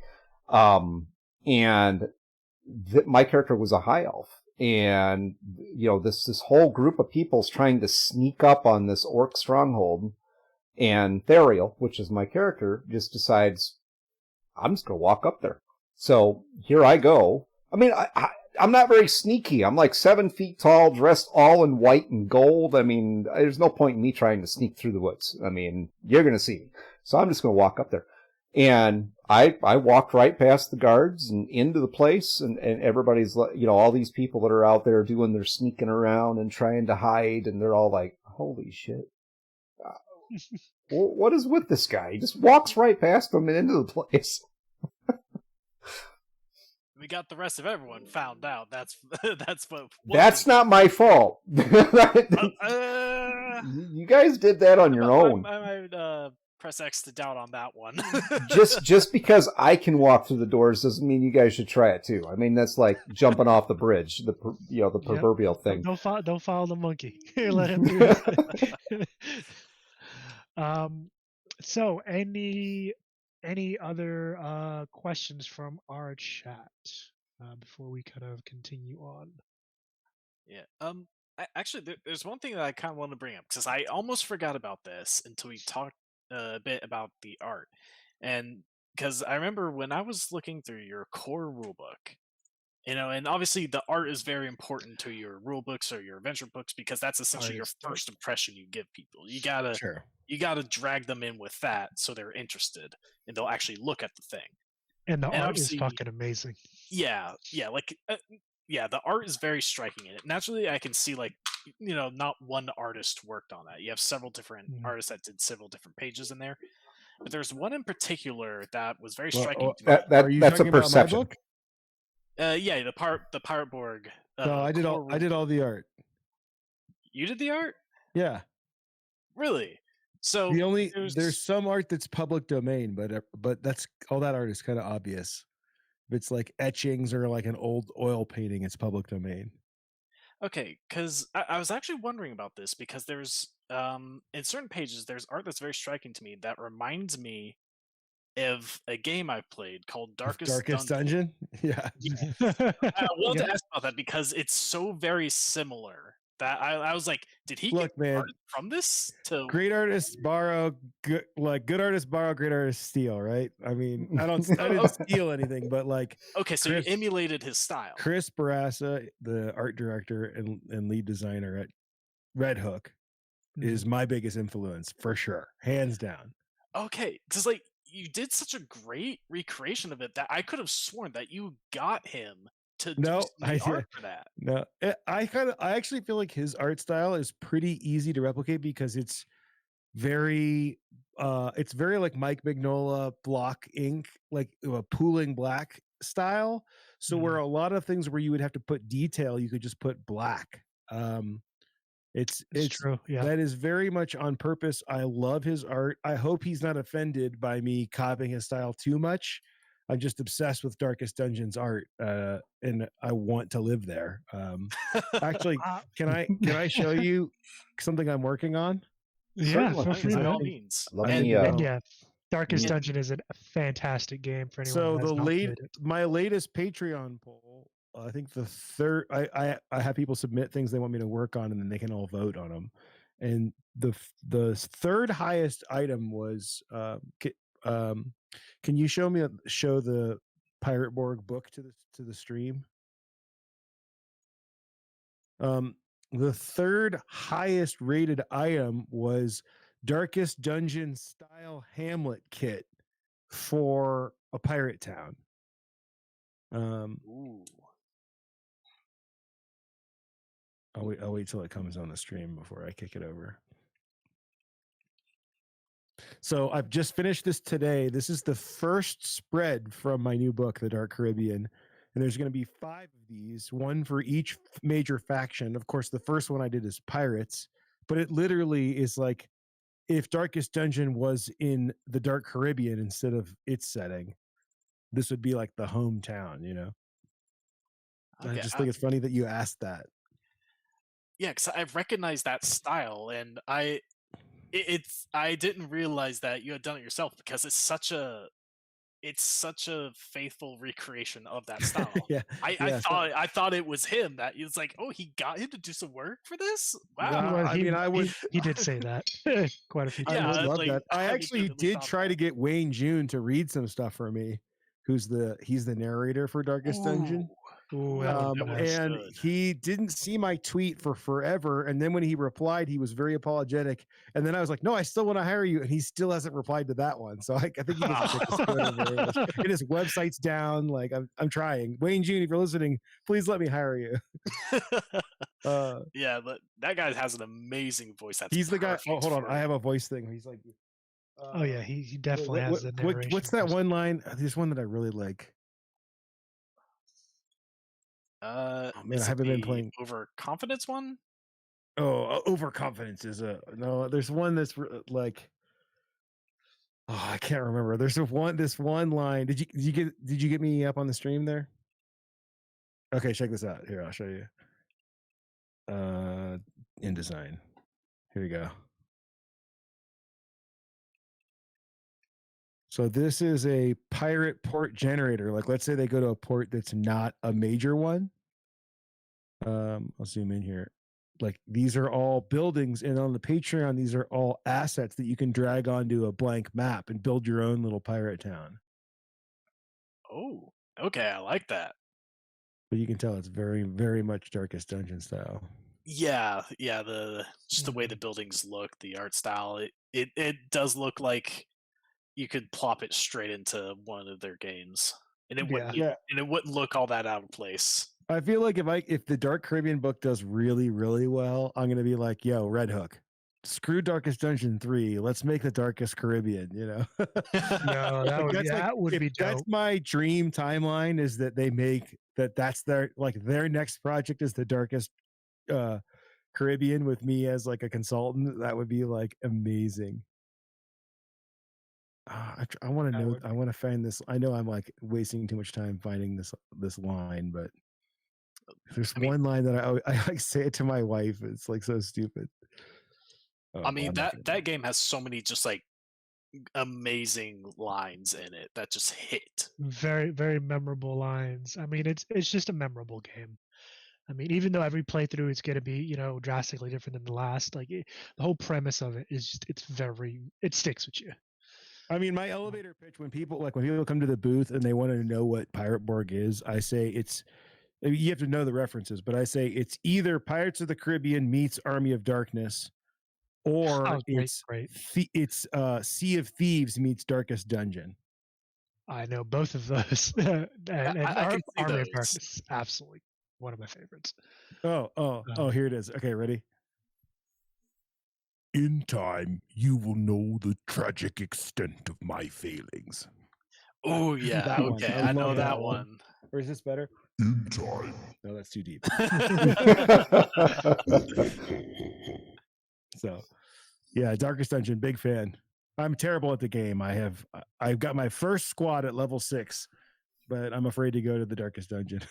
And my character was a high elf, and this whole group of people's trying to sneak up on this orc stronghold, and Theriel, which is my character, just decides, I'm just gonna walk up there. So here I go. I mean, I'm not very sneaky. I'm like 7 feet tall, dressed all in white and gold. I mean, there's no point in me trying to sneak through the woods. I mean, you're going to see me. So I'm just going to walk up there. And I walked right past the guards and into the place, and everybody's, all these people that are out there doing their sneaking around and trying to hide, and they're all like, holy shit. What is with this guy? He just walks right past them and into the place. We got the rest of everyone found out. That's what. That's not my fault. You guys did that on your own. I might press X to doubt on that one. just because I can walk through the doors doesn't mean you guys should try it too. I mean, that's like jumping off the bridge, the proverbial thing. Don't follow the monkey. Let him do it. So any other questions from our chat before we kind of continue on? Yeah. Actually, there's one thing that I kind of want to bring up, because I almost forgot about this until we talked a bit about the art, and because I remember when I was looking through your core rulebook, and obviously the art is very important to your rule books or your adventure books, because that's essentially your first impression you give people. You gotta drag them in with that so they're interested and they'll actually look at the thing. And the art is fucking amazing. Yeah, the art is very striking in it. Naturally, I can see not one artist worked on that. You have several different artists that did several different pages in there, but there's one in particular that was very striking. That's a perception. Yeah, the Pirate Borg. No, I did all the art. You did the art? Yeah. Really? So there's some art that's public domain, but that's all that art is kind of obvious. If it's like etchings or like an old oil painting, it's public domain. Okay, because I was actually wondering about this, because there's in certain pages there's art that's very striking to me that reminds me of a game I played called Darkest Dungeon. Yeah. I wanted to ask about that because it's so very similar that I was like, did he get art from this? To great artists borrow, good artists borrow, great artists steal, right? I mean, I didn't steal anything, but okay, so you emulated his style. Chris Barassa, the art director and lead designer at Red Hook, is my biggest influence for sure, hands down. Okay, because you did such a great recreation of it that I could have sworn that you got him to do art for that. No, I actually feel like his art style is pretty easy to replicate, because it's very like Mike Mignola block ink, like a pooling black style. So where a lot of things where you would have to put detail, you could just put black. It's true. Yeah. That is very much on purpose. I love his art. I hope he's not offended by me copying his style too much. I'm just obsessed with Darkest Dungeon's art, and I want to live there. Actually, can I show you something I'm working on? Yeah, by all means. Darkest Dungeon is a fantastic game for anyone. So my latest Patreon poll, I think the third, I have people submit things they want me to work on, and then they can all vote on them. And the third highest item was can you show the Pirate Borg book to the stream? The third highest rated item was Darkest Dungeon style Hamlet kit for a pirate town. Ooh. I'll wait till it comes on the stream before I kick it over. So I've just finished this today. This is the first spread from my new book, The Dark Caribbean. And there's going to be 5 of these, one for each major faction. Of course, the first one I did is pirates, but it literally is like if Darkest Dungeon was in the Dark Caribbean instead of its setting, this would be like the hometown, Okay, I just think it's funny that you asked that. Yeah, because I recognize that style, and I didn't realize that you had done it yourself because it's such a faithful recreation of that style. Yeah, I thought it was him. That it's like, oh, he got him to do some work for this. Wow. Well, I mean, I would. he did say that quite a few times. I would love like, that. I actually legitimately did thought try to that. get Wayne June to read some stuff for me. He's the narrator for Darkest Dungeon. Ooh, that was And good. he didn't see my tweet for forever. And then when he replied, he was very apologetic. And then I was like, no, I still want to hire you. And he still hasn't replied to that one. So I think he needs to take his foot over it. And his website's down. Like I'm trying. Wayne June, if you're listening, please let me hire you. Yeah, but that guy has an amazing voice. He's the guy. Oh, hold on. I have a voice thing. He's like, oh yeah, he definitely has the narration. What's that one line? There's one that I really like. Oh man, I haven't been playing overconfidence one. Oh, overconfidence is no. There's one that's like, oh, I can't remember. There's this one line. Did you get me up on the stream there? Okay, check this out. Here, I'll show you. InDesign. Here we go. So this is a pirate port generator. Like, let's say they go to a port that's not a major one. I'll zoom in here. Like, these are all buildings, and on the Patreon, these are all assets that you can drag onto a blank map and build your own little pirate town. Oh, okay, I like that. But you can tell it's very, very much Darkest Dungeon style. Yeah, just the way the buildings look, the art style, it does look like you could plop it straight into one of their games, and it wouldn't look all that out of place. I feel like if the Dark Caribbean book does really, really well, I'm gonna be like, yo, Red Hook, screw Darkest Dungeon 3, let's make the Darkest Caribbean, you know? No, that would be dope. That's my dream timeline, is that they make that's their next project is the Darkest Caribbean with me as like a consultant. That would be like amazing. I want to know. I want to find this. I know I'm like wasting too much time finding this line, but there's one line that I like say it to my wife. It's like so stupid. I mean, that game has so many just like amazing lines in it that just hit. Very, very memorable lines. I mean, it's just a memorable game. I mean, even though every playthrough is going to be, drastically different than the last, like the whole premise of it is just, it sticks with you. I mean, my elevator pitch when people come to the booth and they want to know what Pirate Borg is, I say you have to know the references, but I say it's either Pirates of the Caribbean meets Army of Darkness, or it's Sea of Thieves meets Darkest Dungeon. I know both of those. and Army of Darkness is absolutely one of my favorites. Oh, here it is. Okay, ready? In time, you will know the tragic extent of my failings. Oh, yeah. Okay, I know that one. Or is this better? In time. No, that's too deep. So, yeah, Darkest Dungeon, big fan. I'm terrible at the game. I've got my first squad at level 6, but I'm afraid to go to the Darkest Dungeon.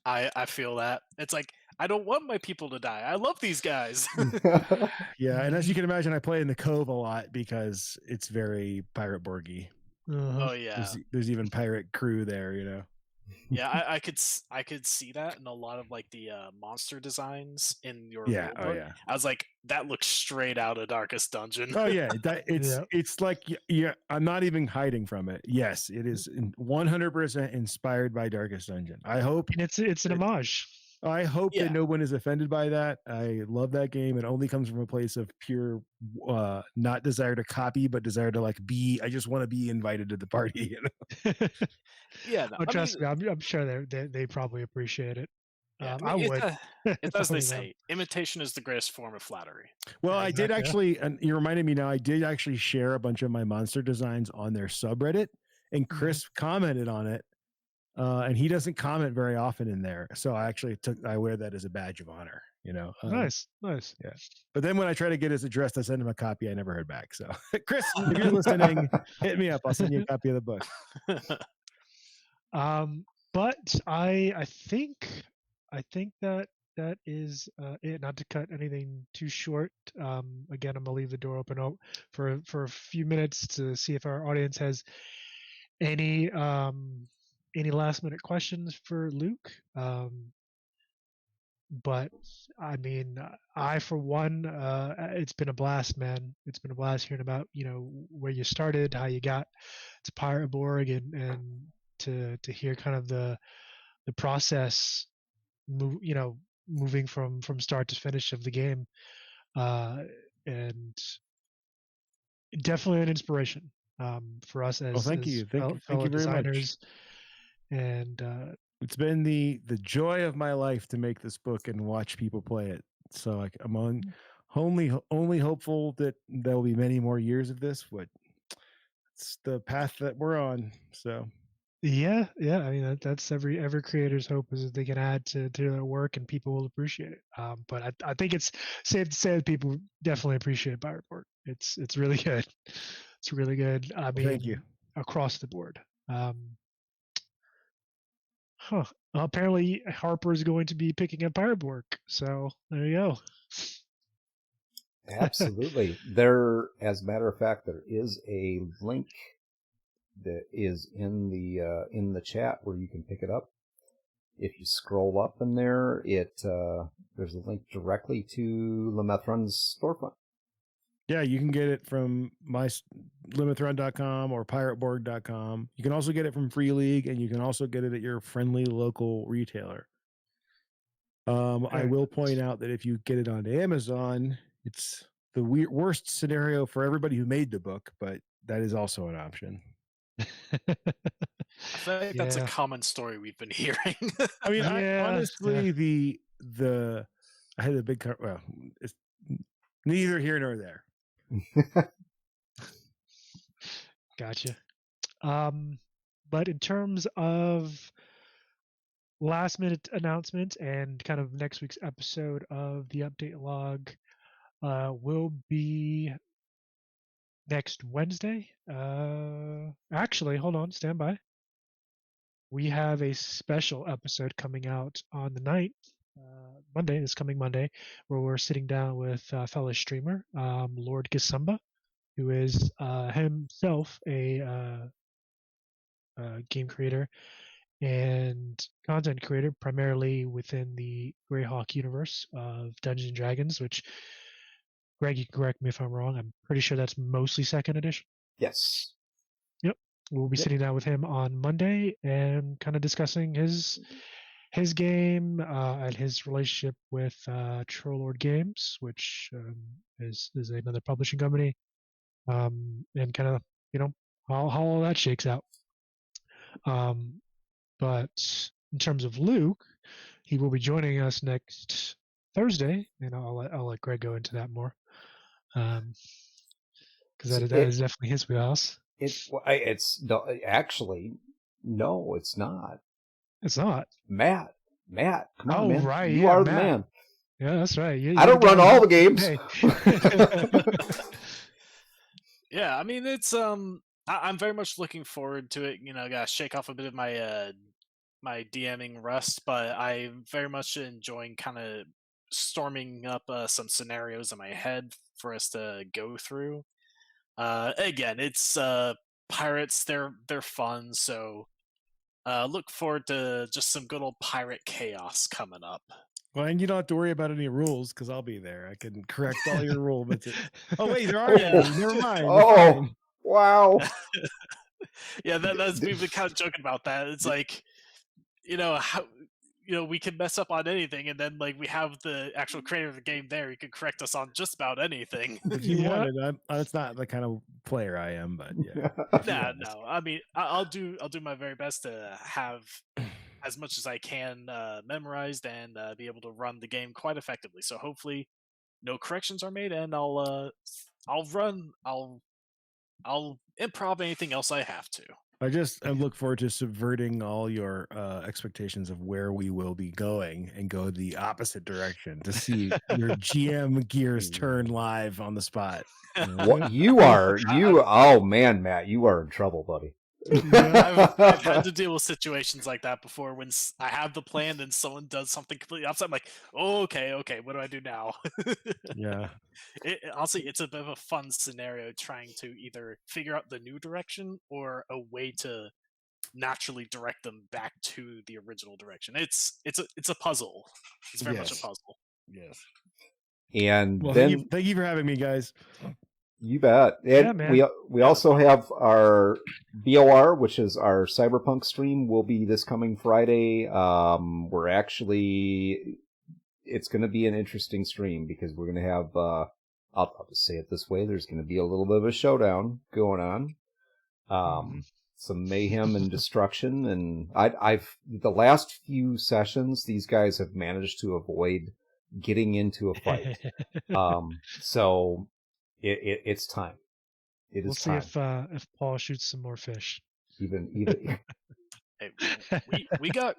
I feel that. It's like, I don't want my people to die. I love these guys. Yeah, and as you can imagine, I play in the Cove a lot because it's very Pirate Borgy. Oh yeah. There's even pirate crew there, Yeah, I could see that in a lot of like the monster designs in your yeah. Oh yeah. I was like, that looks straight out of Darkest Dungeon. Oh yeah, it's like I'm not even hiding from it. Yes, it is 100% inspired by Darkest Dungeon. I hope it's an homage. I hope that no one is offended by that. I love that game. It only comes from a place of pure not desire to copy, but desire to like be. I just want to be invited to the party. Yeah, no, trust me, I'm sure they probably appreciate it. Yeah, I would. It's as they say, imitation is the greatest form of flattery. Well, I did actually, and you reminded me now, I did actually share a bunch of my monster designs on their subreddit, and Chris commented on it. And he doesn't comment very often in there, so I wear that as a badge of honor. Nice. Yeah, but then when I try to get his address to send him a copy, I never heard back. So, Chris, if you're listening, hit me up. I'll send you a copy of the book. But I think that is it. Not to cut anything too short. Again, I'm gonna leave the door open for a few minutes to see if our audience has any last minute questions for Luke. But I mean, I for one, it's been a blast, man. It's been a blast hearing about where you started, how you got to Pirate Borg, and to hear kind of the process, moving from start to finish of the game, and definitely an inspiration for us as thank you fellow very designers. Much. And it's been the joy of my life to make this book and watch people play it. So I'm only hopeful that there will be many more years of this, but it's the path that we're on. So yeah, I mean that's every creator's hope, is that they can add to their work and people will appreciate it. But I think it's safe to say that people definitely appreciate Pirate Borg. It's really good. It's really good. I mean, thank you. Across the board. Apparently Harper is going to be picking up Pirate Borg, so there you go. Absolutely. There, as a matter of fact, there is a link that is in the chat where you can pick it up. If you scroll up in there, there's a link directly to Limithron's storefront. Yeah, you can get it from my Limithron.com or PirateBorg.com. You can also get it from Free League, and you can also get it at your friendly local retailer. I will point out that if you get it on Amazon, it's the worst scenario for everybody who made the book, but that is also an option. I feel like that's a common story we've been hearing. I mean, honestly, I had a big well, it's neither here nor there. Gotcha. But in terms of last minute announcement and kind of next week's episode of the update log, will be next Wednesday. Actually, hold on, stand by. We have a special episode coming out on the 9th, Monday, this coming Monday, where we're sitting down with fellow streamer, Lord Gasumba, who is himself a game creator and content creator, primarily within the Greyhawk universe of Dungeons & Dragons, which, Greg, you can correct me if I'm wrong, I'm pretty sure that's mostly 2nd edition. Yes. Yep. We'll be sitting down with him on Monday and kind of discussing his game and his relationship with Trollord Games, which is another publishing company, and kind of how all that shakes out. But in terms of Luke, he will be joining us next Thursday, and I'll let Greg go into that more, because that is definitely his wheelhouse. Actually, no, it's not. It's not. Matt, come on, man. Right. You are Matt. The man. Yeah, that's right. I don't run all the games. Yeah, I mean, it's I'm very much looking forward to it. Gotta shake off a bit of my my DMing rust, but I'm very much enjoying kind of storming up some scenarios in my head for us to go through. Again, it's pirates. They're fun, so look forward to just some good old pirate chaos coming up. Well, and you don't have to worry about any rules because I'll be there. I can correct all your rules. Oh wait, there are rules. Never mind. Oh, wow. Yeah, that's we've been kind of joking about that. It's like, how we can mess up on anything, and then like we have the actual creator of the game there. He can correct us on just about anything. If you wanted, that's not the kind of player I am, but yeah. No. I mean, I'll do my very best to have as much as I can memorized and be able to run the game quite effectively. So hopefully, no corrections are made, and I'll improv anything else I have to. I look forward to subverting all your expectations of where we will be going and go the opposite direction to see your GM gears turn live on the spot. What you are, oh man, Matt, you are in trouble, buddy. I've had to deal with situations like that before when I have the plan and someone does something completely opposite. I'm like, oh, okay, what do I do now? Yeah. Honestly, it's a bit of a fun scenario trying to either figure out the new direction or a way to naturally direct them back to the original direction. It's a puzzle. It's very much a puzzle. Yes. And well, then thank you for having me, guys. You bet. And we also have our BOR, which is our Cyberpunk stream, will be this coming Friday. It's going to be an interesting stream because we're going to have, I'll just say it this way, there's going to be a little bit of a showdown going on. Some mayhem and destruction. And the last few sessions, these guys have managed to avoid getting into a fight. So it's time. We'll see if Paul shoots some more fish. Even hey, we got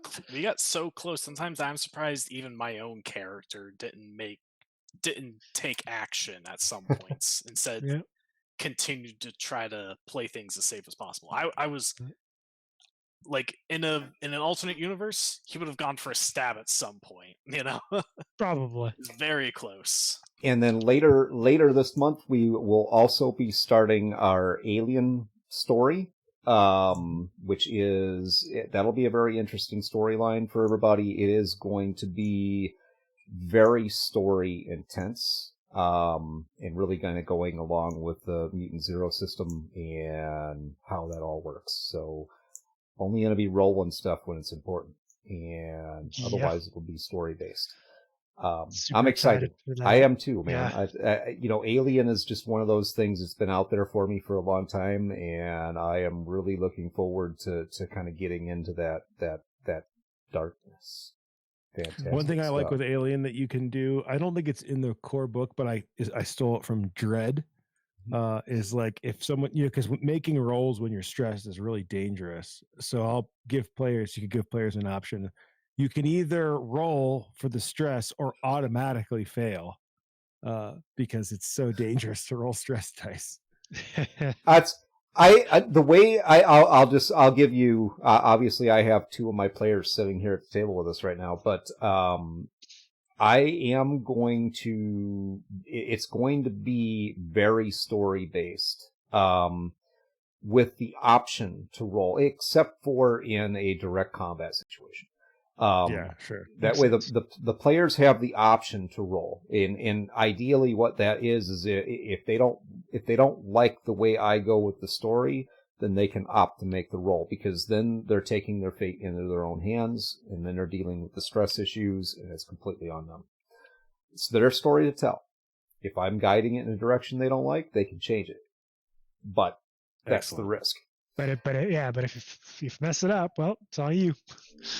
so close. Sometimes I'm surprised even my own character didn't take action at some points. Instead, continued to try to play things as safe as possible. I was like in an alternate universe, he would have gone for a stab at some point. Probably. It's very close. And then later this month, we will also be starting our Alien story, which that'll be a very interesting storyline for everybody. It is going to be very story intense, and really kind of going along with the Mutant Zero system and how that all works. So only going to be rolling stuff when it's important, and otherwise it will be story based. I'm excited. I am too, man. Yeah. Alien is just one of those things that's been out there for me for a long time, and I am really looking forward to kind of getting into that darkness. Fantastic. One thing I like with Alien that you can do, I don't think it's in the core book, but I stole it from Dread. Is like if someone, because making rolls when you're stressed is really dangerous. So you could give players an option. You can either roll for the stress or automatically fail, because it's so dangerous to roll stress dice. I'll give you, obviously I have two of my players sitting here at the table with us right now, but, it's going to be very story based, with the option to roll, except for in a direct combat situation. Yeah, sure. That way the players have the option to roll. And ideally what that is if they don't like the way I go with the story, then they can opt to make the roll, because then they're taking their fate into their own hands, and then they're dealing with the stress issues, and it's completely on them. It's their story to tell. If I'm guiding it in a direction they don't like, they can change it. But that's the risk. But if you mess it up, well, it's all you.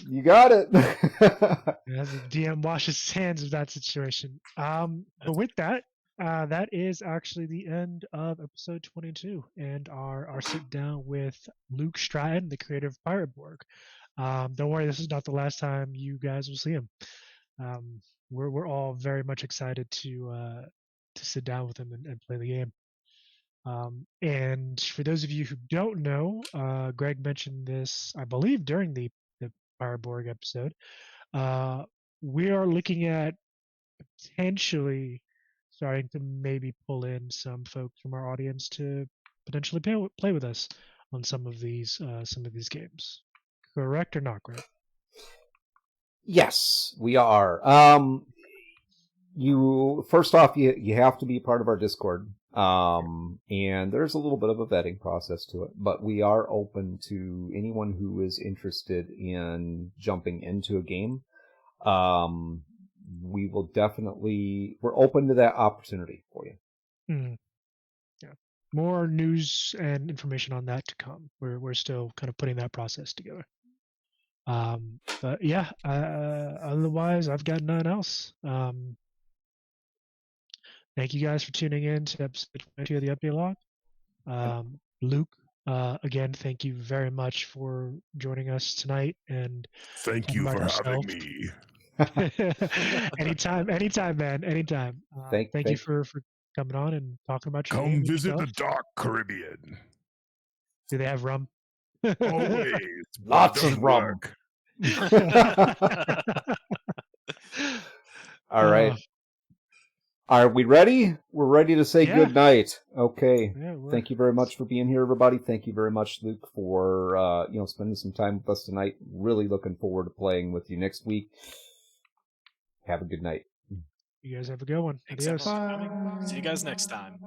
You got it. As the DM washes his hands of that situation. But with that, that is actually the end of episode 22 and our sit down with Luke Stratton, the creator of Pirate Borg. Don't worry, this is not the last time you guys will see him. We're all very much excited to sit down with him and play the game. And for those of you who don't know, Greg mentioned this, I believe, during the Pirate Borg episode. We are looking at potentially starting to maybe pull in some folks from our audience to potentially play with us on some of these games. Correct or not, Greg? Yes, we are. First off, you have to be part of our Discord. And there's a little bit of a vetting process to it, but we are open to anyone who is interested in jumping into a game. We're open to that opportunity for you. Yeah. More news and information on that to come. We're still kind of putting that process together. But yeah, otherwise I've got nothing else. Thank you guys for tuning in to episode 22 of the Update Log. Luke, again, thank you very much for joining us tonight. And thank you for having me. Anytime, man. Anytime. Thank you for coming on and talking about your game. Come visit the Dark Caribbean. Do they have rum? Always. Lots of rum. All right. Are we ready? We're ready to say good night. Okay. Yeah, thank you very much for being here, everybody. Thank you very much, Luke, for spending some time with us tonight. Really looking forward to playing with you next week. Have a good night. You guys have a good one. Thanks Adios. so much for coming. See you guys next time.